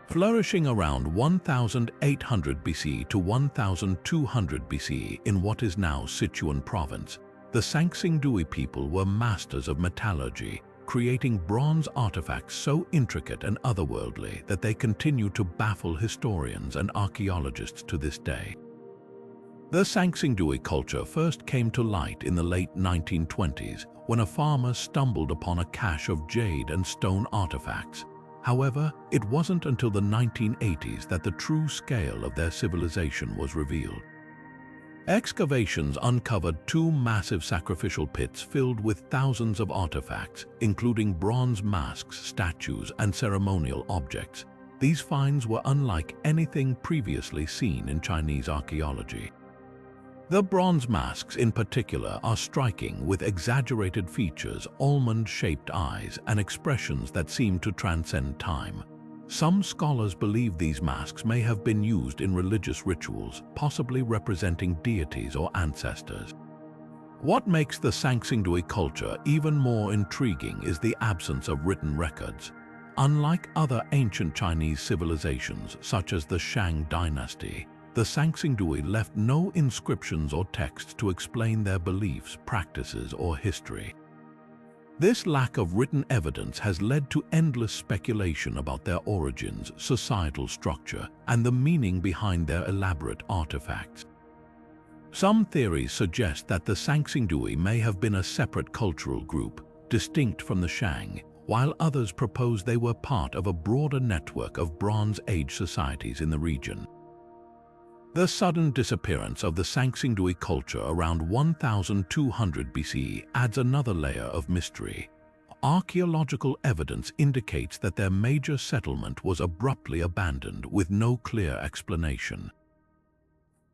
Flourishing around 1800 BC to 1200 BC in what is now Sichuan province, the Sangsingdui people were masters of metallurgy, creating bronze artifacts so intricate and otherworldly that they continue to baffle historians and archaeologists to this day. The Sangsingdui culture first came to light in the late 1920s when a farmer stumbled upon a cache of jade and stone artifacts. However, it wasn't until the 1980s that the true scale of their civilization was revealed. Excavations uncovered two massive sacrificial pits filled with thousands of artifacts, including bronze masks, statues, and ceremonial objects. These finds were unlike anything previously seen in Chinese archaeology. The bronze masks in particular are striking, with exaggerated features, almond-shaped eyes, and expressions that seem to transcend time. Some scholars believe these masks may have been used in religious rituals, possibly representing deities or ancestors. What makes the Sangsingdui culture even more intriguing is the absence of written records. Unlike other ancient Chinese civilizations, such as the Shang dynasty, the Sangsingdui left no inscriptions or texts to explain their beliefs, practices, or history. This lack of written evidence has led to endless speculation about their origins, societal structure, and the meaning behind their elaborate artifacts. Some theories suggest that the Sangsingdui may have been a separate cultural group, distinct from the Shang, while others propose they were part of a broader network of Bronze Age societies in the region. The sudden disappearance of the Sangsingdui culture around 1200 BC adds another layer of mystery. Archaeological evidence indicates that their major settlement was abruptly abandoned with no clear explanation.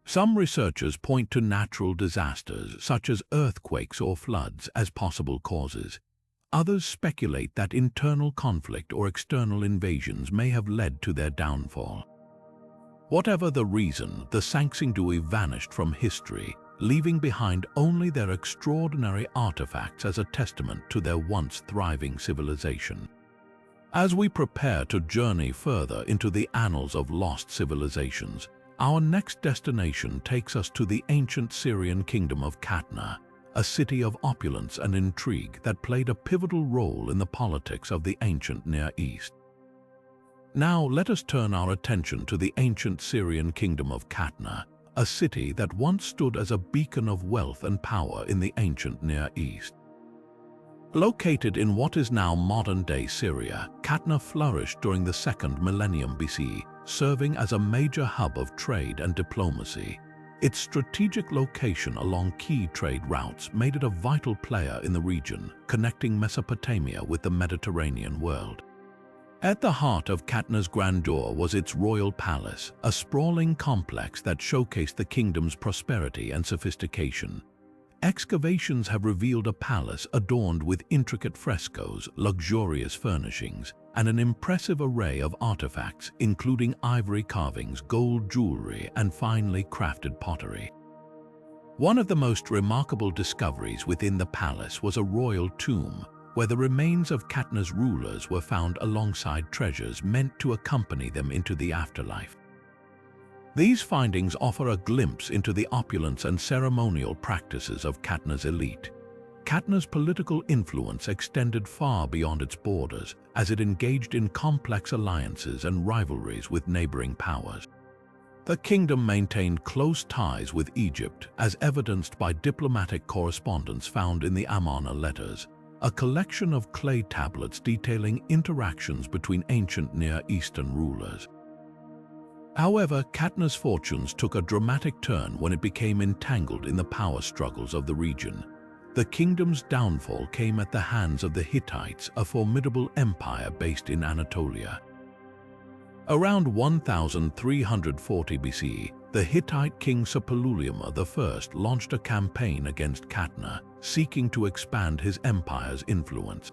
Some researchers point to natural disasters such as earthquakes or floods as possible causes. Others speculate that internal conflict or external invasions may have led to their downfall. Whatever the reason, the Sangsingdui vanished from history, leaving behind only their extraordinary artifacts as a testament to their once thriving civilization. As we prepare to journey further into the annals of lost civilizations, our next destination takes us to the ancient Syrian kingdom of Katna, a city of opulence and intrigue that played a pivotal role in the politics of the ancient Near East. Now let us turn our attention to the ancient Syrian kingdom of Katna, a city that once stood as a beacon of wealth and power in the ancient Near East. Located in what is now modern-day Syria, Katna flourished during the 2nd millennium BC, serving as a major hub of trade and diplomacy. Its strategic location along key trade routes made it a vital player in the region, connecting Mesopotamia with the Mediterranean world. At the heart of Katna's grandeur was its royal palace, a sprawling complex that showcased the kingdom's prosperity and sophistication. Excavations have revealed a palace adorned with intricate frescoes, luxurious furnishings, and an impressive array of artifacts, including ivory carvings, gold jewelry, and finely crafted pottery. One of the most remarkable discoveries within the palace was a royal tomb, where the remains of Katna's rulers were found alongside treasures meant to accompany them into the afterlife. These findings offer a glimpse into the opulence and ceremonial practices of Katna's elite. Katna's political influence extended far beyond its borders, as it engaged in complex alliances and rivalries with neighboring powers. The kingdom maintained close ties with Egypt, as evidenced by diplomatic correspondence found in the Amarna letters, a collection of clay tablets detailing interactions between ancient Near Eastern rulers. However, Katna's fortunes took a dramatic turn when it became entangled in the power struggles of the region. The kingdom's downfall came at the hands of the Hittites, a formidable empire based in Anatolia. Around 1340 BC, the Hittite king Suppiluliuma I launched a campaign against Katna, seeking to expand his empire's influence.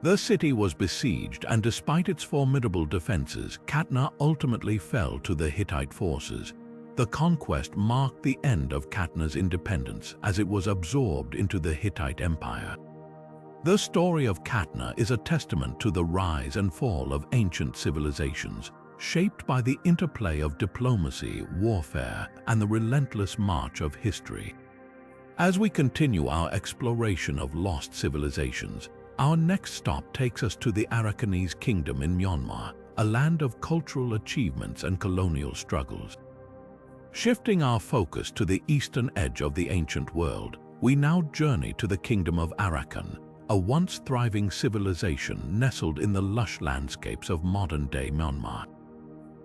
The city was besieged, and despite its formidable defenses, Katna ultimately fell to the Hittite forces. The conquest marked the end of Katna's independence, as it was absorbed into the Hittite Empire. The story of Katna is a testament to the rise and fall of ancient civilizations, shaped by the interplay of diplomacy, warfare, and the relentless march of history. As we continue our exploration of lost civilizations, our next stop takes us to the Arakanese kingdom in Myanmar, a land of cultural achievements and colonial struggles. Shifting our focus to the eastern edge of the ancient world, we now journey to the kingdom of Arakan, a once thriving civilization nestled in the lush landscapes of modern-day Myanmar.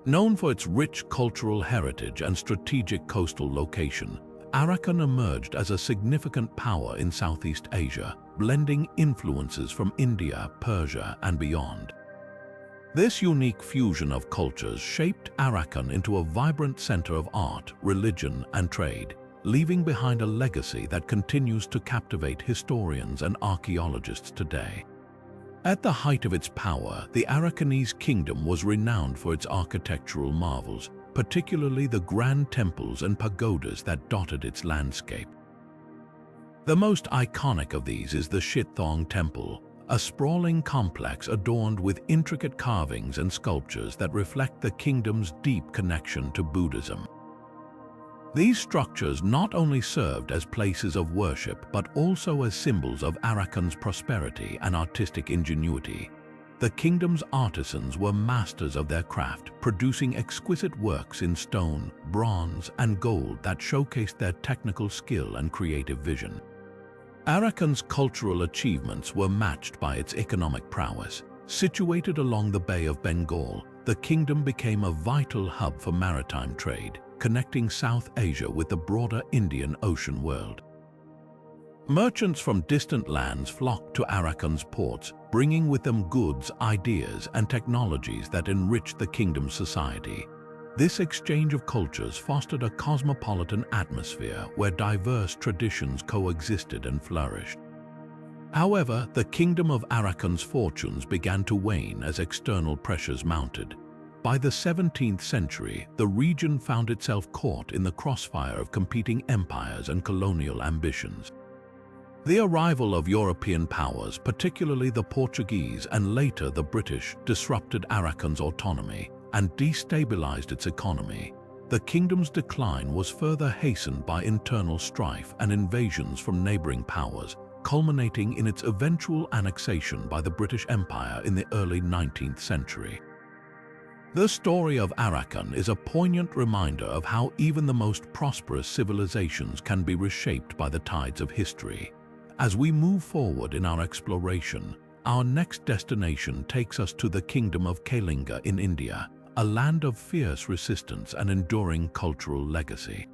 Known for its rich cultural heritage and strategic coastal location, Arakan emerged as a significant power in Southeast Asia, blending influences from India, Persia, and beyond. This unique fusion of cultures shaped Arakan into a vibrant center of art, religion, and trade, leaving behind a legacy that continues to captivate historians and archaeologists today. At the height of its power, the Arakanese kingdom was renowned for its architectural marvels, particularly the grand temples and pagodas that dotted its landscape. The most iconic of these is the Shithong Temple, a sprawling complex adorned with intricate carvings and sculptures that reflect the kingdom's deep connection to Buddhism. These structures not only served as places of worship but also as symbols of Arakan's prosperity and artistic ingenuity. The kingdom's artisans were masters of their craft, producing exquisite works in stone, bronze, and gold that showcased their technical skill and creative vision. Arakan's cultural achievements were matched by its economic prowess. Situated along the Bay of Bengal, the kingdom became a vital hub for maritime trade, connecting South Asia with the broader Indian Ocean world. Merchants from distant lands flocked to Arakan's ports, bringing with them goods, ideas, and technologies that enriched the kingdom's society. This exchange of cultures fostered a cosmopolitan atmosphere where diverse traditions coexisted and flourished. However, the kingdom of Arakan's fortunes began to wane as external pressures mounted. By the 17th century, the region found itself caught in the crossfire of competing empires and colonial ambitions. The arrival of European powers, particularly the Portuguese and later the British, disrupted Arakan's autonomy and destabilized its economy. The kingdom's decline was further hastened by internal strife and invasions from neighboring powers, culminating in its eventual annexation by the British Empire in the early 19th century. The story of Arakan is a poignant reminder of how even the most prosperous civilizations can be reshaped by the tides of history. As we move forward in our exploration, our next destination takes us to the kingdom of Kalinga in India, a land of fierce resistance and enduring cultural legacy.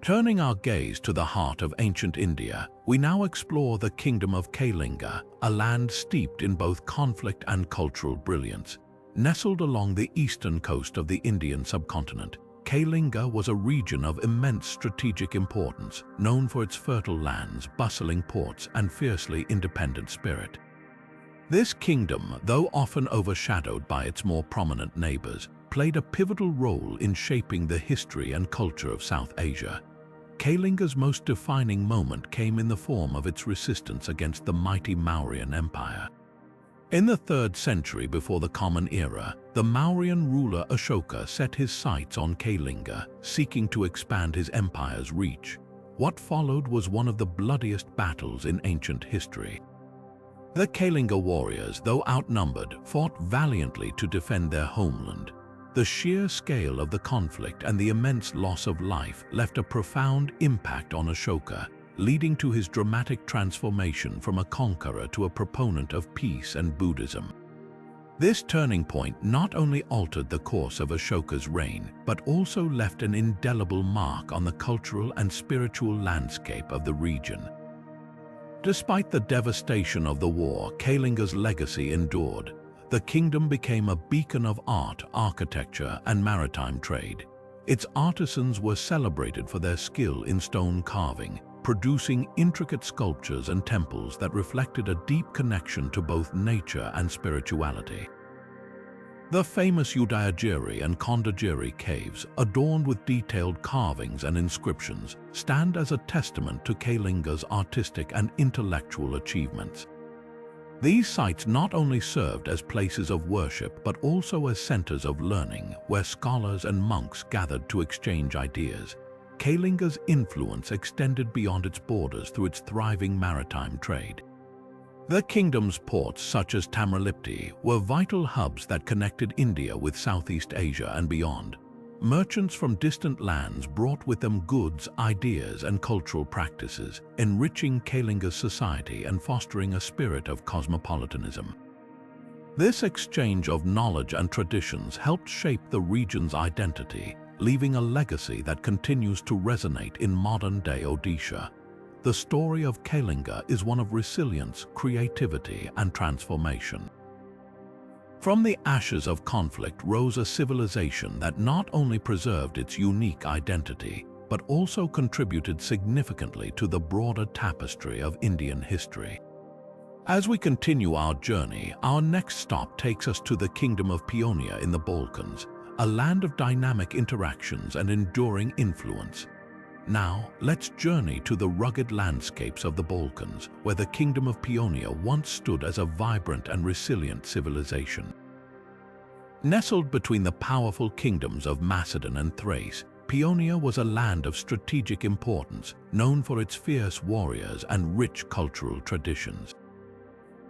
Turning our gaze to the heart of ancient India, we now explore the kingdom of Kalinga, a land steeped in both conflict and cultural brilliance. Nestled along the eastern coast of the Indian subcontinent, Kalinga was a region of immense strategic importance, known for its fertile lands, bustling ports, and fiercely independent spirit. This kingdom, though often overshadowed by its more prominent neighbors, played a pivotal role in shaping the history and culture of South Asia. Kalinga's most defining moment came in the form of its resistance against the mighty Mauryan Empire. In the 3rd century before the Common Era, the Mauryan ruler Ashoka set his sights on Kalinga, seeking to expand his empire's reach. What followed was one of the bloodiest battles in ancient history. The Kalinga warriors, though outnumbered, fought valiantly to defend their homeland. The sheer scale of the conflict and the immense loss of life left a profound impact on Ashoka, leading to his dramatic transformation from a conqueror to a proponent of peace and Buddhism. This turning point not only altered the course of Ashoka's reign, but also left an indelible mark on the cultural and spiritual landscape of the region. Despite the devastation of the war, Kalinga's legacy endured. The kingdom became a beacon of art, architecture, and maritime trade. Its artisans were celebrated for their skill in stone carving, producing intricate sculptures and temples that reflected a deep connection to both nature and spirituality. The famous Udayagiri and Kondagiri caves, adorned with detailed carvings and inscriptions, stand as a testament to Kalinga's artistic and intellectual achievements. These sites not only served as places of worship but also as centers of learning, where scholars and monks gathered to exchange ideas. Kalinga's influence extended beyond its borders through its thriving maritime trade. The kingdom's ports, such as Tamralipti, were vital hubs that connected India with Southeast Asia and beyond. Merchants from distant lands brought with them goods, ideas, and cultural practices, enriching Kalinga's society and fostering a spirit of cosmopolitanism. This exchange of knowledge and traditions helped shape the region's identity, leaving a legacy that continues to resonate in modern-day Odisha. The story of Kalinga is one of resilience, creativity, and transformation. From the ashes of conflict rose a civilization that not only preserved its unique identity, but also contributed significantly to the broader tapestry of Indian history. As we continue our journey, our next stop takes us to the Kingdom of Paeonia in the Balkans, a land of dynamic interactions and enduring influence. Now, let's journey to the rugged landscapes of the Balkans, where the Kingdom of Paeonia once stood as a vibrant and resilient civilization. Nestled between the powerful kingdoms of Macedon and Thrace, Paeonia was a land of strategic importance, known for its fierce warriors and rich cultural traditions.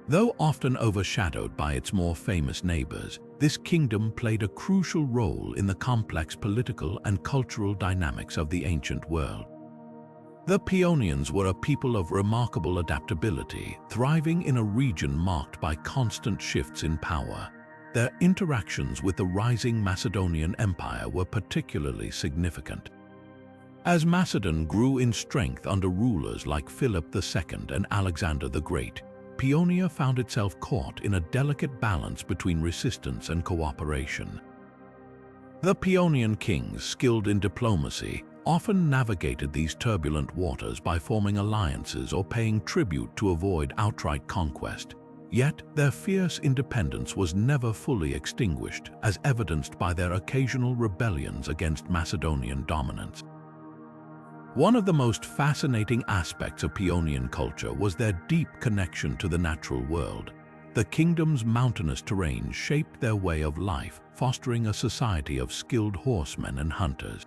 Though often overshadowed by its more famous neighbors, this kingdom played a crucial role in the complex political and cultural dynamics of the ancient world. The Paeonians were a people of remarkable adaptability, thriving in a region marked by constant shifts in power. Their interactions with the rising Macedonian Empire were particularly significant. As Macedon grew in strength under rulers like Philip II and Alexander the Great, Paeonia found itself caught in a delicate balance between resistance and cooperation. The Paeonian kings, skilled in diplomacy, often navigated these turbulent waters by forming alliances or paying tribute to avoid outright conquest. Yet, their fierce independence was never fully extinguished, as evidenced by their occasional rebellions against Macedonian dominance. One of the most fascinating aspects of Paeonian culture was their deep connection to the natural world. The kingdom's mountainous terrain shaped their way of life, fostering a society of skilled horsemen and hunters.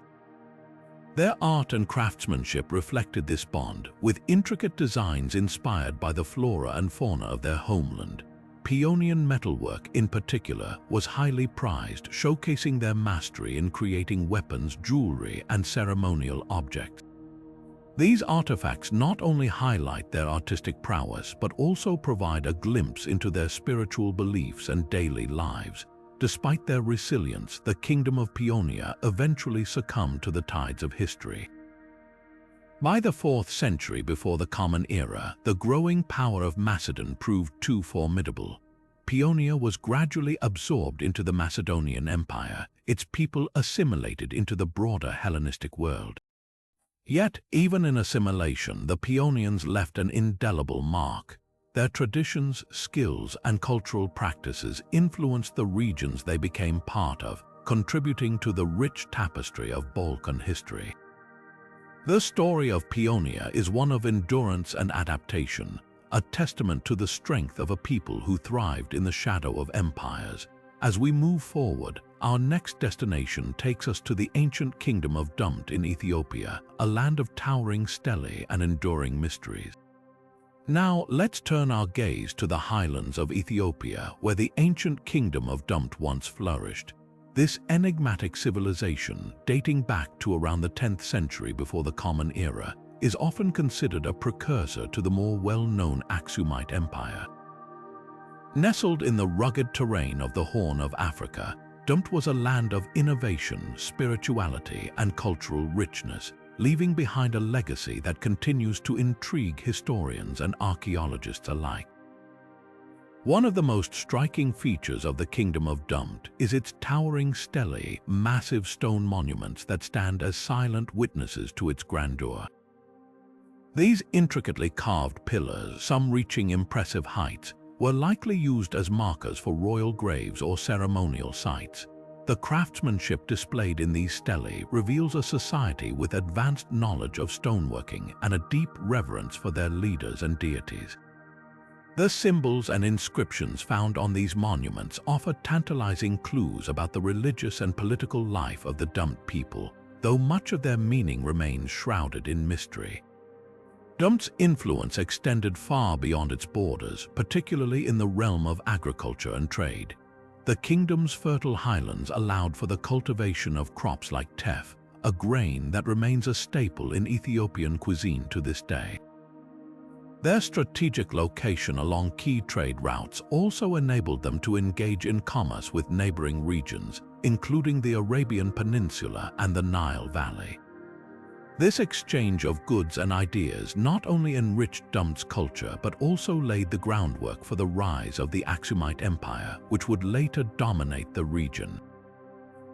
Their art and craftsmanship reflected this bond, with intricate designs inspired by the flora and fauna of their homeland. Paeonian metalwork, in particular, was highly prized, showcasing their mastery in creating weapons, jewelry, and ceremonial objects. These artifacts not only highlight their artistic prowess, but also provide a glimpse into their spiritual beliefs and daily lives. Despite their resilience, the Kingdom of Paeonia eventually succumbed to the tides of history. By the 4th century before the Common Era, the growing power of Macedon proved too formidable. Paeonia was gradually absorbed into the Macedonian Empire, its people assimilated into the broader Hellenistic world. Yet, even in assimilation, the Paeonians left an indelible mark. Their traditions, skills, and cultural practices influenced the regions they became part of, contributing to the rich tapestry of Balkan history. The story of Paeonia is one of endurance and adaptation, a testament to the strength of a people who thrived in the shadow of empires. As we move forward, our next destination takes us to the ancient kingdom of Dumt in Ethiopia, a land of towering stelae and enduring mysteries. Now, let's turn our gaze to the highlands of Ethiopia, where the ancient kingdom of Dumt once flourished. This enigmatic civilization, dating back to around the 10th century before the Common Era, is often considered a precursor to the more well-known Aksumite Empire. Nestled in the rugged terrain of the Horn of Africa, Dumt was a land of innovation, spirituality, and cultural richness, leaving behind a legacy that continues to intrigue historians and archaeologists alike. One of the most striking features of the Kingdom of Dumt is its towering stelae, massive stone monuments that stand as silent witnesses to its grandeur. These intricately carved pillars, some reaching impressive heights, were likely used as markers for royal graves or ceremonial sites. The craftsmanship displayed in these stelae reveals a society with advanced knowledge of stoneworking and a deep reverence for their leaders and deities. The symbols and inscriptions found on these monuments offer tantalizing clues about the religious and political life of the Dumt people, though much of their meaning remains shrouded in mystery. Dumt's influence extended far beyond its borders, particularly in the realm of agriculture and trade. The kingdom's fertile highlands allowed for the cultivation of crops like teff, a grain that remains a staple in Ethiopian cuisine to this day. Their strategic location along key trade routes also enabled them to engage in commerce with neighboring regions, including the Arabian Peninsula and the Nile Valley. This exchange of goods and ideas not only enriched Dumt's culture but also laid the groundwork for the rise of the Aksumite Empire, which would later dominate the region.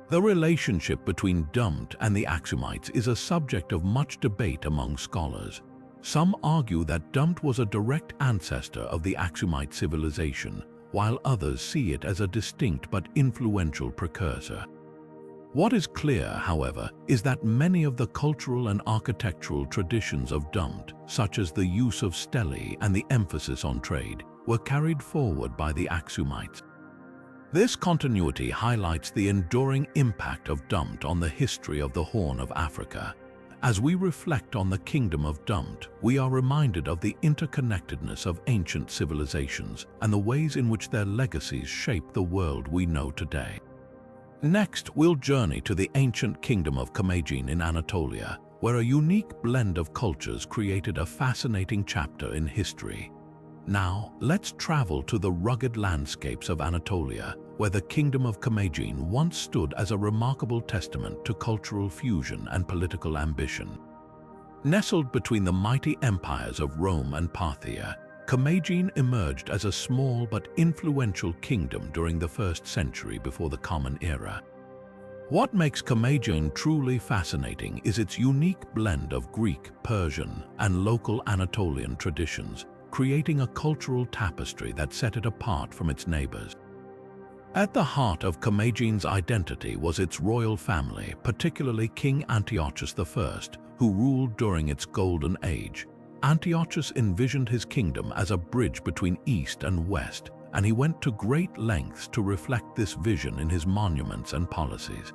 The relationship between Dumt and the Aksumites is a subject of much debate among scholars. Some argue that Dumt was a direct ancestor of the Aksumite civilization, while others see it as a distinct but influential precursor. What is clear, however, is that many of the cultural and architectural traditions of Dumt, such as the use of stelae and the emphasis on trade, were carried forward by the Aksumites. This continuity highlights the enduring impact of Dumt on the history of the Horn of Africa. As we reflect on the Kingdom of Dumt, we are reminded of the interconnectedness of ancient civilizations and the ways in which their legacies shape the world we know today. Next, we'll journey to the ancient kingdom of Commagene in Anatolia, where a unique blend of cultures created a fascinating chapter in history. Now, let's travel to the rugged landscapes of Anatolia, where the kingdom of Commagene once stood as a remarkable testament to cultural fusion and political ambition. Nestled between the mighty empires of Rome and Parthia, Commagene emerged as a small but influential kingdom during the 1st century before the Common Era. What makes Commagene truly fascinating is its unique blend of Greek, Persian, and local Anatolian traditions, creating a cultural tapestry that set it apart from its neighbors. At the heart of Commagene's identity was its royal family, particularly King Antiochus I, who ruled during its golden age. Antiochus envisioned his kingdom as a bridge between East and West, and he went to great lengths to reflect this vision in his monuments and policies.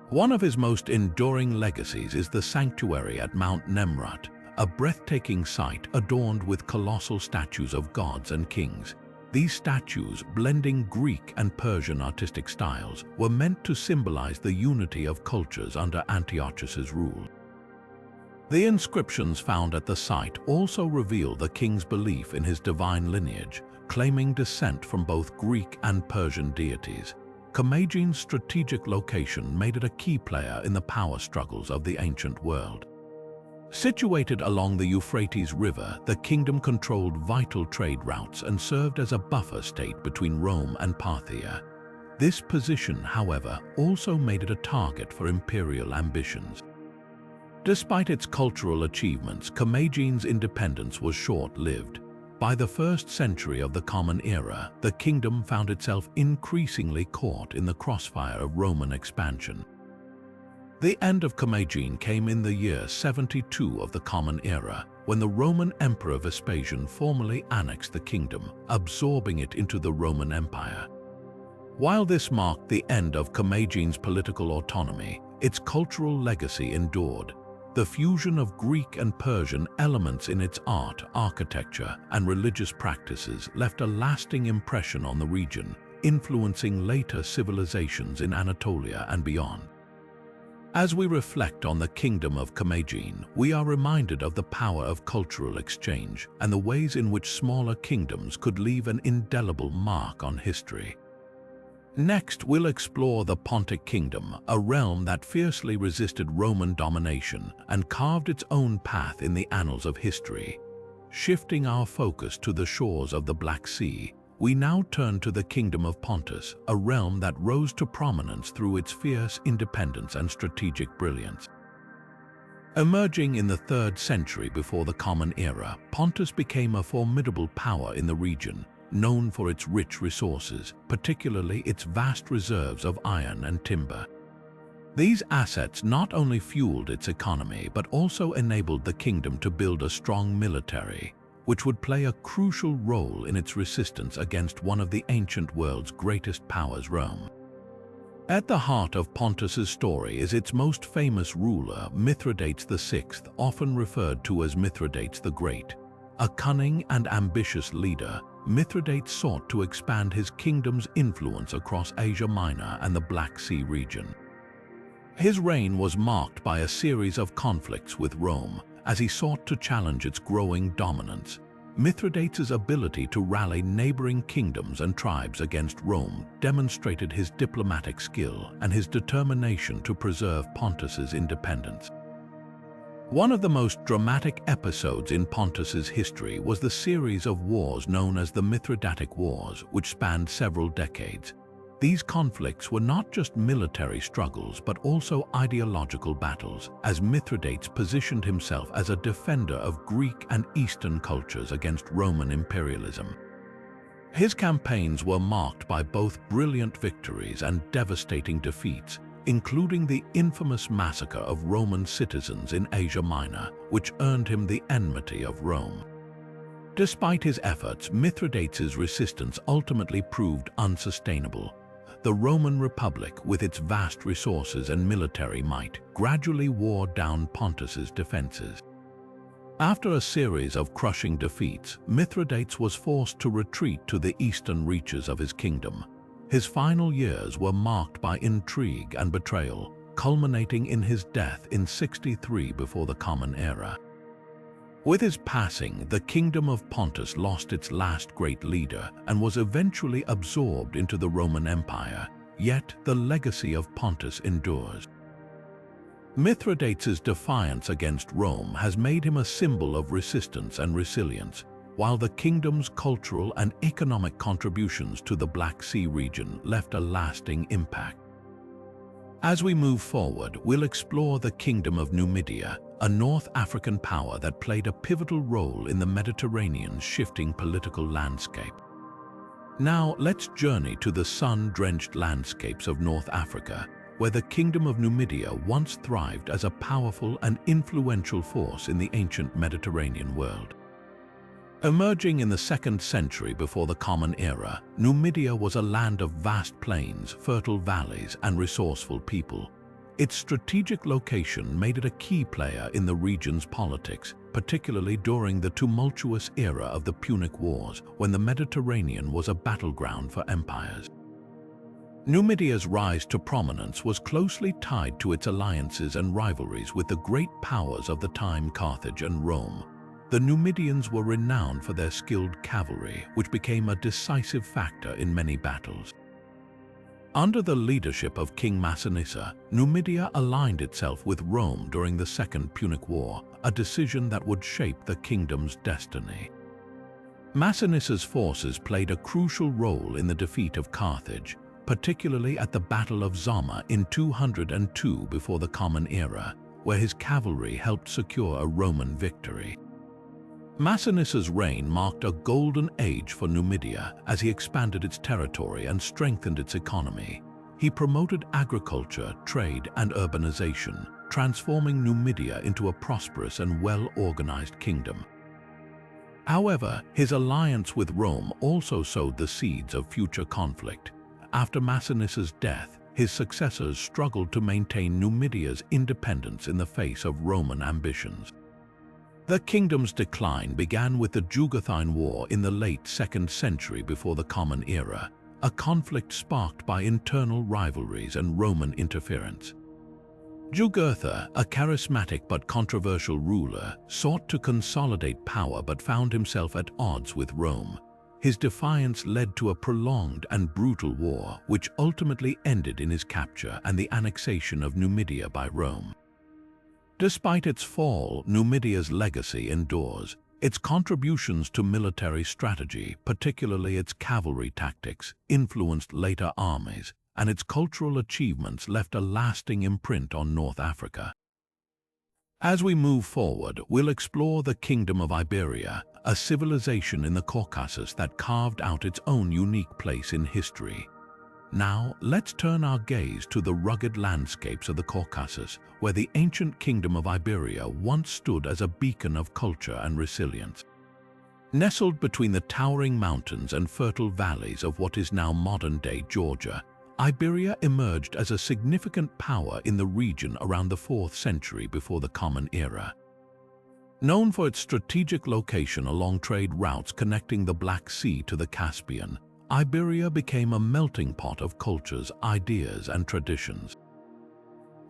One of his most enduring legacies is the sanctuary at Mount Nemrut, a breathtaking site adorned with colossal statues of gods and kings. These statues, blending Greek and Persian artistic styles, were meant to symbolize the unity of cultures under Antiochus's rule. The inscriptions found at the site also reveal the king's belief in his divine lineage, claiming descent from both Greek and Persian deities. Commagene's strategic location made it a key player in the power struggles of the ancient world. Situated along the Euphrates River, the kingdom controlled vital trade routes and served as a buffer state between Rome and Parthia. This position, however, also made it a target for imperial ambitions. Despite its cultural achievements, Commagene's independence was short-lived. By the 1st century of the Common Era, the kingdom found itself increasingly caught in the crossfire of Roman expansion. The end of Commagene came in the year 72 of the Common Era, when the Roman Emperor Vespasian formally annexed the kingdom, absorbing it into the Roman Empire. While this marked the end of Commagene's political autonomy, its cultural legacy endured. The fusion of Greek and Persian elements in its art, architecture, and religious practices left a lasting impression on the region, influencing later civilizations in Anatolia and beyond. As we reflect on the kingdom of Commagene, we are reminded of the power of cultural exchange and the ways in which smaller kingdoms could leave an indelible mark on history. Next, we'll explore the Pontic Kingdom, a realm that fiercely resisted Roman domination and carved its own path in the annals of history. Shifting our focus to the shores of the Black Sea, we now turn to the Kingdom of Pontus, a realm that rose to prominence through its fierce independence and strategic brilliance. Emerging in the 3rd century before the Common Era, Pontus became a formidable power in the region, known for its rich resources, particularly its vast reserves of iron and timber. These assets not only fueled its economy but also enabled the kingdom to build a strong military, which would play a crucial role in its resistance against one of the ancient world's greatest powers, Rome. At the heart of Pontus's story is its most famous ruler, Mithridates VI, often referred to as Mithridates the Great. A cunning and ambitious leader, Mithridates sought to expand his kingdom's influence across Asia Minor and the Black Sea region. His reign was marked by a series of conflicts with Rome, as he sought to challenge its growing dominance. Mithridates' ability to rally neighboring kingdoms and tribes against Rome demonstrated his diplomatic skill and his determination to preserve Pontus's independence. One of the most dramatic episodes in Pontus's history was the series of wars known as the Mithridatic Wars, which spanned several decades. These conflicts were not just military struggles but also ideological battles, as Mithridates positioned himself as a defender of Greek and Eastern cultures against Roman imperialism. His campaigns were marked by both brilliant victories and devastating defeats, including the infamous massacre of Roman citizens in Asia Minor, which earned him the enmity of Rome. Despite his efforts, Mithridates' resistance ultimately proved unsustainable. The Roman Republic, with its vast resources and military might, gradually wore down Pontus's defenses. After a series of crushing defeats, Mithridates was forced to retreat to the eastern reaches of his kingdom. His final years were marked by intrigue and betrayal, culminating in his death in 63 before the Common Era. With his passing, the Kingdom of Pontus lost its last great leader and was eventually absorbed into the Roman Empire, yet the legacy of Pontus endures. Mithridates' defiance against Rome has made him a symbol of resistance and resilience, while the kingdom's cultural and economic contributions to the Black Sea region left a lasting impact. As we move forward, we'll explore the Kingdom of Numidia, a North African power that played a pivotal role in the Mediterranean's shifting political landscape. Now, let's journey to the sun-drenched landscapes of North Africa, where the Kingdom of Numidia once thrived as a powerful and influential force in the ancient Mediterranean world. Emerging in the 2nd century before the Common Era, Numidia was a land of vast plains, fertile valleys, and resourceful people. Its strategic location made it a key player in the region's politics, particularly during the tumultuous era of the Punic Wars, when the Mediterranean was a battleground for empires. Numidia's rise to prominence was closely tied to its alliances and rivalries with the great powers of the time, Carthage and Rome. The Numidians were renowned for their skilled cavalry, which became a decisive factor in many battles. Under the leadership of King Massinissa, Numidia aligned itself with Rome during the Second Punic War, a decision that would shape the kingdom's destiny. Massinissa's forces played a crucial role in the defeat of Carthage, particularly at the Battle of Zama in 202 before the Common Era, where his cavalry helped secure a Roman victory. Massinissa's reign marked a golden age for Numidia as he expanded its territory and strengthened its economy. He promoted agriculture, trade, and urbanization, transforming Numidia into a prosperous and well-organized kingdom. However, his alliance with Rome also sowed the seeds of future conflict. After Massinissa's death, his successors struggled to maintain Numidia's independence in the face of Roman ambitions. The kingdom's decline began with the Jugurthine War in the late 2nd century before the Common Era, a conflict sparked by internal rivalries and Roman interference. Jugurtha, a charismatic but controversial ruler, sought to consolidate power but found himself at odds with Rome. His defiance led to a prolonged and brutal war, which ultimately ended in his capture and the annexation of Numidia by Rome. Despite its fall, Numidia's legacy endures. Its contributions to military strategy, particularly its cavalry tactics, influenced later armies, and its cultural achievements left a lasting imprint on North Africa. As we move forward, we'll explore the Kingdom of Iberia, a civilization in the Caucasus that carved out its own unique place in history. Now, let's turn our gaze to the rugged landscapes of the Caucasus, where the ancient Kingdom of Iberia once stood as a beacon of culture and resilience. Nestled between the towering mountains and fertile valleys of what is now modern-day Georgia, Iberia emerged as a significant power in the region around the 4th century before the Common Era. Known for its strategic location along trade routes connecting the Black Sea to the Caspian, Iberia became a melting pot of cultures, ideas, and traditions.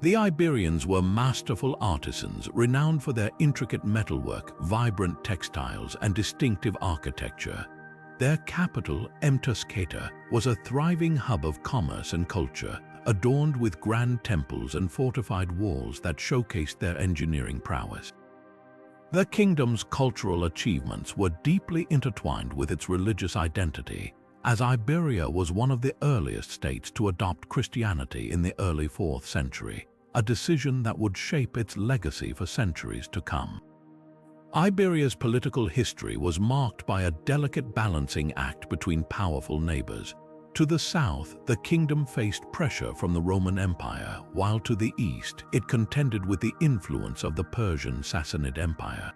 The Iberians were masterful artisans renowned for their intricate metalwork, vibrant textiles, and distinctive architecture. Their capital, Mtuscata, was a thriving hub of commerce and culture, adorned with grand temples and fortified walls that showcased their engineering prowess. The kingdom's cultural achievements were deeply intertwined with its religious identity, as Iberia was one of the earliest states to adopt Christianity in the early 4th century, a decision that would shape its legacy for centuries to come. Iberia's political history was marked by a delicate balancing act between powerful neighbors. To the south, the kingdom faced pressure from the Roman Empire, while to the east, it contended with the influence of the Persian Sassanid Empire.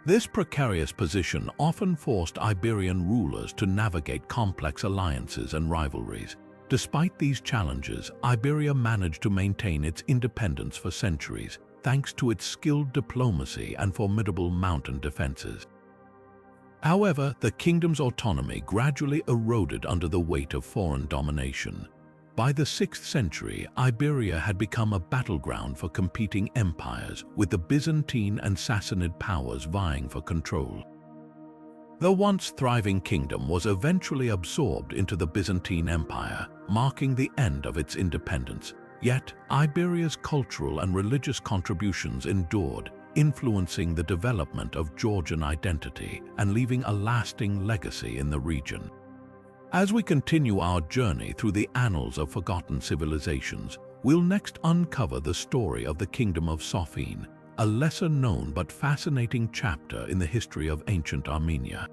This precarious position often forced Iberian rulers to navigate complex alliances and rivalries. Despite these challenges, Iberia managed to maintain its independence for centuries, thanks to its skilled diplomacy and formidable mountain defenses. However, the kingdom's autonomy gradually eroded under the weight of foreign domination. By the 6th century, Iberia had become a battleground for competing empires, with the Byzantine and Sassanid powers vying for control. The once thriving kingdom was eventually absorbed into the Byzantine Empire, marking the end of its independence. Yet, Iberia's cultural and religious contributions endured, influencing the development of Georgian identity and leaving a lasting legacy in the region. As we continue our journey through the annals of forgotten civilizations, we'll next uncover the story of the Kingdom of Sophene, a lesser-known but fascinating chapter in the history of ancient Armenia.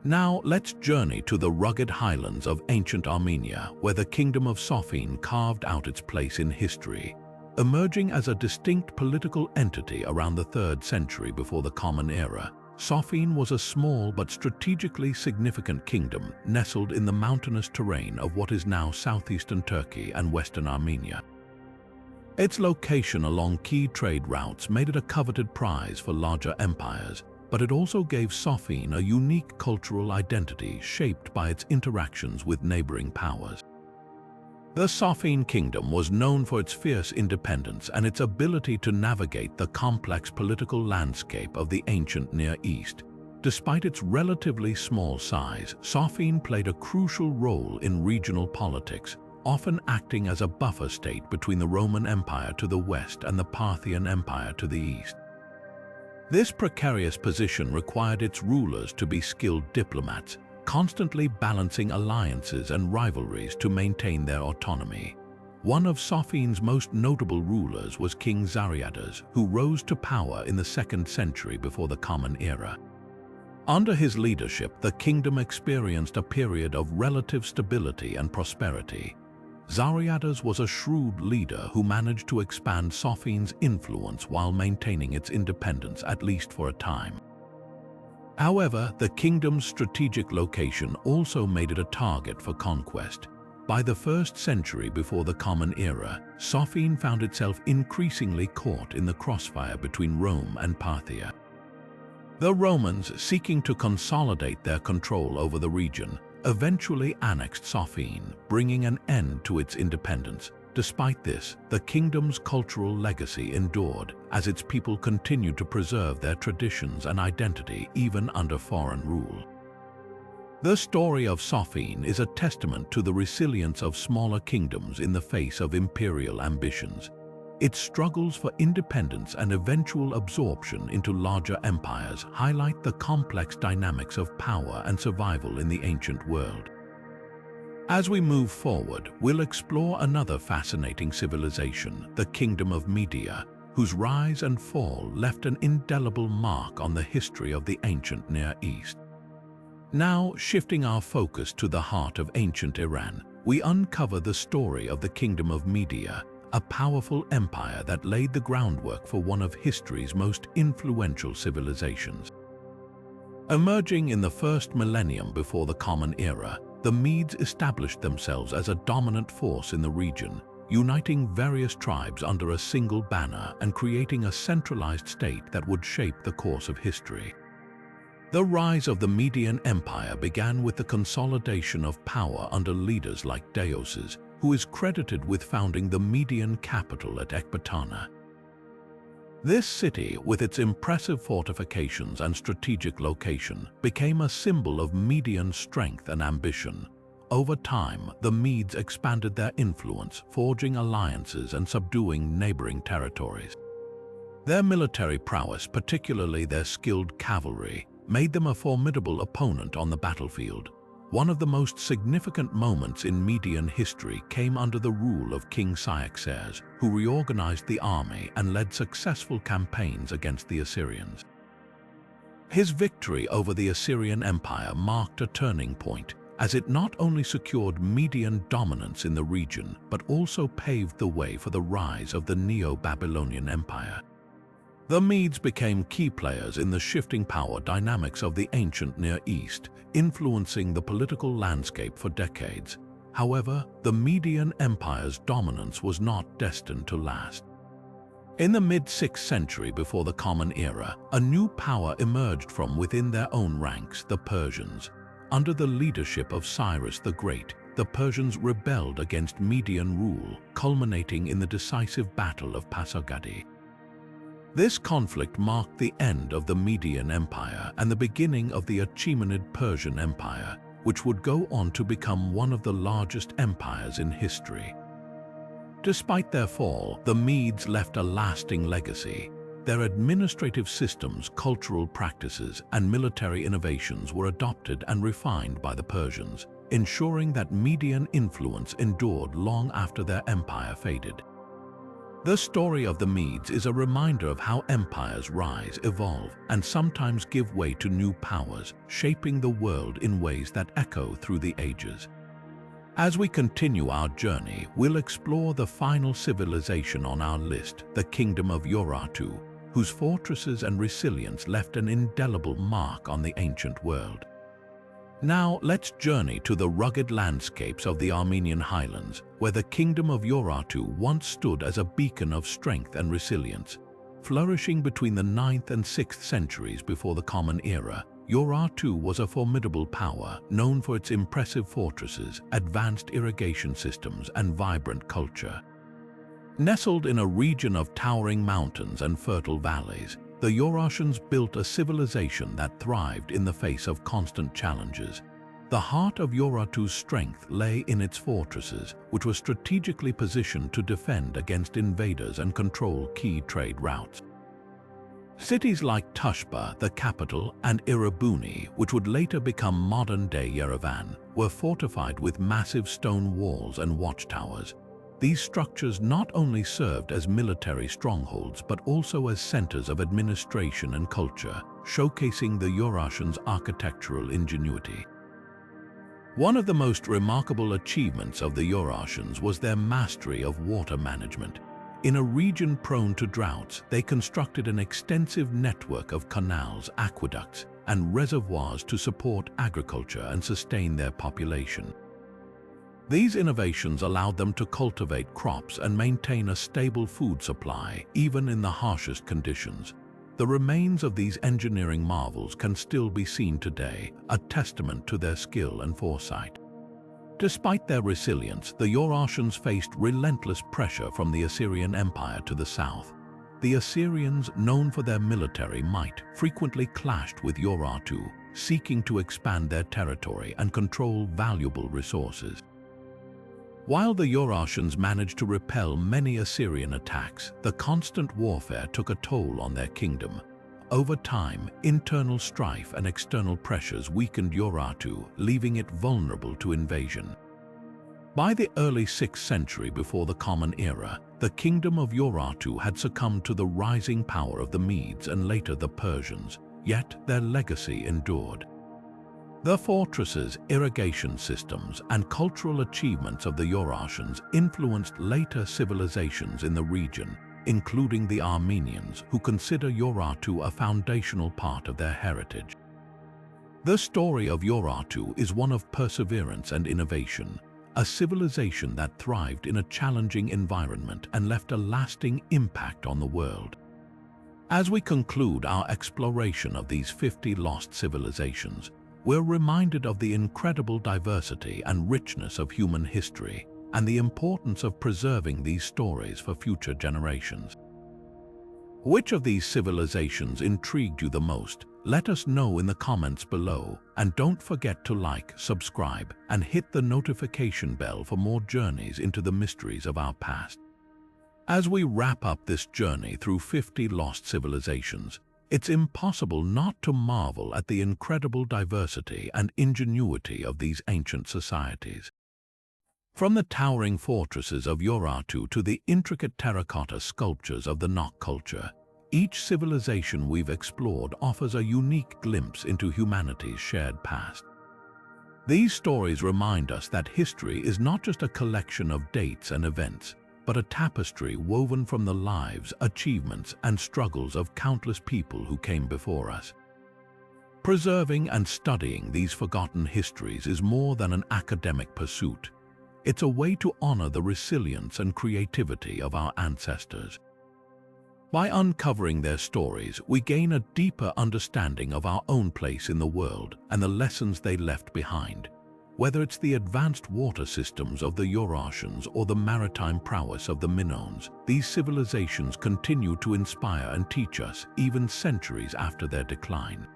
Now, let's journey to the rugged highlands of ancient Armenia, where the Kingdom of Sophene carved out its place in history. Emerging as a distinct political entity around the 3rd century before the Common Era, Sophene was a small but strategically significant kingdom nestled in the mountainous terrain of what is now southeastern Turkey and western Armenia. Its location along key trade routes made it a coveted prize for larger empires, but it also gave Sophene a unique cultural identity shaped by its interactions with neighboring powers. The Sophene kingdom was known for its fierce independence and its ability to navigate the complex political landscape of the ancient Near East. Despite its relatively small size, Sophene played a crucial role in regional politics, often acting as a buffer state between the Roman Empire to the west and the Parthian Empire to the east. This precarious position required its rulers to be skilled diplomats, constantly balancing alliances and rivalries to maintain their autonomy. One of Sophine's most notable rulers was King Zariades, who rose to power in the 2nd century before the Common Era. Under his leadership, the kingdom experienced a period of relative stability and prosperity. Zariades was a shrewd leader who managed to expand Sophine's influence while maintaining its independence, at least for a time. However, the kingdom's strategic location also made it a target for conquest. By the 1st century before the Common Era, Sophine found itself increasingly caught in the crossfire between Rome and Parthia. The Romans, seeking to consolidate their control over the region, eventually annexed Sophine, bringing an end to its independence. Despite this, the kingdom's cultural legacy endured, as its people continued to preserve their traditions and identity even under foreign rule. The story of Sophine is a testament to the resilience of smaller kingdoms in the face of imperial ambitions. Its struggles for independence and eventual absorption into larger empires highlight the complex dynamics of power and survival in the ancient world. As we move forward, we'll explore another fascinating civilization, the Kingdom of Media, whose rise and fall left an indelible mark on the history of the ancient Near East. Now, shifting our focus to the heart of ancient Iran, we uncover the story of the Kingdom of Media, a powerful empire that laid the groundwork for one of history's most influential civilizations. Emerging in the 1st millennium before the Common Era, the Medes established themselves as a dominant force in the region, uniting various tribes under a single banner and creating a centralized state that would shape the course of history. The rise of the Median Empire began with the consolidation of power under leaders like Deioces, who is credited with founding the Median capital at Ecbatana. This city, with its impressive fortifications and strategic location, became a symbol of Median strength and ambition. Over time, the Medes expanded their influence, forging alliances and subduing neighboring territories. Their military prowess, particularly their skilled cavalry, made them a formidable opponent on the battlefield. One of the most significant moments in Median history came under the rule of King Cyaxares, who reorganized the army and led successful campaigns against the Assyrians. His victory over the Assyrian Empire marked a turning point, as it not only secured Median dominance in the region, but also paved the way for the rise of the Neo-Babylonian Empire. The Medes became key players in the shifting power dynamics of the ancient Near East, influencing the political landscape for decades. However, the Median Empire's dominance was not destined to last. In the mid-6th century before the Common Era, a new power emerged from within their own ranks, the Persians. Under the leadership of Cyrus the Great, the Persians rebelled against Median rule, culminating in the decisive Battle of Pasargadae. This conflict marked the end of the Median Empire and the beginning of the Achaemenid Persian Empire, which would go on to become one of the largest empires in history. Despite their fall, the Medes left a lasting legacy. Their administrative systems, cultural practices, and military innovations were adopted and refined by the Persians, ensuring that Median influence endured long after their empire faded. The story of the Medes is a reminder of how empires rise, evolve, and sometimes give way to new powers, shaping the world in ways that echo through the ages. As we continue our journey, we'll explore the final civilization on our list, the Kingdom of Urartu, whose fortresses and resilience left an indelible mark on the ancient world. Now, let's journey to the rugged landscapes of the Armenian highlands, where the Kingdom of Urartu once stood as a beacon of strength and resilience. Flourishing between the 9th and 6th centuries before the Common Era, Urartu was a formidable power, known for its impressive fortresses, advanced irrigation systems, and vibrant culture. Nestled in a region of towering mountains and fertile valleys, the Urartians built a civilization that thrived in the face of constant challenges. The heart of Urartu's strength lay in its fortresses, which were strategically positioned to defend against invaders and control key trade routes. Cities like Tushpa, the capital, and Irabuni, which would later become modern-day Yerevan, were fortified with massive stone walls and watchtowers. These structures not only served as military strongholds but also as centers of administration and culture, showcasing the Urartians' architectural ingenuity. One of the most remarkable achievements of the Urartians was their mastery of water management. In a region prone to droughts, they constructed an extensive network of canals, aqueducts, and reservoirs to support agriculture and sustain their population. These innovations allowed them to cultivate crops and maintain a stable food supply, even in the harshest conditions. The remains of these engineering marvels can still be seen today, a testament to their skill and foresight. Despite their resilience, the Urartians faced relentless pressure from the Assyrian Empire to the south. The Assyrians, known for their military might, frequently clashed with Urartu, seeking to expand their territory and control valuable resources. While the Urartians managed to repel many Assyrian attacks, the constant warfare took a toll on their kingdom. Over time, internal strife and external pressures weakened Urartu, leaving it vulnerable to invasion. By the early 6th century before the Common Era, the kingdom of Urartu had succumbed to the rising power of the Medes and later the Persians, yet their legacy endured. The fortresses, irrigation systems, and cultural achievements of the Urartians influenced later civilizations in the region, including the Armenians, who consider Urartu a foundational part of their heritage. The story of Urartu is one of perseverance and innovation, a civilization that thrived in a challenging environment and left a lasting impact on the world. As we conclude our exploration of these 50 lost civilizations, we're reminded of the incredible diversity and richness of human history, and the importance of preserving these stories for future generations. Which of these civilizations intrigued you the most? Let us know in the comments below, and don't forget to like, subscribe, and hit the notification bell for more journeys into the mysteries of our past. As we wrap up this journey through 50 lost civilizations, it's impossible not to marvel at the incredible diversity and ingenuity of these ancient societies. From the towering fortresses of Urartu to the intricate terracotta sculptures of the Nok culture, each civilization we've explored offers a unique glimpse into humanity's shared past. These stories remind us that history is not just a collection of dates and events, but a tapestry woven from the lives, achievements, and struggles of countless people who came before us. Preserving and studying these forgotten histories is more than an academic pursuit. It's a way to honor the resilience and creativity of our ancestors. By uncovering their stories, we gain a deeper understanding of our own place in the world and the lessons they left behind. Whether it's the advanced water systems of the Urartians or the maritime prowess of the Minoans, these civilizations continue to inspire and teach us even centuries after their decline.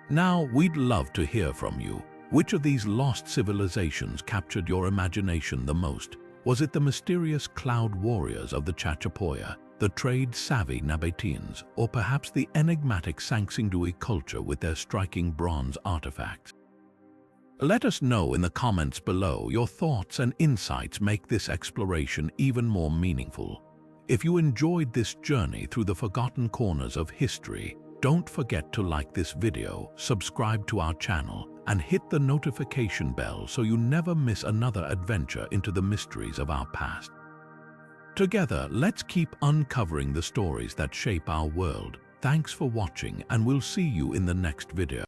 Now, we'd love to hear from you. Which of these lost civilizations captured your imagination the most? Was it the mysterious cloud warriors of the Chachapoya, the trade-savvy Nabateans, or perhaps the enigmatic Sangsingdui culture with their striking bronze artifacts? Let us know in the comments below. Your thoughts and insights make this exploration even more meaningful. If you enjoyed this journey through the forgotten corners of history, don't forget to like this video, subscribe to our channel, and hit the notification bell so you never miss another adventure into the mysteries of our past. Together, let's keep uncovering the stories that shape our world. Thanks for watching, and we'll see you in the next video.